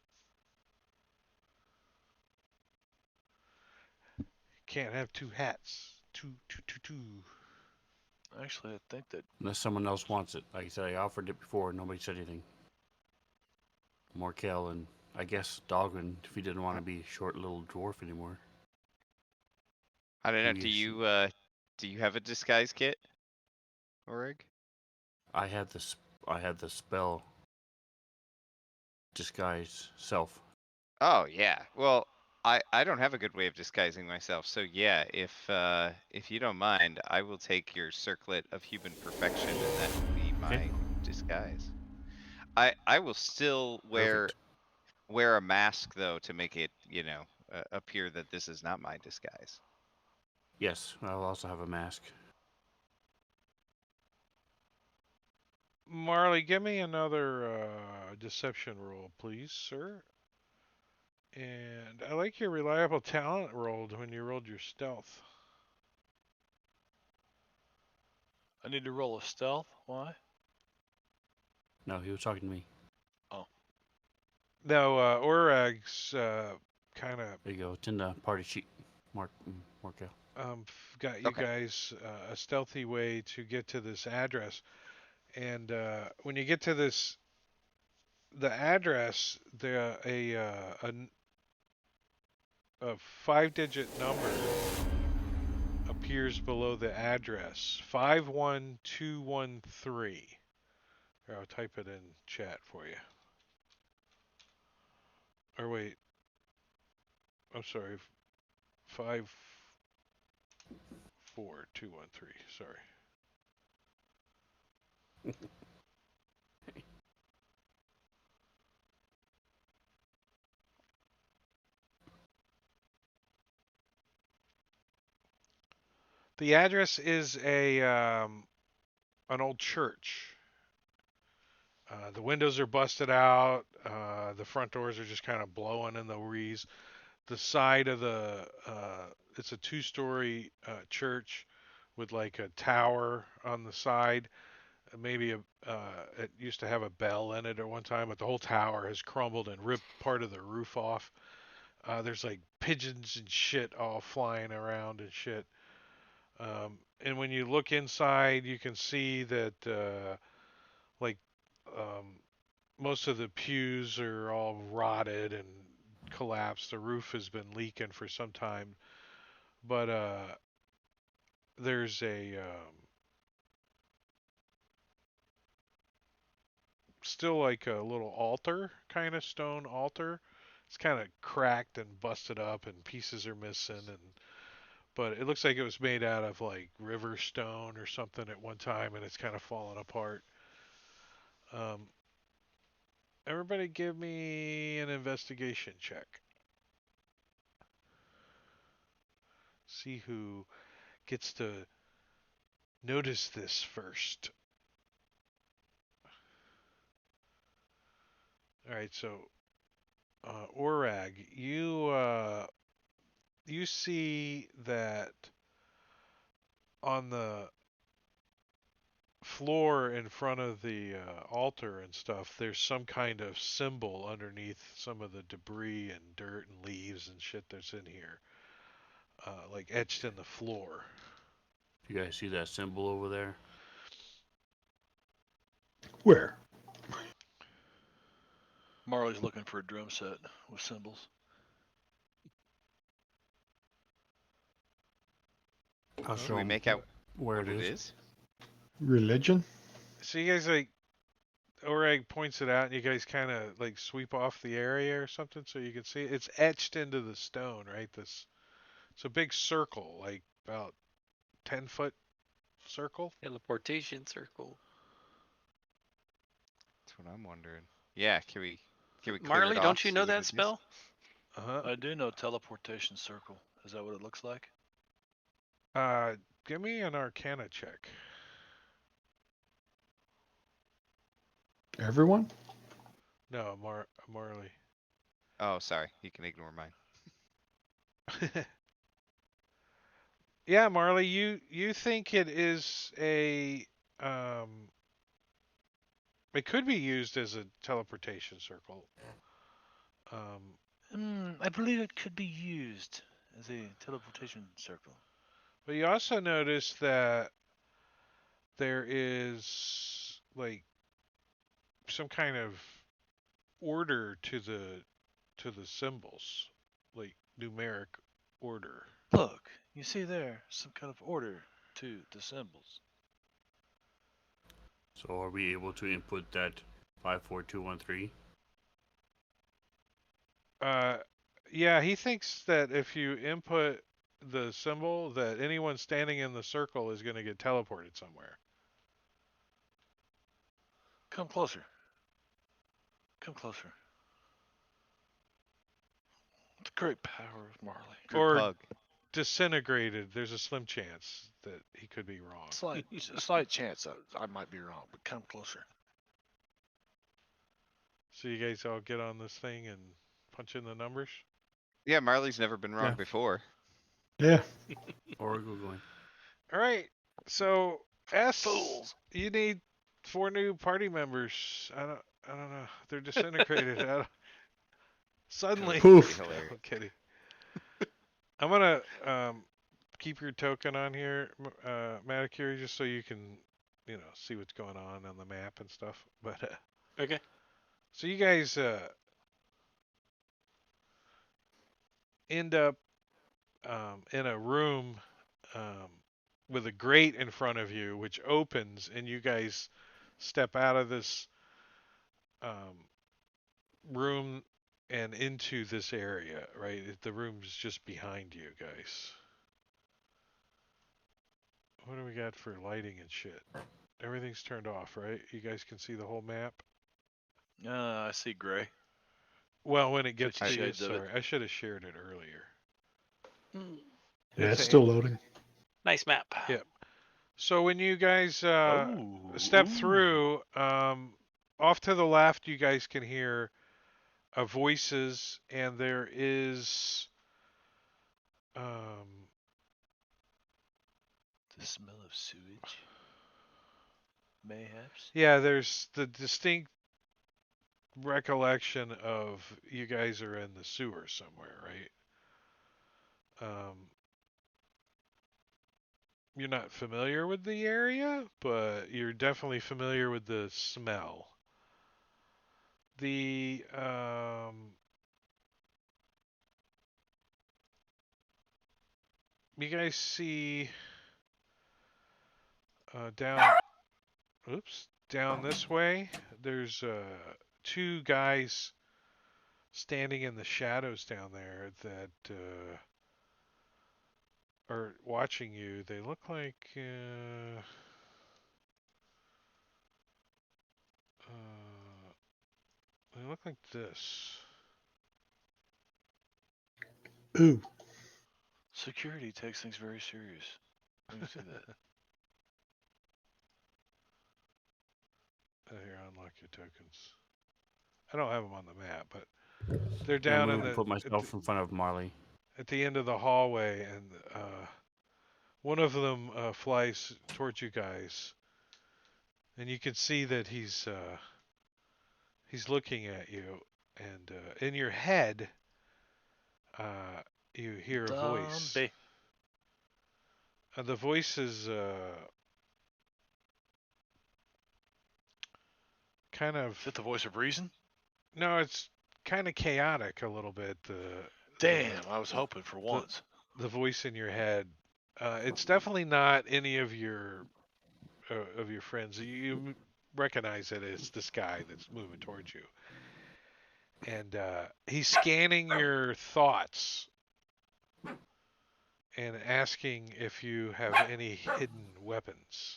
can't have two hats? Two. Actually, I think that Unless someone else wants it. Like I said, I offered it before. Nobody said anything. Morkel and I guess Dogman, if he didn't want to be a short little dwarf anymore. I don't know. Maybe Do you have a disguise kit, Orig? I had this. I had the spell disguise self. Oh yeah. Well, I don't have a good way of disguising myself. So yeah, if you don't mind, I will take your circlet of human perfection, and that will be Okay, my disguise. I will still perfect. wear a mask though to make it, appear that this is not my disguise. Yes, I'll also have a mask. Marley, give me another deception roll, please, sir. And I like your reliable talent rolled when you rolled your stealth. I need to roll a stealth. Why? No, he was talking to me. Oh, No, Orag's kind of There you go. It's in the party sheet. Morkel. got you Okay. guys a stealthy way to get to this address. And when you get to the address, a five-digit number appears below the address. 51213. Here, I'll type it in chat for you. Or wait, I'm sorry. 54213. Sorry. The address is an old church. The windows are busted out. The front doors are just kind of blowing in the breeze. The side of it's a two-story church with like a tower on the side. Maybe it used to have a bell in it at one time, but the whole tower has crumbled and ripped part of the roof off. There's like pigeons and shit all flying around and shit. And when you look inside, you can see that like um, most of the pews are all rotted and collapsed. The roof has been leaking for some time, but there's a still like a little altar, kind of stone altar. It's kind of cracked and busted up, and pieces are missing, and but it looks like it was made out of like river stone or something at one time, and it's kind of fallen apart. Um, Everybody, give me an investigation check. See who gets to notice this first. All right, so Orag, you see that on the floor in front of the altar and stuff, there's some kind of symbol underneath some of the debris and dirt and leaves and shit that's in here, like etched in the floor. You guys see that symbol over there? Where? Marley's looking for a drum set with cymbals. I'll Can show we 'em make out where what it it is. is? Religion? So you guys like Orag points it out, and you guys kind of like sweep off the area or something so you can see it. It's etched into the stone, right? It's a big circle, like about 10-foot circle. Teleportation circle. That's what I'm wondering. Yeah, can we clear it Marley, off? don't you See know what that it is? spell? Uh-huh. I do know teleportation circle. Is that what it looks like? Give me an Arcana check. Everyone? No, Marley. Oh, sorry. You can ignore mine. Yeah, Marley, you think it is a um it could be used as a teleportation circle. I believe it could be used as a teleportation circle. But you also notice that there is like some kind of order to the symbols, like numeric order. Look, you see there some kind of order to the symbols. So are we able to input that 54213? Uh, yeah, he thinks that if you input the symbol, that anyone standing in the circle is going to get teleported somewhere. Come closer. Come closer. The great power of Marley. Group Or hug. disintegrated. There's a slim chance that he could be wrong. Slight chance I might be wrong, but come closer. So you guys all get on this thing and punch in the numbers? Yeah, Marley's never been wrong Yeah. before. Yeah. Oracle going. All right. So S, Fools. you need 4 new party members. I don't know. They're disintegrated. Suddenly. Pretty Poof. hilarious. I'm kidding. I'm gonna keep your token on here, Manicure, just so you can, see what's going on the map and stuff. But Okay. so you guys end up in a room um, with a grate in front of you, which opens, and you guys step out of this um, room and into this area. Right, the room's just behind you guys. What do we got for lighting and shit? Everything's turned off, right? You guys can see the whole map. I see gray. Well, when it gets 50 to you, shades of it. sorry, I should have shared it earlier. Yeah, It's it's still loading. Nice map. Yeah. So when you guys step Ooh. through, off to the left, you guys can hear voices, and there is um, The smell of sewage. Mayhaps. yeah, there's the distinct recollection of you guys are in the sewer somewhere, right? You're not familiar with the area, but you're definitely familiar with the smell. The you guys see down this way. There's two guys standing in the shadows down there that are watching you. They look like they look like this. Ooh. Security takes things very serious. Let me see that. Here, unlock your tokens. I don't have them on the map, but they're I down in moved and put myself in front of Marley. at the end of the hallway, and one of them flies towards you guys, and you can see that he's looking at you, and in your head, you hear a voice, Zombie. and the voice is kind of Is it the voice of reason? no, it's kind of chaotic a little bit. Damn, I was hoping for once. The voice in your head. It's definitely not any of your friends. You recognize it as this guy that's moving towards you, and he's scanning your thoughts and asking if you have any hidden weapons.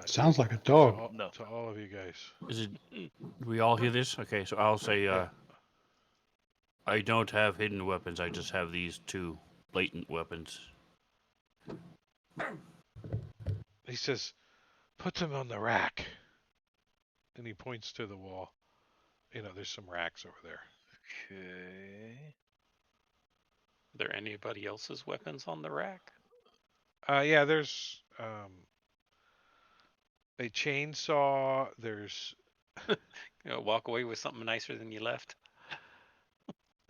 Sounds like a dog. No. To all of you guys. Is it? Do we all hear this? Okay, so I'll say, Yeah. I don't have hidden weapons. I just have these two blatant weapons. He says, "Put them on the rack," and he points to the wall. You know, there's some racks over there. Okay. Are there anybody else's weapons on the rack? Yeah, there's a chainsaw. There's Walk away with something nicer than you left.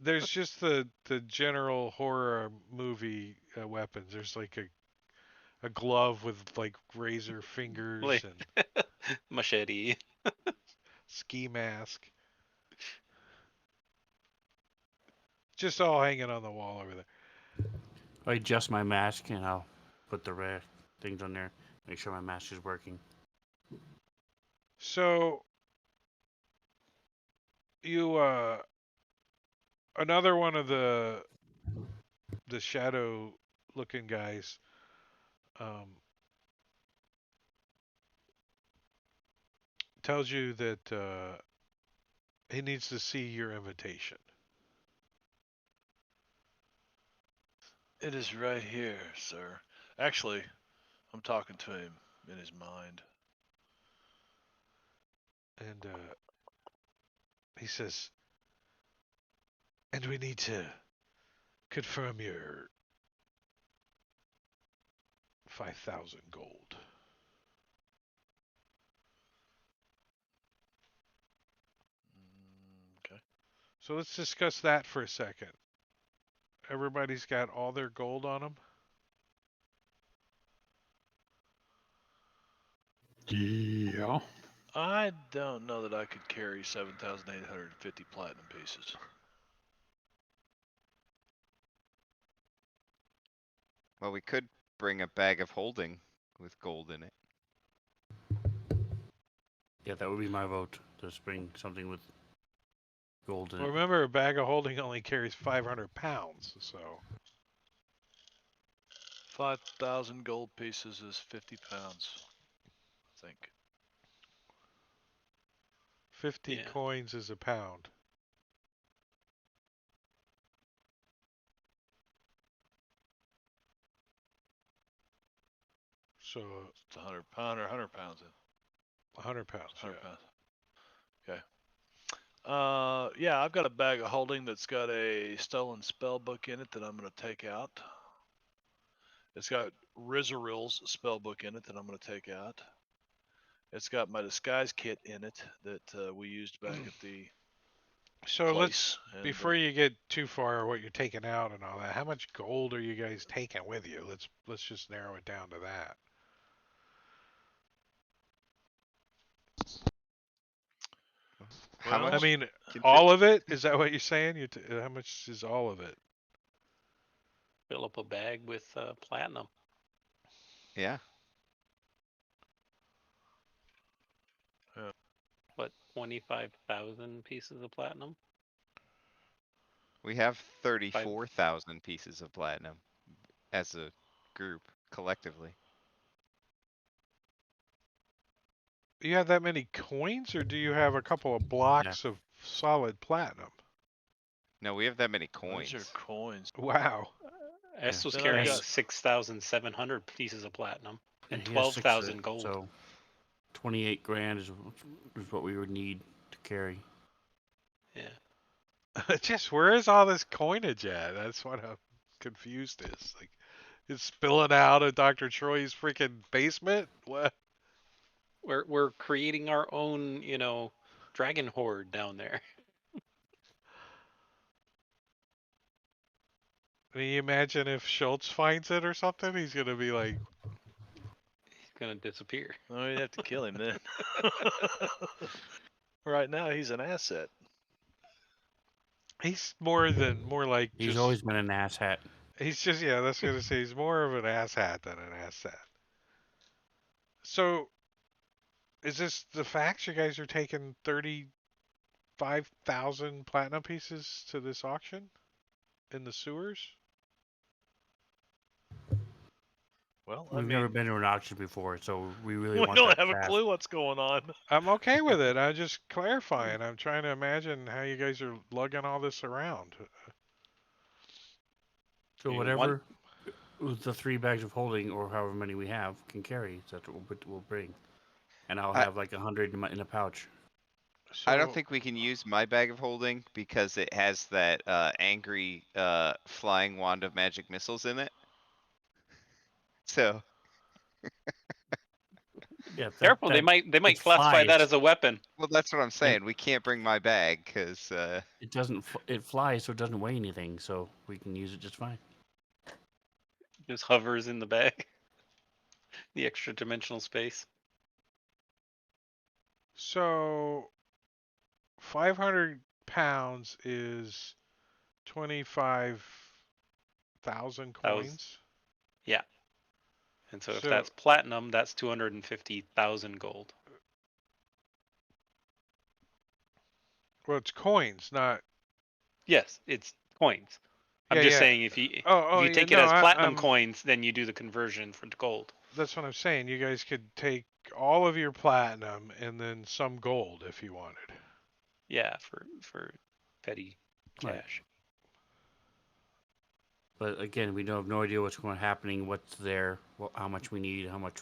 just the general horror movie weapons. There's like a glove with like razor fingers Like- and Machete. ski mask. Just all hanging on the wall over there. I adjust my mask and I'll put the rare things on there. Make sure my mask is working. So you another one of the shadow looking guys tells you that he needs to see your invitation. It is right here, sir. Actually, I'm talking to him in his mind. And he says, and we need to confirm your 5,000 gold. Okay. So let's discuss that for a second. Everybody's got all their gold on them. Yeah. I don't know that I could carry 7,850 platinum pieces. Well, we could bring a bag of holding with gold in it. Yeah, that would be my vote. To bring something with gold in Well, it. remember, a bag of holding only carries 500 pounds, so 5,000 gold pieces is 50 pounds, I think. 50 Yeah. coins is a pound. So It's 100 pound or 100 pounds. 100 pounds. 100 Yeah. pounds. Okay. Yeah, I've got a bag of holding that's got a stolen spell book in it that I'm going to take out. It's got Rizaril's spell book in it that I'm going to take out. It's got my disguise kit in it that we used back at the So place. And, before you get too far, what you're taking out and all that, how much gold are you guys taking with you? Let's just narrow it down to that. How Well, much? I mean, consi- all of it? Is that what you're saying? How much is all of it? Fill up a bag with platinum. Yeah. What, 25,000 pieces of platinum? We have 34,000 pieces of platinum as a group collectively. You have that many coins, or do you have a couple of blocks of solid platinum? No, we have that many those coins. are coins. Wow. S was Then I've carrying got- 6,700 pieces of platinum and He has 12,000 gold. So 28 grand is what we would need to carry. Yeah. Just where is all this coinage at? That's what I'm confused is. Like, it's spilling out of Dr. Troy's freaking basement? What? We're creating our own, dragon horde down there. Can you imagine if Schultz finds it or something? He's gonna be like, He's gonna disappear. No, you'd have to kill him then. Right now, he's an asset. he's more like He's just. always been an asshat. He's just, yeah. That's gonna say he's more of an asshat than an asset. So, is this the facts? You guys are taking 35,000 platinum pieces to this auction in the sewers? Well, We've never been to an auction before, so we really we want don't that have a fast. clue what's going on. I'm okay with it. I'm just clarifying. I'm trying to imagine how you guys are lugging all this around. So You whatever the 3 bags of holding, or however many we have, can carry, that's what we'll bring. And I'll I- have like 100 in a pouch. I don't So, think we can use my bag of holding because it has that angry flying wand of magic missiles in it. So Yeah, Careful, they might it classify that flies. as a weapon. well, that's what I'm And saying. We can't bring my bag because it doesn't. It flies, so it doesn't weigh anything. So we can use it just fine. Just hovers in the bag. The extra dimensional space. so 500 pounds is 25,000 coins. Yeah. And so if So, that's platinum, that's 250,000 gold. well, it's coins, not. Yes, it's coins. I'm Yeah, just yeah. saying if you Yeah. take it No, as platinum I'm. coins, then you do the conversion for gold. That's what I'm saying. You guys could take all of your platinum and then some gold if you wanted. Yeah, for petty Right. cash. But again, we have no idea what's going to happening, what's there, how much we need, how much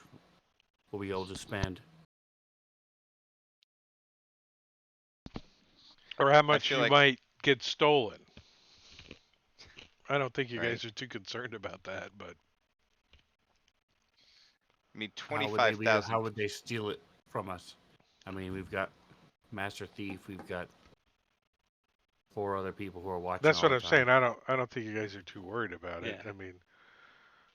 we'll be able to spend. Or how I much feel you like might get stolen. I don't think you right. guys are too concerned about that, but I mean, How would they 25,000. How would they steal it from us? I mean, we've got Master Thief, we've got 4 other people who are watching that's all what the I'm time. saying. I don't think you guys are too worried about it. Yeah.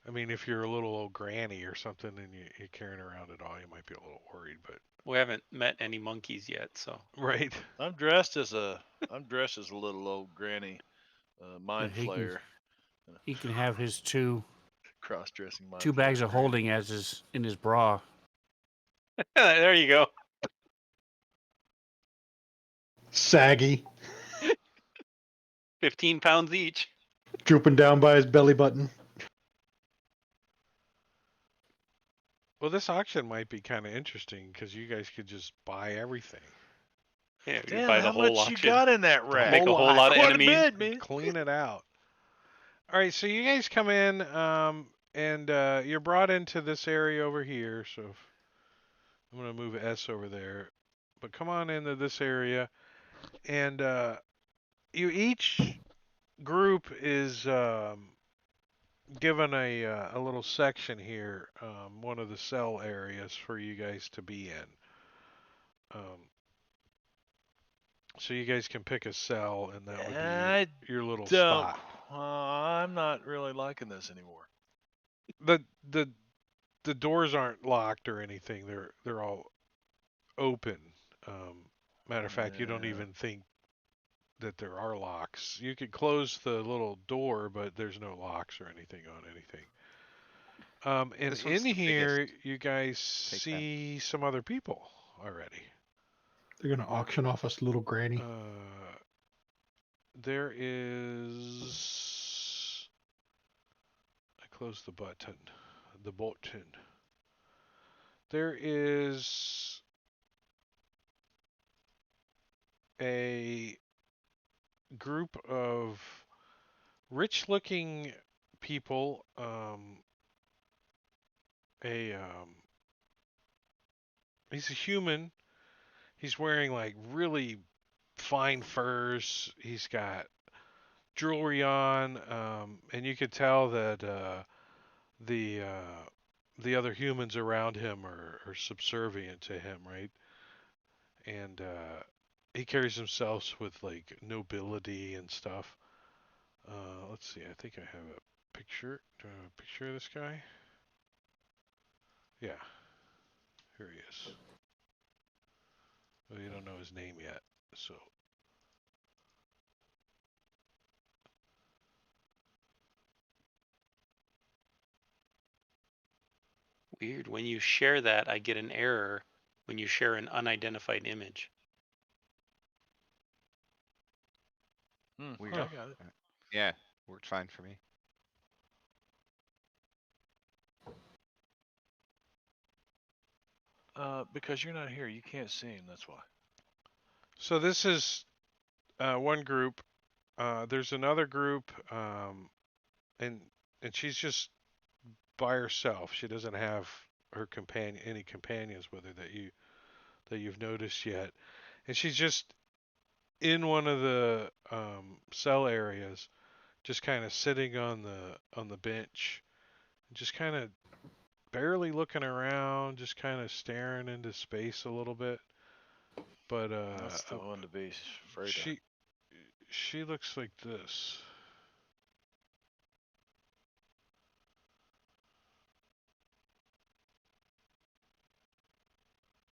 I mean, if you're a little old granny or something and you're carrying around it all, you might be a little worried, but We haven't met any monkeys yet, so right. I'm dressed as a little old granny, mind He can flayer, he can have his 2 cross-dressing mind 2 bags flayer. of holding as his in his bra. there you go. Saggy, 15 pounds each. drooping down by his belly button. Well, this auction might be kind of interesting because you guys could just buy everything. Yeah, we Damn, buy how the whole much you auction. got in that rack? Make a whole lot of Quite a enemies. bit, man. Clean it out. All right, so you guys come in, and you're brought into this area over here. So I'm gonna move S over there, but come on into this area, and you each group is given a little section here, one of the cell areas for you guys to be in. So you guys can pick a cell, and that would I be your little don't. spot. I'm not really liking this anymore. The the the doors aren't locked or anything. They're all open. Matter of fact, you don't Yeah. even think that there are locks. You could close the little door, but there's no locks or anything on anything. And This one's in the biggest. here, you guys Take that. see some other people already. They're gonna auction off us little granny. There is. I closed the button. The button. There is a group of rich-looking people. A He's a human. He's wearing like really fine furs. He's got jewelry on, and you could tell that the uh, the other humans around him are subservient to him, right? And he carries himself with like nobility and stuff. Let's see. I think I have a picture. Do I have a picture of this guy? Yeah, here he is. Well, you don't know his name yet, so Weird. When you share that, I get an error when you share an unidentified image. Weird. huh. I got it. Yeah, worked fine for me. Because you're not here, you can't see him. That's why. So this is one group. There's another group, and she's just by herself. She doesn't have her companion, any companions with her that you've noticed yet, and she's just in one of the cell areas, just kind of sitting on the bench, just kind of barely looking around, just kind of staring into space a little bit. But That's the one to be afraid of. she she looks like this.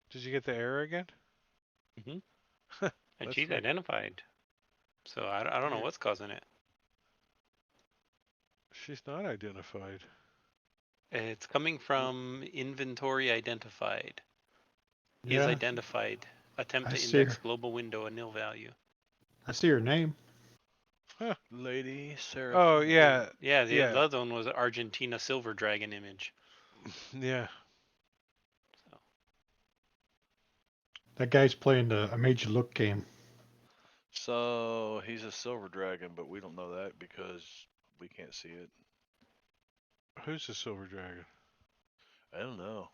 Did you get the error again? And That's she's weird. identified. So I don't know Weird. what's causing it. She's not identified. It's coming from inventory identified. Is Yeah, identified. Attempt I to see index her. global window a nil value. I see her name. Huh. Lady Oh Seraphina. yeah, Yeah, the yeah, other one was Argentina silver dragon image. yeah. So That guy's playing a Made You Look game. So he's a silver dragon, but we don't know that because we can't see it. Who's the silver dragon? I don't know.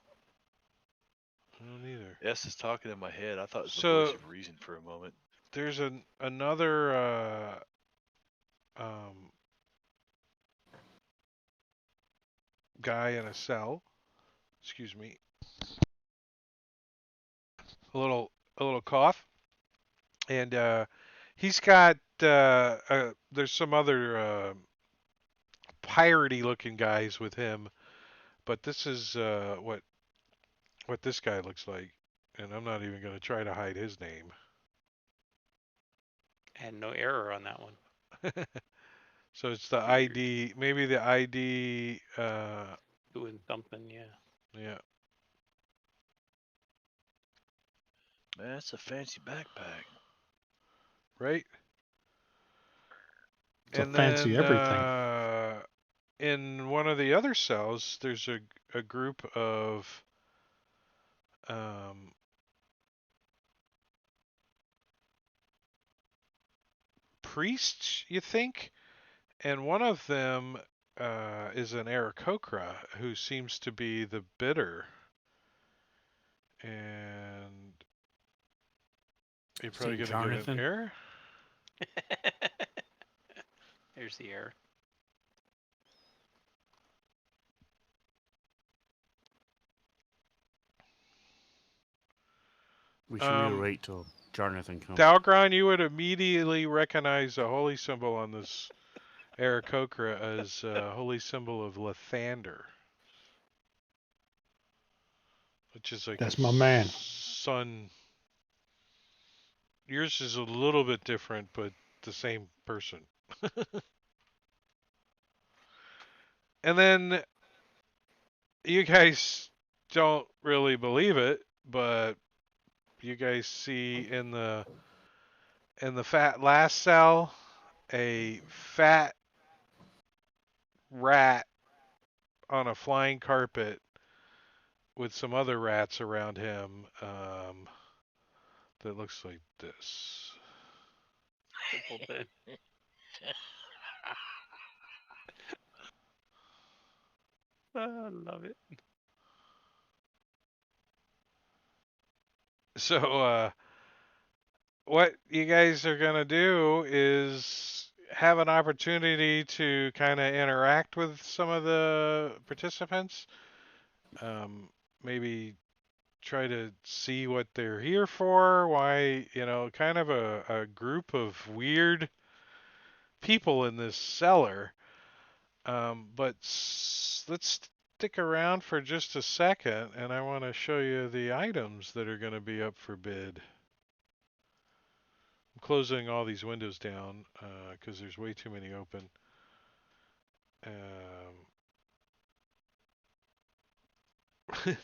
I don't either. S is talking in my head. I thought it was the voice So of reason for a moment. there's another um, guy in a cell. Excuse me. A little cough, and he's got there's some other piratey looking guys with him, but this is what this guy looks like, and I'm not even gonna try to hide his name. and no error on that one. So it's the Weird. ID, maybe the ID. Doing something, yeah. Yeah, Man, that's a fancy backpack. right. It's a And fancy then everything. in one of the other cells, there's a group of um, priests, you think, and one of them is an Aarakocra who seems to be the bidder, and you're probably St. gonna get an Jonathan? error. There's the error. We should really Um, wait till Jonathan comes. Dalgron, you would immediately recognize the holy symbol on this Aarakocra as a holy symbol of Lathander, which is like a That's my man. sun. Yours is a little bit different, but the same person. And then you guys don't really believe it, but you guys see in the fat last cell a fat rat on a flying carpet with some other rats around him that looks like this. Simple bit. I love it. So what you guys are gonna do is have an opportunity to kind of interact with some of the participants. Um, Maybe try to see what they're here for, why, kind of a group of weird people in this cellar. But let's stick around for just a second, and I want to show you the items that are going to be up for bid. I'm closing all these windows down because there's way too many open.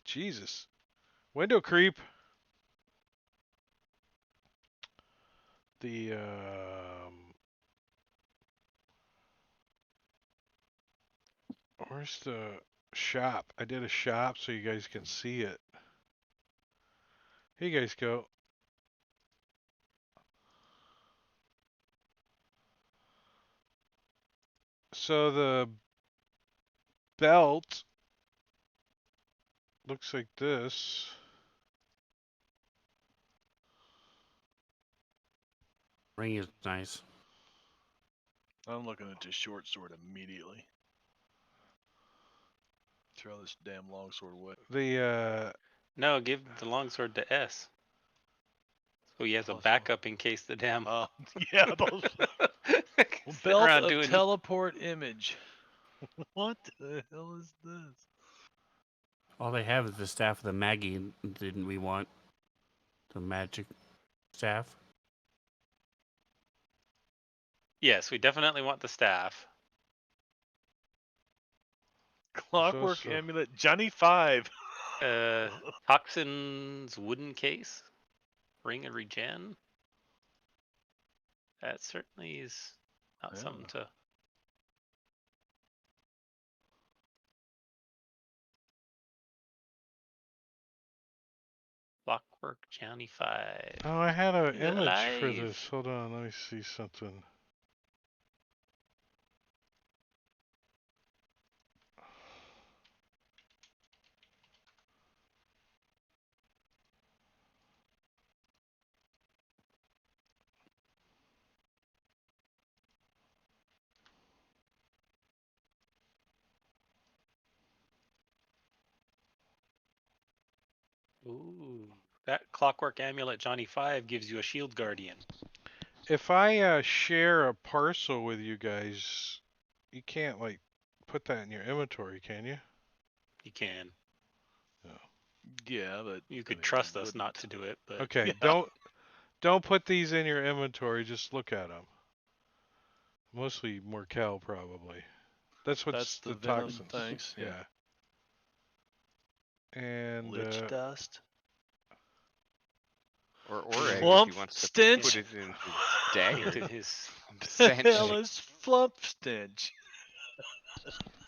Jesus. Window creep. The where's the shop? I did a shop so you guys can see it. Here you guys go. So the belt looks like this. Ring is nice. I'm looking at this short sword immediately. Throw this damn long sword away. The No, give the longsword to S. So he has a Plus one. backup in case the damn. Yeah, those. Sit Belt around of doing- teleport image. What the hell is this? All they have is the staff of the Maggie. Didn't we want the magic staff? Yes, we definitely want the staff. Clockwork also- amulet. Johnny 5. Toxin's wooden case. Ring of regen. That certainly is not Yeah. something to. Clockwork Johnny 5. Oh, I had an He's image for alive. this. Hold on, let me see something. Ooh. That Clockwork Amulet Johnny 5 gives you a shield guardian. If I share a parcel with you guys, you can't like put that in your inventory, can you? You can. Yeah, but You I could mean, trust you us not wouldn't. to do it, but Okay, Yeah. don't put these in your inventory. Just look at them. Mostly Morkel, probably. That's what's That's the the venom toxins. things. Yeah. And Lich dust. Or Oreg, if Flump he wants to stench. put it in his dagger. into his. The Stench. hell is flump stench?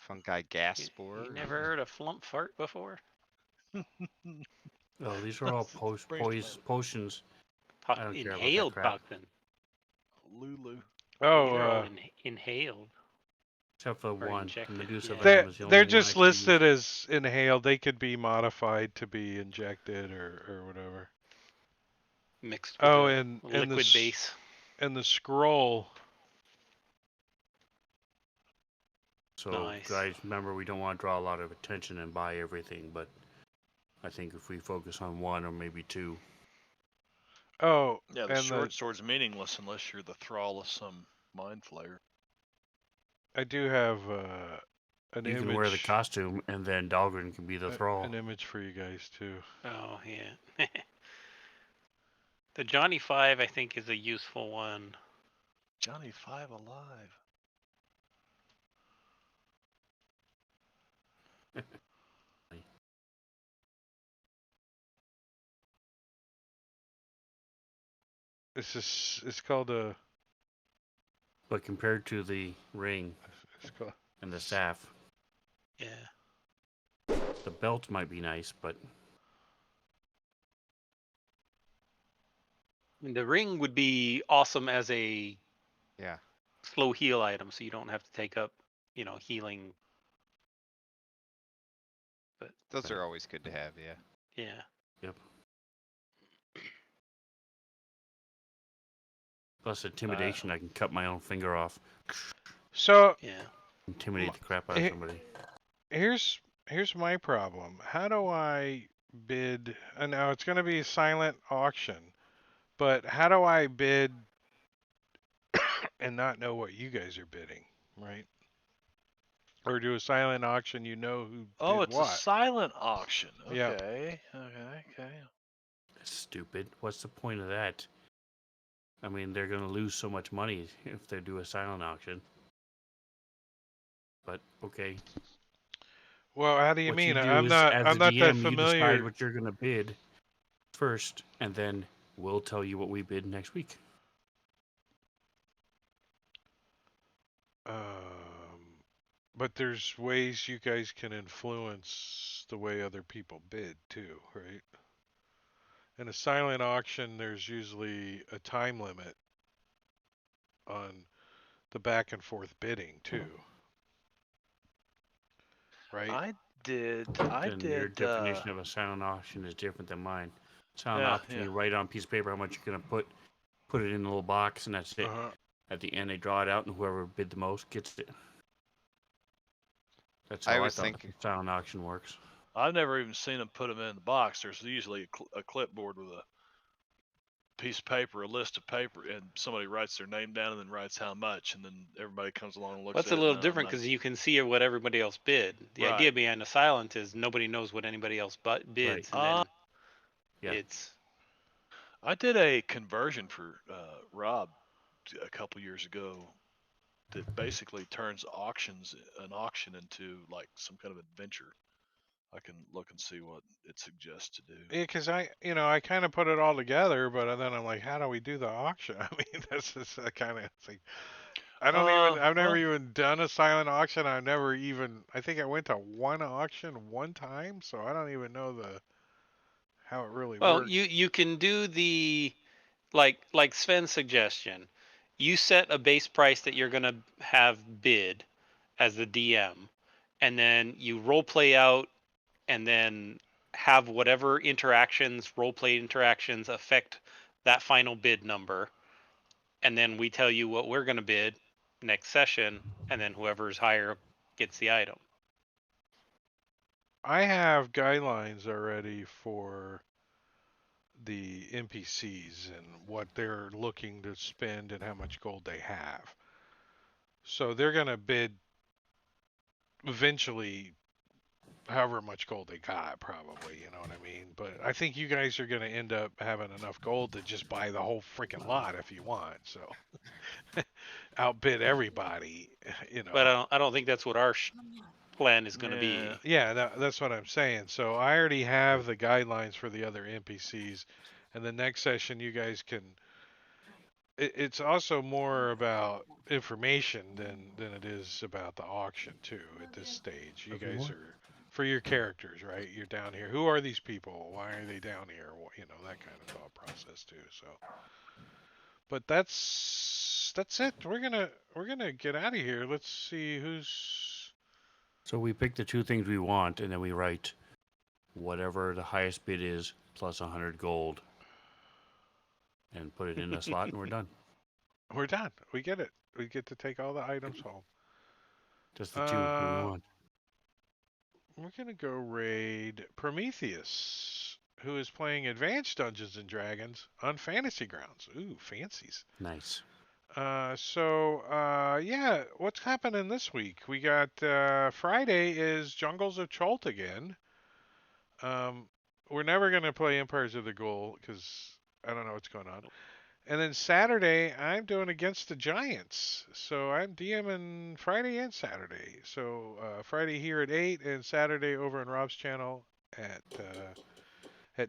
Fungi gas You spore. never heard a flump fart before? Oh, these are all Brings to potions. I don't care about that Inhaled crap. toxin. Lulu. oh, These are all inhaled. Except for Or one. injected, Medusa yeah. venom is the only they're one I just can use. listed as inhaled. They could be modified to be injected or whatever. Mixed with Oh, a and liquid base. and the scroll. So, Nice. guys, remember we don't want to draw a lot of attention and buy everything, but I think if we focus on one or maybe two. Oh, Yeah, the and short sword's meaningless unless you're the thrall of some mind flayer. I do have an You image. can wear the costume, and then Dahlgren can be the thrall. An image for you guys too. Oh, yeah. The Johnny 5, I think, is a useful one. Johnny 5 alive. It's called a. But compared to the ring It's called. and the staff, Yeah. the belt might be nice, but The ring would be awesome as a Yeah. slow heal item, so you don't have to take up, healing. But Those are always good to have, yeah. yeah. yep. Plus intimidation, I can cut my own finger off. So Yeah. m- Intimidate the crap out of he- somebody. here's my problem. How do I bid? Now it's going to be a silent auction, but how do I bid and not know what you guys are bidding, right? Or do a silent auction, you know who Oh, bid it's a what? silent auction. Yep. Okay. Okay. That's stupid. What's the point of that? I mean, they're gonna lose so much money if they do a silent auction. But okay, Well, how do you what you mean? do I'm is, not as I'm the not that DM, you decide familiar. what you're gonna bid first, and then we'll tell you what we bid next week. But there's ways you guys can influence the way other people bid too, right? In a silent auction, there's usually a time limit on the back and forth bidding too, right? I did. I Then your did. definition of a silent auction is different than mine. Silent Yeah. auction, Yeah. you write on a piece of paper how much you're gonna put it in a little box, and that's it. Uh-huh. At the end, they draw it out, and whoever bid the most gets it. That's I how I was thought thinking. the silent auction works. I've never even seen them put them in the box. There's usually a clipboard with a piece of paper, a list of paper, and somebody writes their name down and then writes how much, and then everybody comes along and looks That's at a it. And little then different because you can see what everybody else bid. The Right. idea behind a silent is nobody knows what anybody else bids, and Uh, then Yeah. it's I did a conversion for Rob a couple years ago that basically turns an auction into like some kind of adventure. I can look and see what it suggests to do. Yeah, because I kind of put it all together, but then I'm like, how do we do the auction? I mean, that's just a kind of thing. I've never Well, even done a silent auction. I think I went to one auction one time, so I don't even know how it really well, works. you can do the like Sven's suggestion. You set a base price that you're gonna have bid as the DM, and then you role play out, and then have whatever role play interactions affect that final bid number, and then we tell you what we're gonna bid next session, and then whoever's higher gets the item. I have guidelines already for the NPCs and what they're looking to spend and how much gold they have. So they're going to bid eventually however much gold they got, probably, you know what I mean? But I think you guys are going to end up having enough gold to just buy the whole freaking lot if you want. So outbid everybody, you But know. I don't think that's what our plan is gonna yeah. be. Yeah, that's what I'm saying. So I already have the guidelines for the other NPCs, and the next session you guys can. It's also more about information than it is about the auction too. At this stage, you Nothing guys more. are for your characters, right? You're down here. Who are these people? Why are they down here? You know that kind of thought process too. So, but that's it. We're gonna get out of here. Let's see who's. So we pick the two things we want, and then we write whatever the highest bid is plus 100 gold, and put it in a slot, and we're done. We're done. We get it. We get to take all the items home. Just the two we Uh, want. we're gonna go raid Prometheus, who is playing Advanced Dungeons and Dragons on Fantasy Grounds. Ooh, fancies. Nice. Yeah, what's happening this week? We got Friday is Jungles of Cholt again. Um, we're never gonna play Empires of the Ghoul because I don't know what's going on. And then Saturday, I'm doing Against the Giants. So I'm DMing Friday and Saturday. So Friday here at 8 and Saturday over on Rob's channel at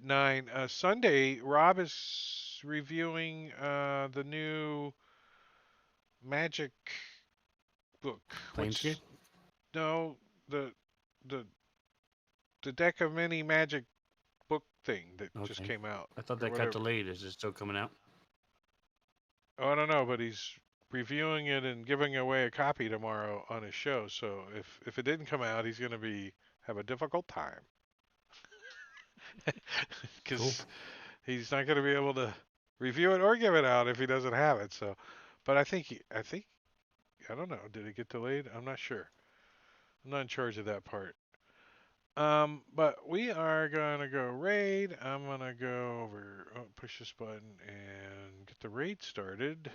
9. Sunday, Rob is reviewing the new Magic book. Planescape? No, the the the deck of many Magic book thing that just Okay. came out I thought or that got whatever. delayed. Is it still coming out? Oh, I don't know, but he's reviewing it and giving away a copy tomorrow on his show. So if it didn't come out, he's going to be have a difficult time Cool. because he's not going to be able to review it or give it out if he doesn't have it. So, but I don't know. Did it get delayed? I'm not sure. I'm not in charge of that part. But we are gonna go raid. I'm gonna go over, push this button and get the raid started.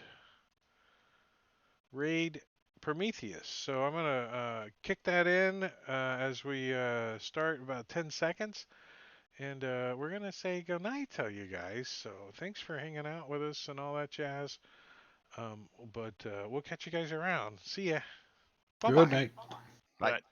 Raid Prometheus. So I'm gonna kick that in as we start about 10 seconds. And we're going to say goodnight to you guys. So thanks for hanging out with us and all that jazz. But we'll catch you guys around. See ya. Bye Good bye. night. Bye. Right.